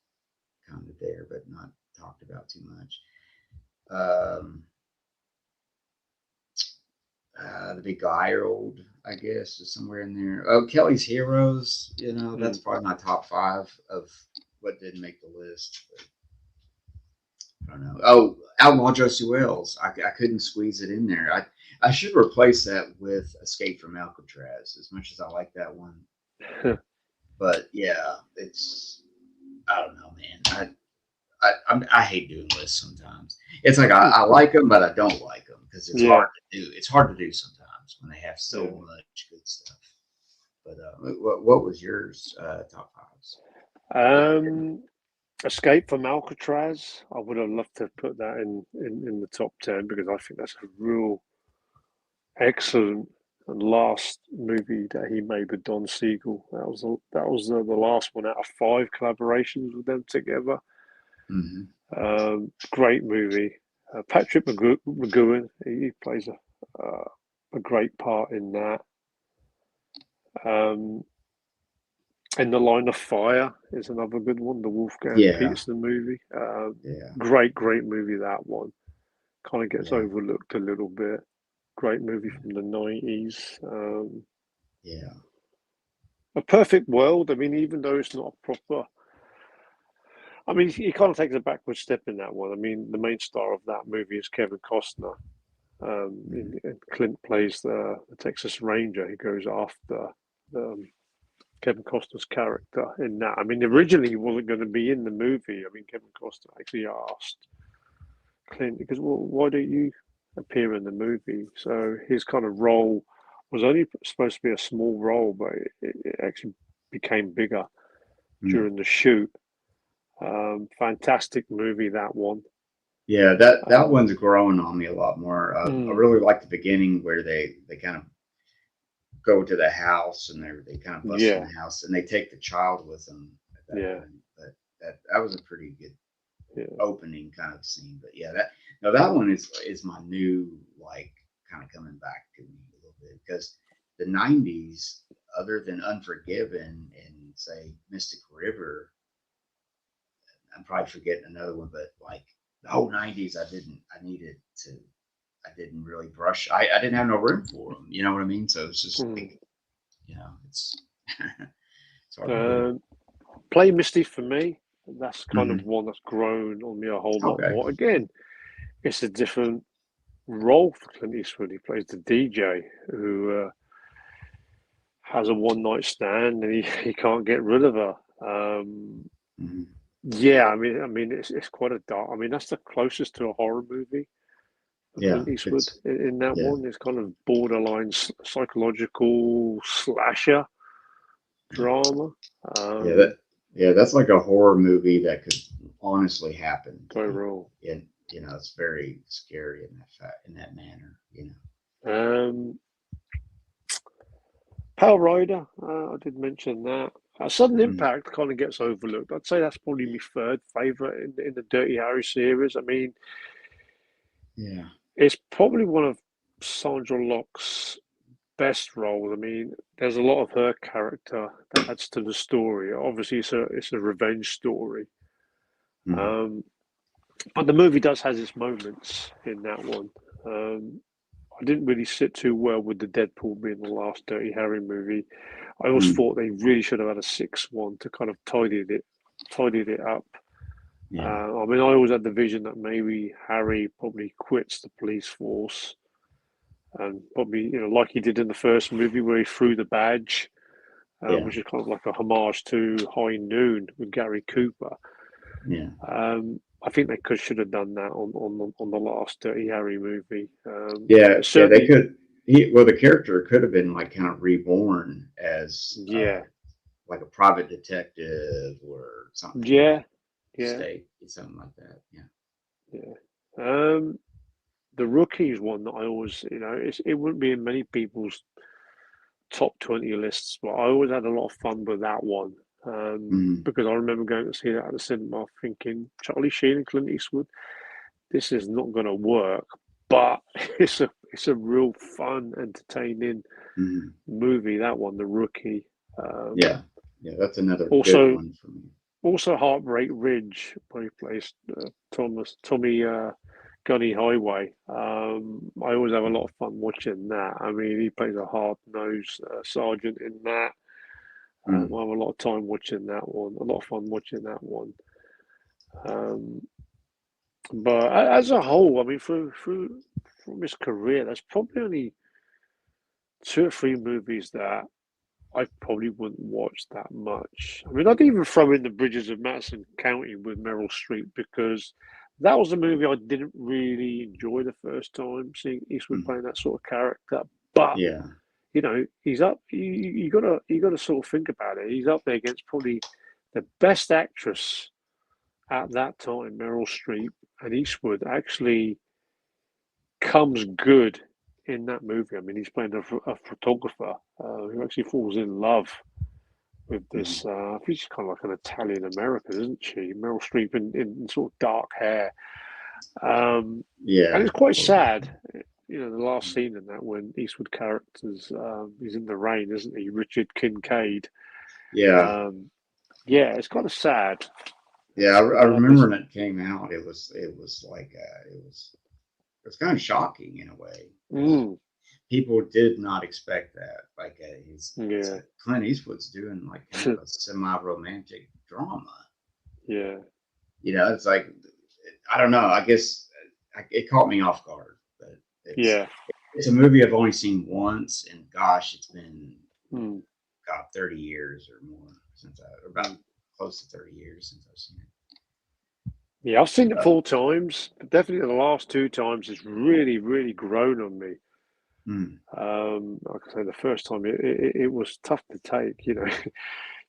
kind of there, but not talked about too much. Um, The Beguiled, I guess, is somewhere in there. Oh, Kelly's Heroes, that's probably my top 5 of what didn't make the list. But I don't know. Oh, Outlaw Josie Wells. I couldn't squeeze it in there. I should replace that with Escape from Alcatraz, as much as I like that one. But yeah, I don't know, man. I hate doing lists sometimes. It's like I like them, but I don't like them because it's hard to do. It's hard to do sometimes when they have so much good stuff. But what was yours? Top 5s? Escape from Alcatraz. I would have loved to put that in the top 10 because I think that's a real excellent and last movie that he made with Don Siegel. That was the last one out of 5 collaborations with them together. Mm-hmm. Great movie. Patrick McGowan, he plays a great part in that. In the Line of Fire is another good one, the Wolfgang Peterson movie. Great movie, that one. Kind of gets overlooked a little bit. Great movie from the 90s. A Perfect World, I mean, even though it's not a proper... I mean, he kind of takes a backward step in that one. I mean, the main star of that movie is Kevin Costner. And Clint plays the Texas Ranger. He goes after Kevin Costner's character in that. I mean, originally he wasn't going to be in the movie. I mean, Kevin Costner actually asked Clint, because, well, why don't you appear in the movie? So his kind of role was only supposed to be a small role, but it actually became bigger during the shoot. Fantastic movie, that one. Yeah, that one's growing on me a lot more. I really like the beginning where they kind of go to the house and they kind of bust in the house and they take the child with them at that point. But that was a pretty good opening kind of scene. But yeah, that one is my new, like, kind of coming back to me a little bit, because the 90s, other than Unforgiven and say Mystic River, I'm probably forgetting another one, but like the whole 90s, I didn't really brush. I didn't have no room for them. You know what I mean? So it's just like, it's hard to do. Play Misty for me. That's kind of one that's grown on me a whole lot more. Again, it's a different role for Clint Eastwood. He plays the DJ who has a one-night stand and he can't get rid of her. Yeah, I mean, it's quite a dark. I mean, that's the closest to a horror movie. Clint Eastwood in that one is kind of borderline psychological slasher drama. That's like a horror movie that could honestly happen. Go wrong. And it's very scary in that manner. Pale Rider, I did mention that. Sudden Impact kind of gets overlooked. I'd say that's probably my third favourite in the Dirty Harry series. I mean, it's probably one of Sandra Locke's best roles. I mean, there's a lot of her character that adds to the story. Obviously, it's a revenge story. But the movie does have its moments in that one. I didn't really sit too well with the Deadpool being the last Dirty Harry movie. I always thought they really should have had a 6th one to kind of tidied it up. I mean, I always had the vision that maybe Harry probably quits the police force and probably, like he did in the first movie where he threw the badge, which is kind of like a homage to High Noon with Gary Cooper. I think they should have done that on the last Dirty Harry movie. They could. The character could have been like kind of reborn as like a private detective or something. State, something like that. The Rookies one that I always, it wouldn't be in many people's top 20 lists, but I always had a lot of fun with that one. Because I remember going to see that at the cinema thinking, Charlie Sheen and Clint Eastwood, this is not going to work, but it's a real fun, entertaining movie, that one, The Rookie. That's another good one for me. also Heartbreak Ridge, where he plays Tommy Gunny Highway. I always have a lot of fun watching that. I mean, he plays a hard-nosed sergeant in that. I have a lot of time watching that one. A lot of fun watching that one. But as a whole, I mean, from his career, there's probably only 2 or 3 movies that I probably wouldn't watch that much. I mean, I'd even throw in The Bridges of Madison County with Meryl Streep because that was a movie I didn't really enjoy the first time seeing Eastwood playing that sort of character. But Yeah. you know, he's up. You gotta sort of think about it. He's up there against probably the best actress at that time, Meryl Streep, and Eastwood actually comes good in that movie. I mean, he's playing a photographer who actually falls in love with this. I think she's kind of like an Italian American, isn't she? Meryl Streep in sort of dark hair. And it's quite sad. You know, the last scene in that when Eastwood characters, he's in the rain, isn't he? Richard Kincaid. Yeah. Yeah, it's kind of sad. Yeah, I remember when it came out. It was like it was kind of shocking in a way. People did not expect that. Like Clint Eastwood's doing like kind of a semi-romantic drama. Yeah. You know, it's like I don't know. I guess it caught me off guard. But it's a movie I've only seen once, and gosh, it's been 30 years or more since about close to 30 years since I've seen it. Yeah, I've seen it 4 times, but definitely the last 2 times it's really, really grown on me. Like I say, the first time it was tough to take. You know,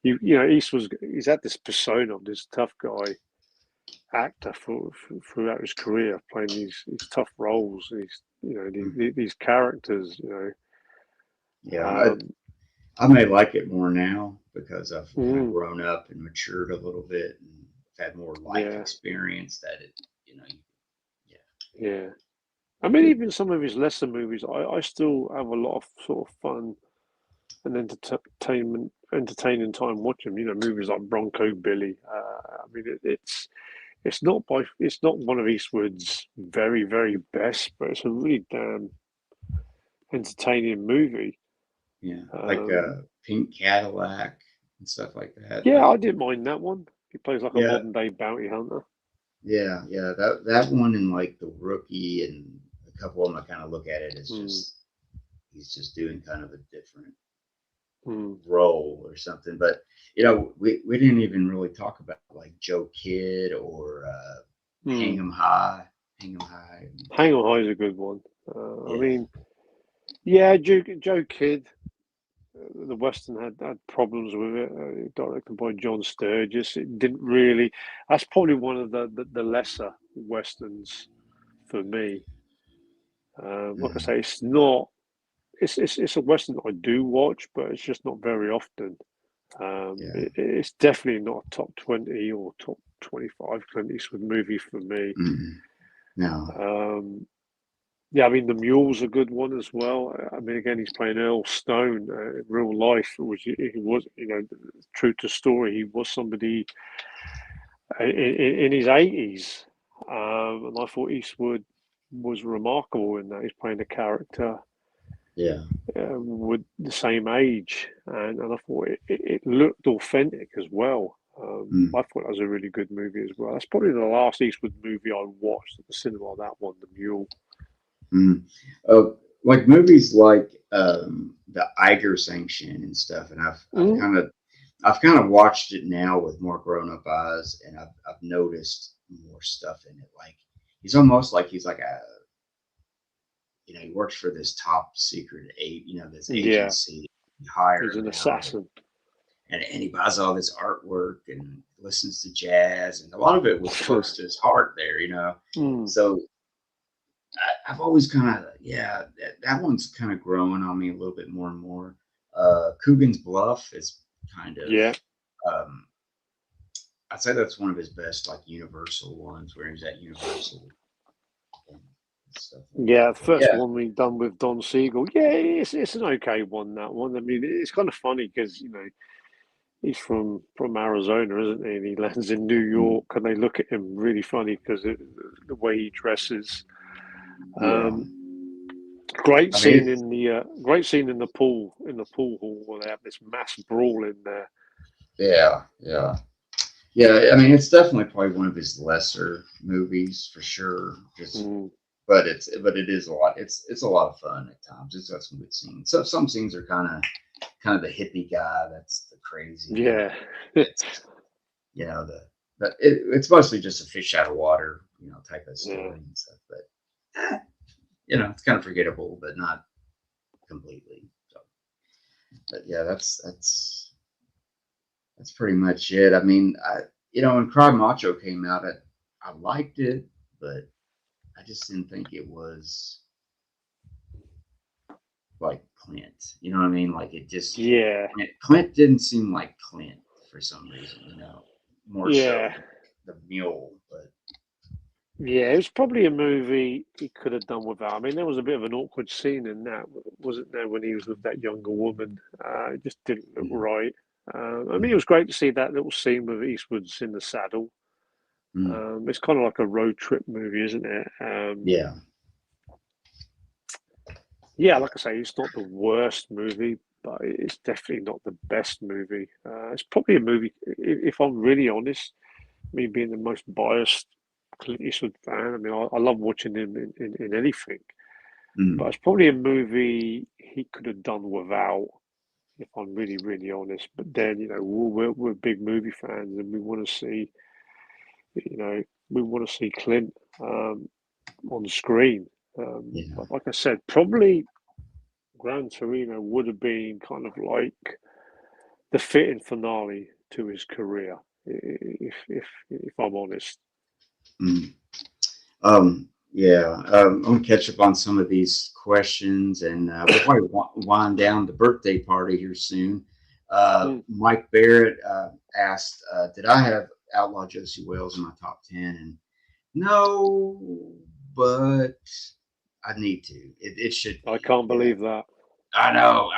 you know, he's had this persona of this tough guy actor throughout his career, playing these tough roles. These characters. You know. Yeah, I may like it more now because I've kind of grown up and matured a little bit and had more life experience. That it, you know, yeah. I mean, even some of his lesser movies, I still have a lot of sort of fun and entertaining time watching. You know, movies like Bronco Billy. I mean, it's not one of Eastwood's very, very best, but it's a really damn entertaining movie. Yeah, like Pink Cadillac and stuff like that. Yeah, Like, I didn't mind that one. He plays like a modern day bounty hunter. Yeah, that one and like The Rookie and a couple of them, I kind of look at it as just he's just doing kind of a different role or something. But you know, we didn't even really talk about like Joe Kidd or Hang 'em High. Hang 'em High is a good one. I mean, Joe Kidd. The Western had problems with it. Directed by John Sturges. It didn't really. That's probably one of the lesser Westerns for me. Like I say, it's not. It's a Western that I do watch, but it's just not very often. It's definitely not a top 20 or top 25 Clint Eastwood movie for me. No. Yeah, I mean, The Mule's a good one as well. I mean, again, he's playing Earl Stone in real life, which he was, you know, true to story. He was somebody in his 80s. And I thought Eastwood was remarkable in that. He's playing a character with the same age. And I thought it looked authentic as well. I thought that was a really good movie as well. That's probably the last Eastwood movie I watched at the cinema, that one, The Mule. Like movies like the Iger Sanction and stuff, and I've kind of watched it now with more grown up eyes, and I've noticed more stuff in it. Like he's almost like he's like a, you know, he works for this top secret this agency. He hires. He's an assassin. And he buys all this artwork and listens to jazz, and a lot of it was close to his heart there, you know. So I've always kind of that one's kind of growing on me a little bit more and more. Coogan's Bluff is kind of I'd say that's one of his best like Universal ones where he's at Universal and stuff. The first one we done with Don Siegel. Yeah, it's an okay one, that one. I mean, it's kind of funny because, you know, he's from Arizona, isn't he? And he lands in New York, and they look at him really funny because the way he dresses. Yeah. Great I mean, scene in the pool hall where they have this mass brawl in there. yeah. I mean, it's definitely probably one of his lesser movies for sure. Just, Mm, but it is a lot. It's a lot of fun at times. It's got some good scenes. So some scenes are kind of the hippie guy. That's the crazy. yeah, It's you know it's mostly just a fish out of water, type of yeah. story and stuff. But it's kind of forgettable, but not completely. So, but yeah, that's pretty much it. I mean, when Cry Macho came out, I liked it, but I just didn't think it was like Clint. You know what I mean? Like it just Yeah, Clint didn't seem like Clint for some reason. More so yeah, the mule, but yeah. It was probably a movie he could have done without. I mean, there was a bit of an awkward scene in that, wasn't there, when he was with that younger woman? It just didn't look mm, right. I mean, it mm, was great to see that little scene with Eastwood's in the saddle. mm, It's kind of like a road trip movie, isn't it? yeah, Yeah, like I say, it's not the worst movie, but it's definitely not the best movie. It's probably a movie, if I'm really honest, me being the most biased Clint Eastwood fan. I mean, I love watching him in anything, but mm, it's probably a movie he could have done without, if I'm really, really honest. But then, we're big movie fans and we want to see, you know, we want to see Clint on the screen. yeah. But like I said, probably Gran Torino would have been kind of like the fitting finale to his career, if I'm honest. Mm. Yeah, I'm gonna catch up on some of these questions, and we'll probably wind down the birthday party here soon. Mm. Mike Barrett asked, "Did I have Outlaw Josie Wales in my top 10?" And no, but I need to. It should I be. can't Yeah, believe that. I know.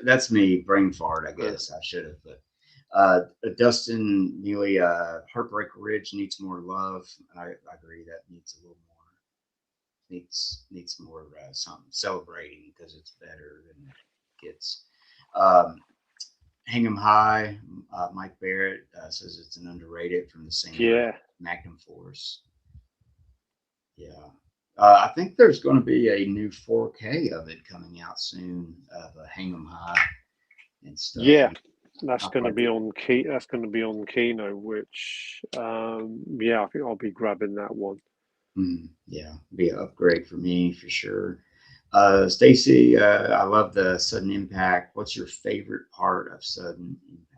That's me, brain fart. I Uh, guess I should have, but Dustin Neely, Heartbreak Ridge needs more love. I agree that needs a little more. Needs more something celebrating because it's better than it gets. Um, Hang 'em High. Mike Barrett says it's an underrated from the same yeah, Magnum Force. Yeah. I think there's going to be a new 4K of it coming out soon of Hang 'em High and stuff. yeah. And That's I'll going to probably be on key. That's going to be on Kino, which, yeah, I think I'll be grabbing that one. Yeah, be an upgrade for me for sure. Stacy, I love the sudden impact. What's your favorite part of sudden impact?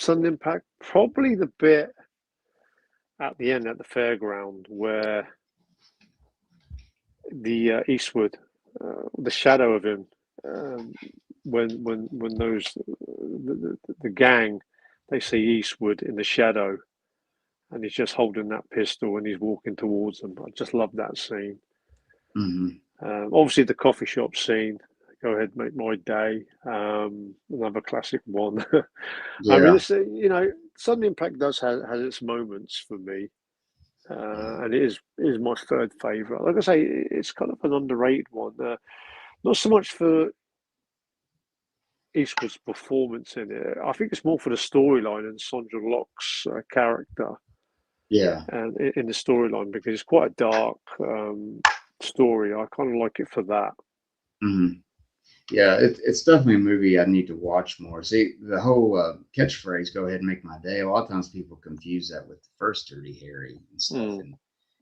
Sudden Impact, probably the bit at the end at the fairground where the Eastwood, the shadow of him, um, when the gang, they see Eastwood in the shadow, and he's just holding that pistol and he's walking towards them. I just love that scene. Hmm. Obviously, the coffee shop scene. Go ahead, make my day. Another classic one. I mean, Yeah, it's Sudden Impact does has its moments for me, yeah, and it is my third favorite. Like I say, it's kind of an underrated one. Not so much for Eastwood's performance in it. I think it's more for the storyline and Sandra Locke's character yeah. and in the storyline because it's quite a dark story. I kind of like it for that. Hmm. Yeah, it's definitely a movie I need to watch more. See, the whole catchphrase "Go ahead and make my day." A lot of times people confuse that with the first Dirty Harry and stuff, Mm, and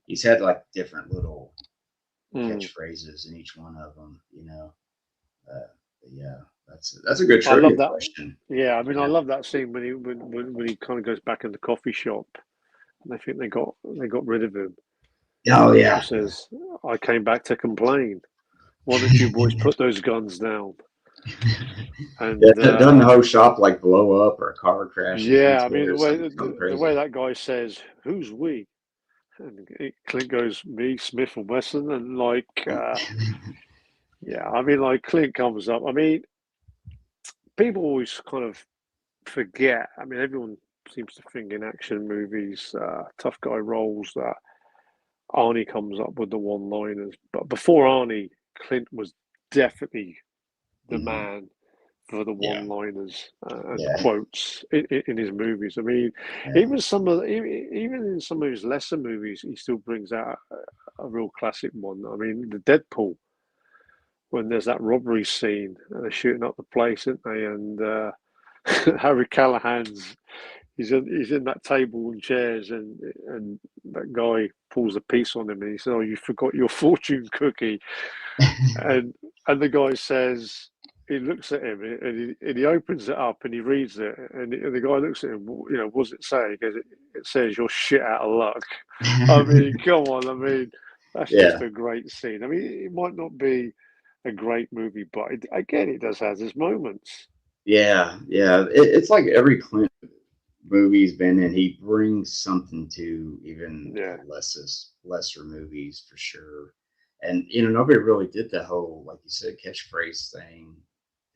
he's had like different little mm. catchphrases in each one of them. Yeah, that's a good I love trivia that. question. Yeah, I mean, I Yeah. love that scene when he kind of goes back in the coffee shop and I think they got rid of him. Oh And he yeah, yeah. says, "I came back to complain. Why don't you boys put those guns down?" Yeah, And doesn't the whole shop like blow up or a car crashes yeah, I into mean it the or way something the way crazy? that guy says, "Who's we?" And Clint goes, "Me, Smith and Wesson," and yeah, I mean like Clint comes up. I mean, people always kind of forget. I mean, everyone seems to think in action movies, tough guy roles, that Arnie comes up with the one-liners. But before Arnie, Clint was definitely the Mhm. man for the Yeah, one-liners and yeah, quotes in his movies. I mean, yeah. even in some of his lesser movies, he still brings out a real classic one. I mean, the Deadpool, when there's that robbery scene and they're shooting up the place, aren't they? And Harry Callahan's he's in that table and chairs, and that guy pulls a piece on him, and he says, "Oh, you forgot your fortune cookie," and the guy says. He looks at him and he opens it up and he reads it and the guy looks at him. You know, what's it say? He goes, "It says you're shit out of luck." I mean, come on. I mean, that's just Yeah, a great scene. I mean, it might not be a great movie, but again, it does have its moments. yeah, yeah. It's like every Clint movie he's been in, he brings something to even Yeah. the lesser movies for sure. And nobody really did the whole, like you said, catchphrase thing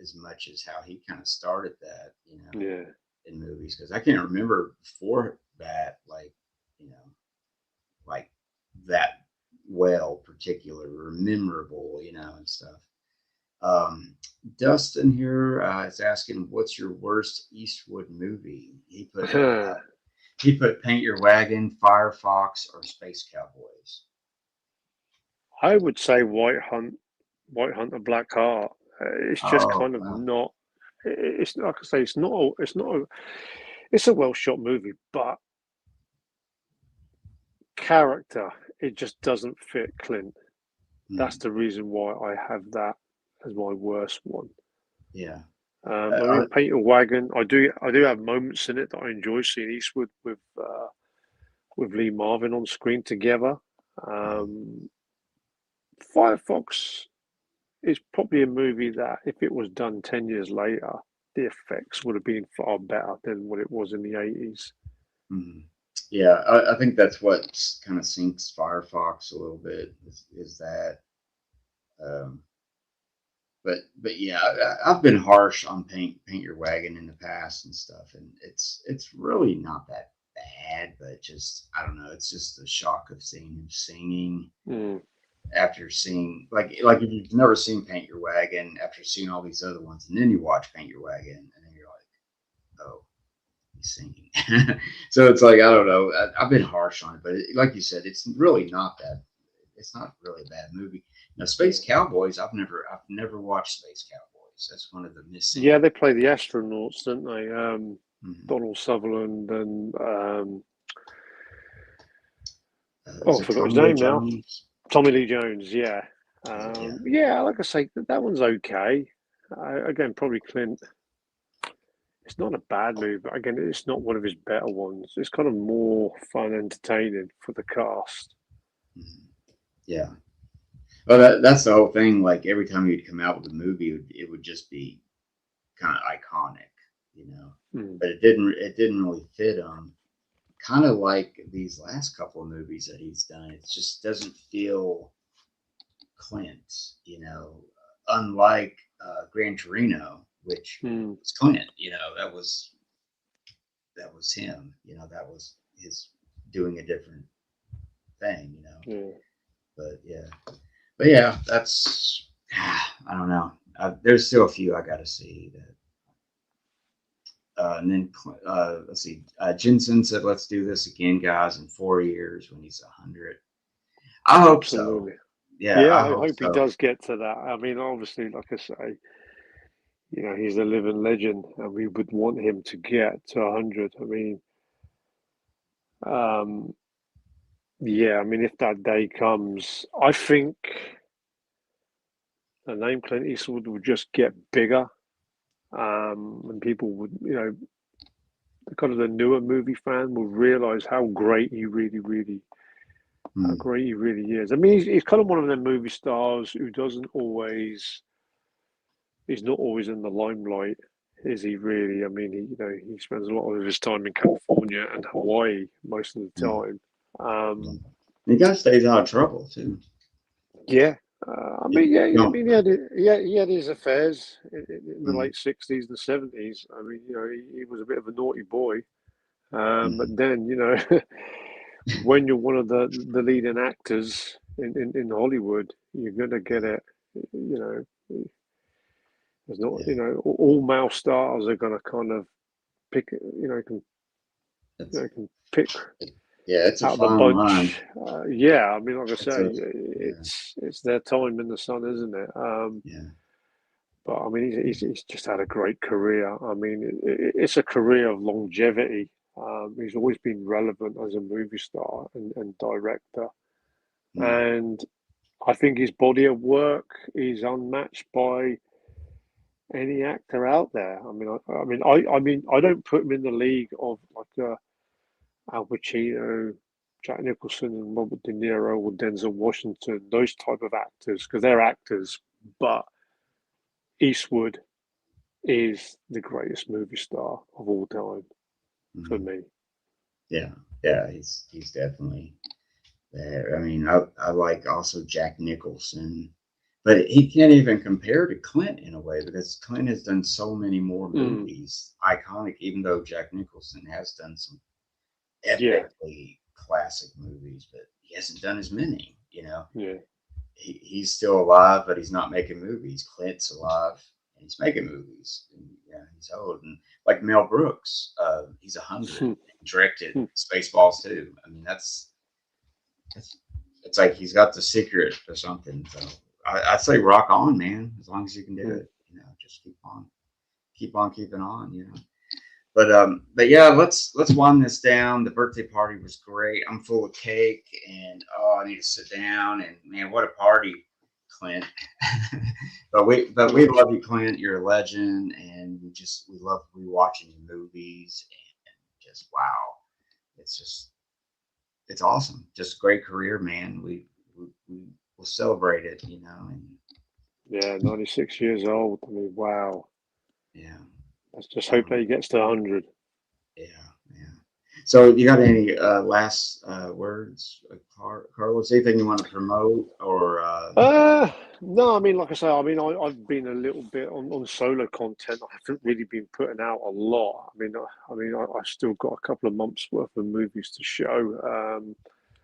as much as how he kind of started that, Yeah. in movies. Because I can't remember before that, like that well, particular or memorable, and stuff. Um, Dustin here is asking, "What's your worst Eastwood movie?" He put Paint Your Wagon, Firefox, or Space Cowboys. I would say White Hunter, Black Heart. It's just Oh, kind of wow. not. It's like I say, it's not. It's not. It's a well shot movie, but character, it just doesn't fit Clint. That's Hmm. the reason why I have that as my worst one. Yeah. I mean, Paint Your Wagon. I do have moments in it that I enjoy seeing Eastwood with Lee Marvin on screen together. Um, Firefox is probably a movie that, if it was done 10 years later, the effects would have been far better than what it was in the 80s. Mhm. Yeah, I think that's what kind of sinks Firefox a little bit is that. Um, but yeah, I've been harsh on Paint Your Wagon in the past and stuff, and it's really not that bad, but just I don't know. It's just the shock of seeing him singing Mm. after seeing like if you've never seen Paint Your Wagon after seeing all these other ones, and then you watch Paint Your Wagon, and then you're like, oh, he's singing. So it's like I don't know. I've been harsh on it, but like you said, it's really not that. It's not really a bad movie. Now, Space Cowboys, I've never watched Space Cowboys. That's one of the Yeah, missing. they play the astronauts, don't they? Mhm. Donald Sutherland and Is I it forgot his Tommy Lee name now. Jones? Tommy Lee Jones. Yeah, Yeah. yeah. Like I say, that one's okay. Again, probably Clint. It's not a bad movie, but again, it's not one of his better ones. It's kind of more fun, entertaining for the cast. Mhm. Yeah. Well, that's the whole thing. Like every time he'd come out with a movie, it would just be kind of iconic, you know. Mm. But it didn't really fit him. Kind of like these last couple of movies that he's done. It just doesn't feel Clint, unlike Gran Torino, which Mm. was Clint, that was him, that was his doing a different thing. Yeah. But yeah, that's I don't know. There's still a few I got to see that. And then let's see. Jensen said, "Let's do this again, guys, in 4 years when he's 100." I hope so. Absolutely. Yeah, Yeah, I I hope hope he so. does get to that. I mean, obviously, like I say, he's a living legend, and we would want him to get to 100. I mean, um, yeah, I mean, if that day comes, I think the name Clint Eastwood would just get bigger, and people would, kind of the newer movie fan will realize how Hmm. great he really is. I mean, he's kind of one of them movie stars who doesn't always, he's not always in the limelight, is he really? I mean, he spends a lot of his time in California and Hawaii most of the Hmm. time. Yeah. Um, He kind of stays out of trouble too. yeah, I mean, yeah, I Don't. mean, he had his affairs in the Mm, late '60s and '70s. I mean, he was a bit of a naughty boy. But mm, then, when you're one of the leading actors in Hollywood, you're gonna get it. You know, there's not, yeah, all male stars are gonna kind of pick, it's can pick yeah, it's a out of the fine line. bunch. Yeah, I mean, like I It's say, a yeah, it's their time in the sun, isn't it? yeah. But I mean, he's just had a great career. I mean, it's a career of longevity. He's always been relevant as a movie star and director, Mm, and I think his body of work is unmatched by any actor out there. I mean, I don't put him in the league of like Al Pacino, Jack Nicholson, and Robert De Niro or Denzel Washington, those type of actors, because they're actors. But Eastwood is the greatest movie star of all time for mm, me. yeah, yeah. He's definitely there. I mean, I like also Jack Nicholson, but he can't even compare to Clint in a way because Clint has done so many more Mm, movies, iconic. Even though Jack Nicholson has done some yeah, epically classic movies, but he hasn't done as many. yeah. He's still alive, but he's not making movies. Clint's alive and he's making movies. And, yeah, he's old. And like Mel Brooks, he's 100. He directed Spaceballs too. I mean, that's it's like he's got the secret or something. So I say rock on, man. As long as you can do it, just keep on keeping on. But yeah, let's wind this down. The birthday party was great. I'm full of cake, and oh, I need to sit down. And man, what a party, Clint! but we love you, Clint. You're a legend, and we love rewatching your movies, and just wow, it's just it's awesome. Just great career, man. We will celebrate it, and Yeah, 96 years old. I mean, wow. yeah, Let's just hope that um, he gets to 100. yeah, yeah. So, you got any last words, Carlos? Anything you want to promote or? No, I mean, like I say, I mean, I've been a little bit on solo content. I haven't really been putting out a lot. I've still got a couple of months worth of movies to show.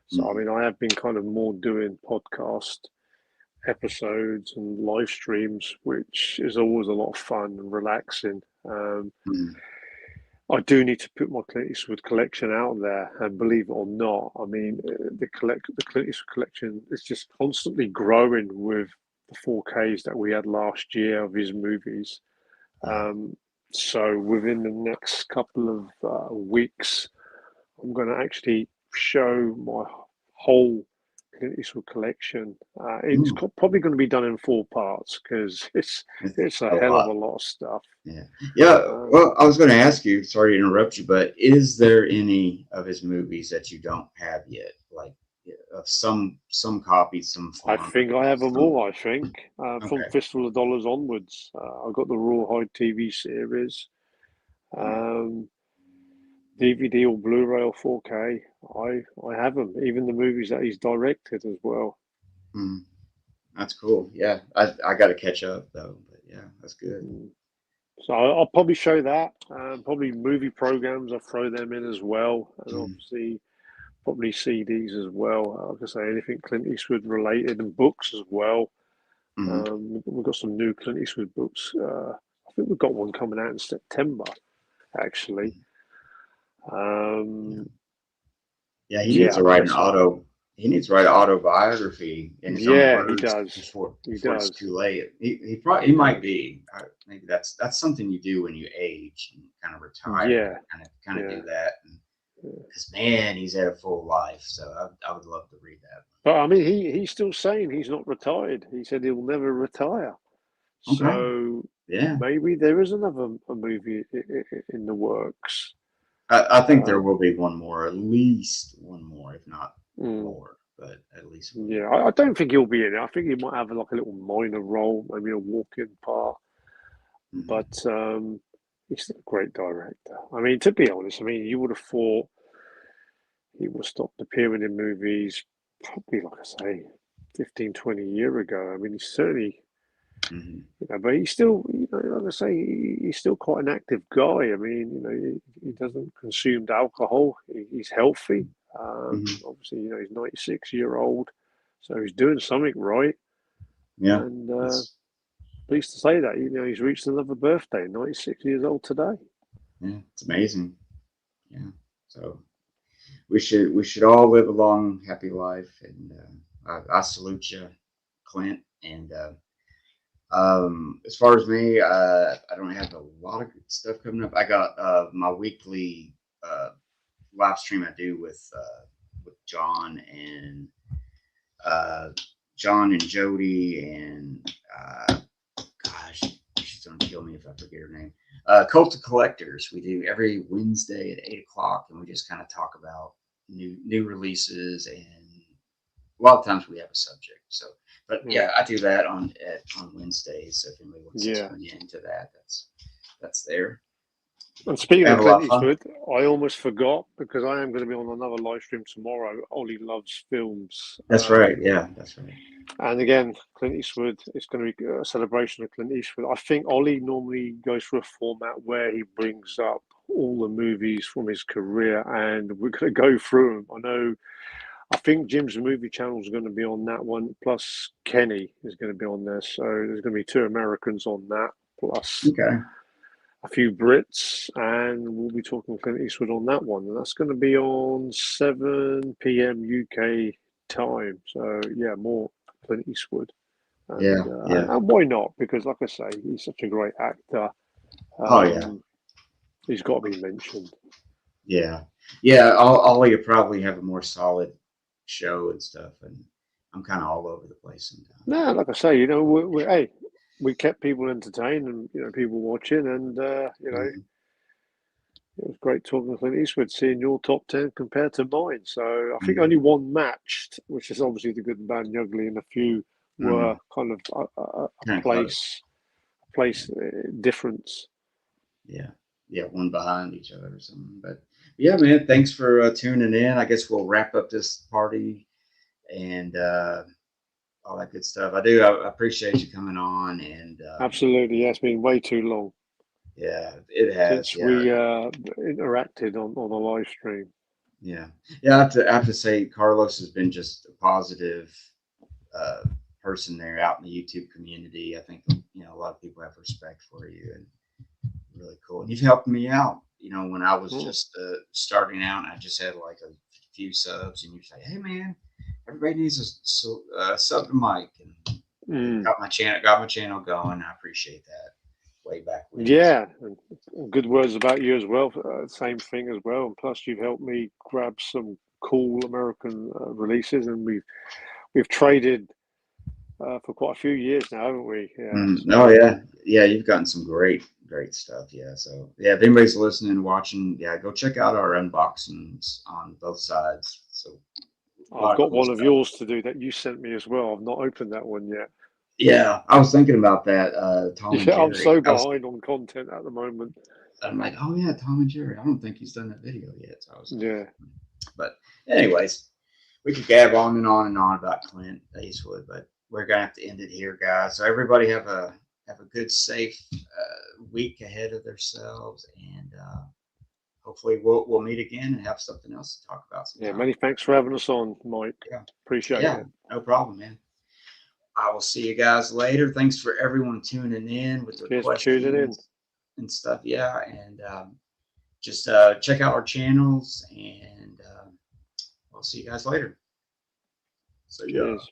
So, I Mm, mean, I have been kind of more doing podcast episodes and live streams, which is always a lot of fun and relaxing. mm, I do need to put my Clint Eastwood collection out there, and believe it or not, I mean, the Clint Eastwood collection is just constantly growing with the 4Ks that we had last year of his movies. yeah. Um, so within the next couple of weeks, I'm going to actually show my whole Clint Eastwood collection. It's Mm, probably going to be done in 4 parts because it's it's a a hell of lot. a lot of stuff. Yeah. Yeah. Um, Well, I was going to ask you, sorry to interrupt you, but is there any of his movies that you don't have yet? Like yeah, of some copies, some I form, think I have them some. all. I think from Okay. Fistful of Dollars onwards, I've got the Rawhide TV series, um, DVD or Blu-ray or 4K. I have them. Even the movies that he's directed as well. Mm, that's cool. Yeah. I got to catch up though, but yeah, that's good. Mm. So I'll probably show that. Probably movie programs. I'll throw them in as well, and Mm, obviously probably CDs as well. Like I say, anything Clint Eastwood related and books as well. mm, We've got some new Clint Eastwood books. I think we've got one coming out in September, actually. mm. Yeah. Um, Yeah, he needs yeah, to I mean, write an that's auto. He needs to write an autobiography in his own yeah, he words does. He before it's does. too late. He He might does. be. Maybe that's something you do when you age and kind of retire. Yeah, Kind of yeah. do that. Yeah. Because man, he's had a full life. So I would love to read that But I mean, he's still saying he's not retired. He said he'll never retire. one. Okay. So Yeah. maybe there is another a movie in the works. I think there Um, will be one more, at least one more, if not mm, more, but at least one yeah, more. I don't think he'll be in it. I think he might have like a little minor role, maybe a walk-in part. Hmm. But he's still a great director. I mean, to be honest, I mean, you would have thought he would have stopped appearing in movies probably, like I say, 15, 20 years ago. I mean, he's certainly, Mhm. you know, but he's still, you know, like I say, he's still quite an active guy. I mean, you know, he doesn't consume alcohol. He's healthy. Mhm. Obviously, you know, he's 96-year-old, so he's doing something right. Yeah, And it's pleased to say that, you know, he's reached another birthday, 96 years old today. yeah, it's amazing. Yeah, so we should all live a long, happy life, and I salute you, Clint. And as far as me, I don't have a lot of good stuff coming up. I got my weekly live stream I do with John and uh, John and Jody and gosh, she's gonna kill me if I forget her name. Cult of Collectors. We do every Wednesday at 8 o'clock, and we just kind of talk about new releases, and a lot of times we have a subject. So, but yeah, I do that on Wednesdays. So if anybody wants to Yeah. tune into that, that's there. And speaking We of have a lot Clint of fun. Eastwood, I almost forgot because I am going to be on another live stream tomorrow. Ollie Loves Films. That's right. Yeah, that's right. And again, Clint Eastwood, it's going to be a celebration of Clint Eastwood. I think Ollie normally goes through a format where he brings up all the movies from his career and we're going to go through them. I think Jim's movie channel is going to be on that one, plus Kenny is going to be on there. So there's going to be 2 Americans on that, plus Okay. a few Brits, and we'll be talking Clint Eastwood on that one. And that's going to be on 7 p.m. UK time. So yeah, more Clint Eastwood. Yeah. Yeah. And why not? Because like I say, he's such a great actor. Oh yeah. He's got to be mentioned. Yeah. Yeah. Ollie will probably have a more solid show and stuff, and I'm kind of all over the place sometimes. No, like I say, you know, we kept people entertained and you know people watching, and you know, Mhm. it was great talking to Clint Eastwood, seeing your top 10 compared to mine. So I think Mhm. only one matched, which is obviously the good and bad and the ugly, and a few were Mhm. kind of Kind a of close. place difference. Yeah. Yeah. One behind each other or something. But yeah, man, thanks for tuning in. I guess we'll wrap up this party and all that good stuff. I appreciate you coming on. And Absolutely, yeah, it's been way too long yeah, it has. since Yeah. we interacted on the live stream. Yeah. Yeah. I have to say, Carlos has been just a positive uh, person there out in the YouTube community. I think, a lot of people have respect for you, and really cool. And you've helped me out. When I was Oh. just starting out, and I just had like a few subs, and you say, "Hey, man, everybody needs a sub to Mike," and it Mm. got my channel going. I appreciate that way back when. Yeah, and good words about you as well. Same thing as well. And plus, you've helped me grab some cool American releases, and we've traded for quite a few years now, haven't we? Yeah. Oh So yeah, yeah. You've gotten some great stuff. Yeah. So yeah, if anybody's listening and watching, yeah, go check out our unboxings on both sides. So a I've lot of got cool one of stuff. yours to do that you sent me as well. I've not opened that one yet. Yeah, I was thinking about that. Tom and Yeah, I'm Jerry. so behind on content at the moment. I'm like, oh yeah, Tom and Jerry. I don't think he's done that video yet. So I was, Yeah. but anyways, we could gab on and on about Clint Eastwood, but we're gonna have to end it here, guys. So everybody have a good, safe week ahead of themselves, and hopefully we'll meet again and have something else to talk about Yeah. sometime. Many thanks for having us on, Mike. Yeah, Appreciate yeah, it. no problem, man. I will see you guys later. Thanks for everyone tuning in with their Cheers for tuning in. questions and stuff. Yeah, and just check out our channels, and we'll see you guys later. So yeah. Cheers.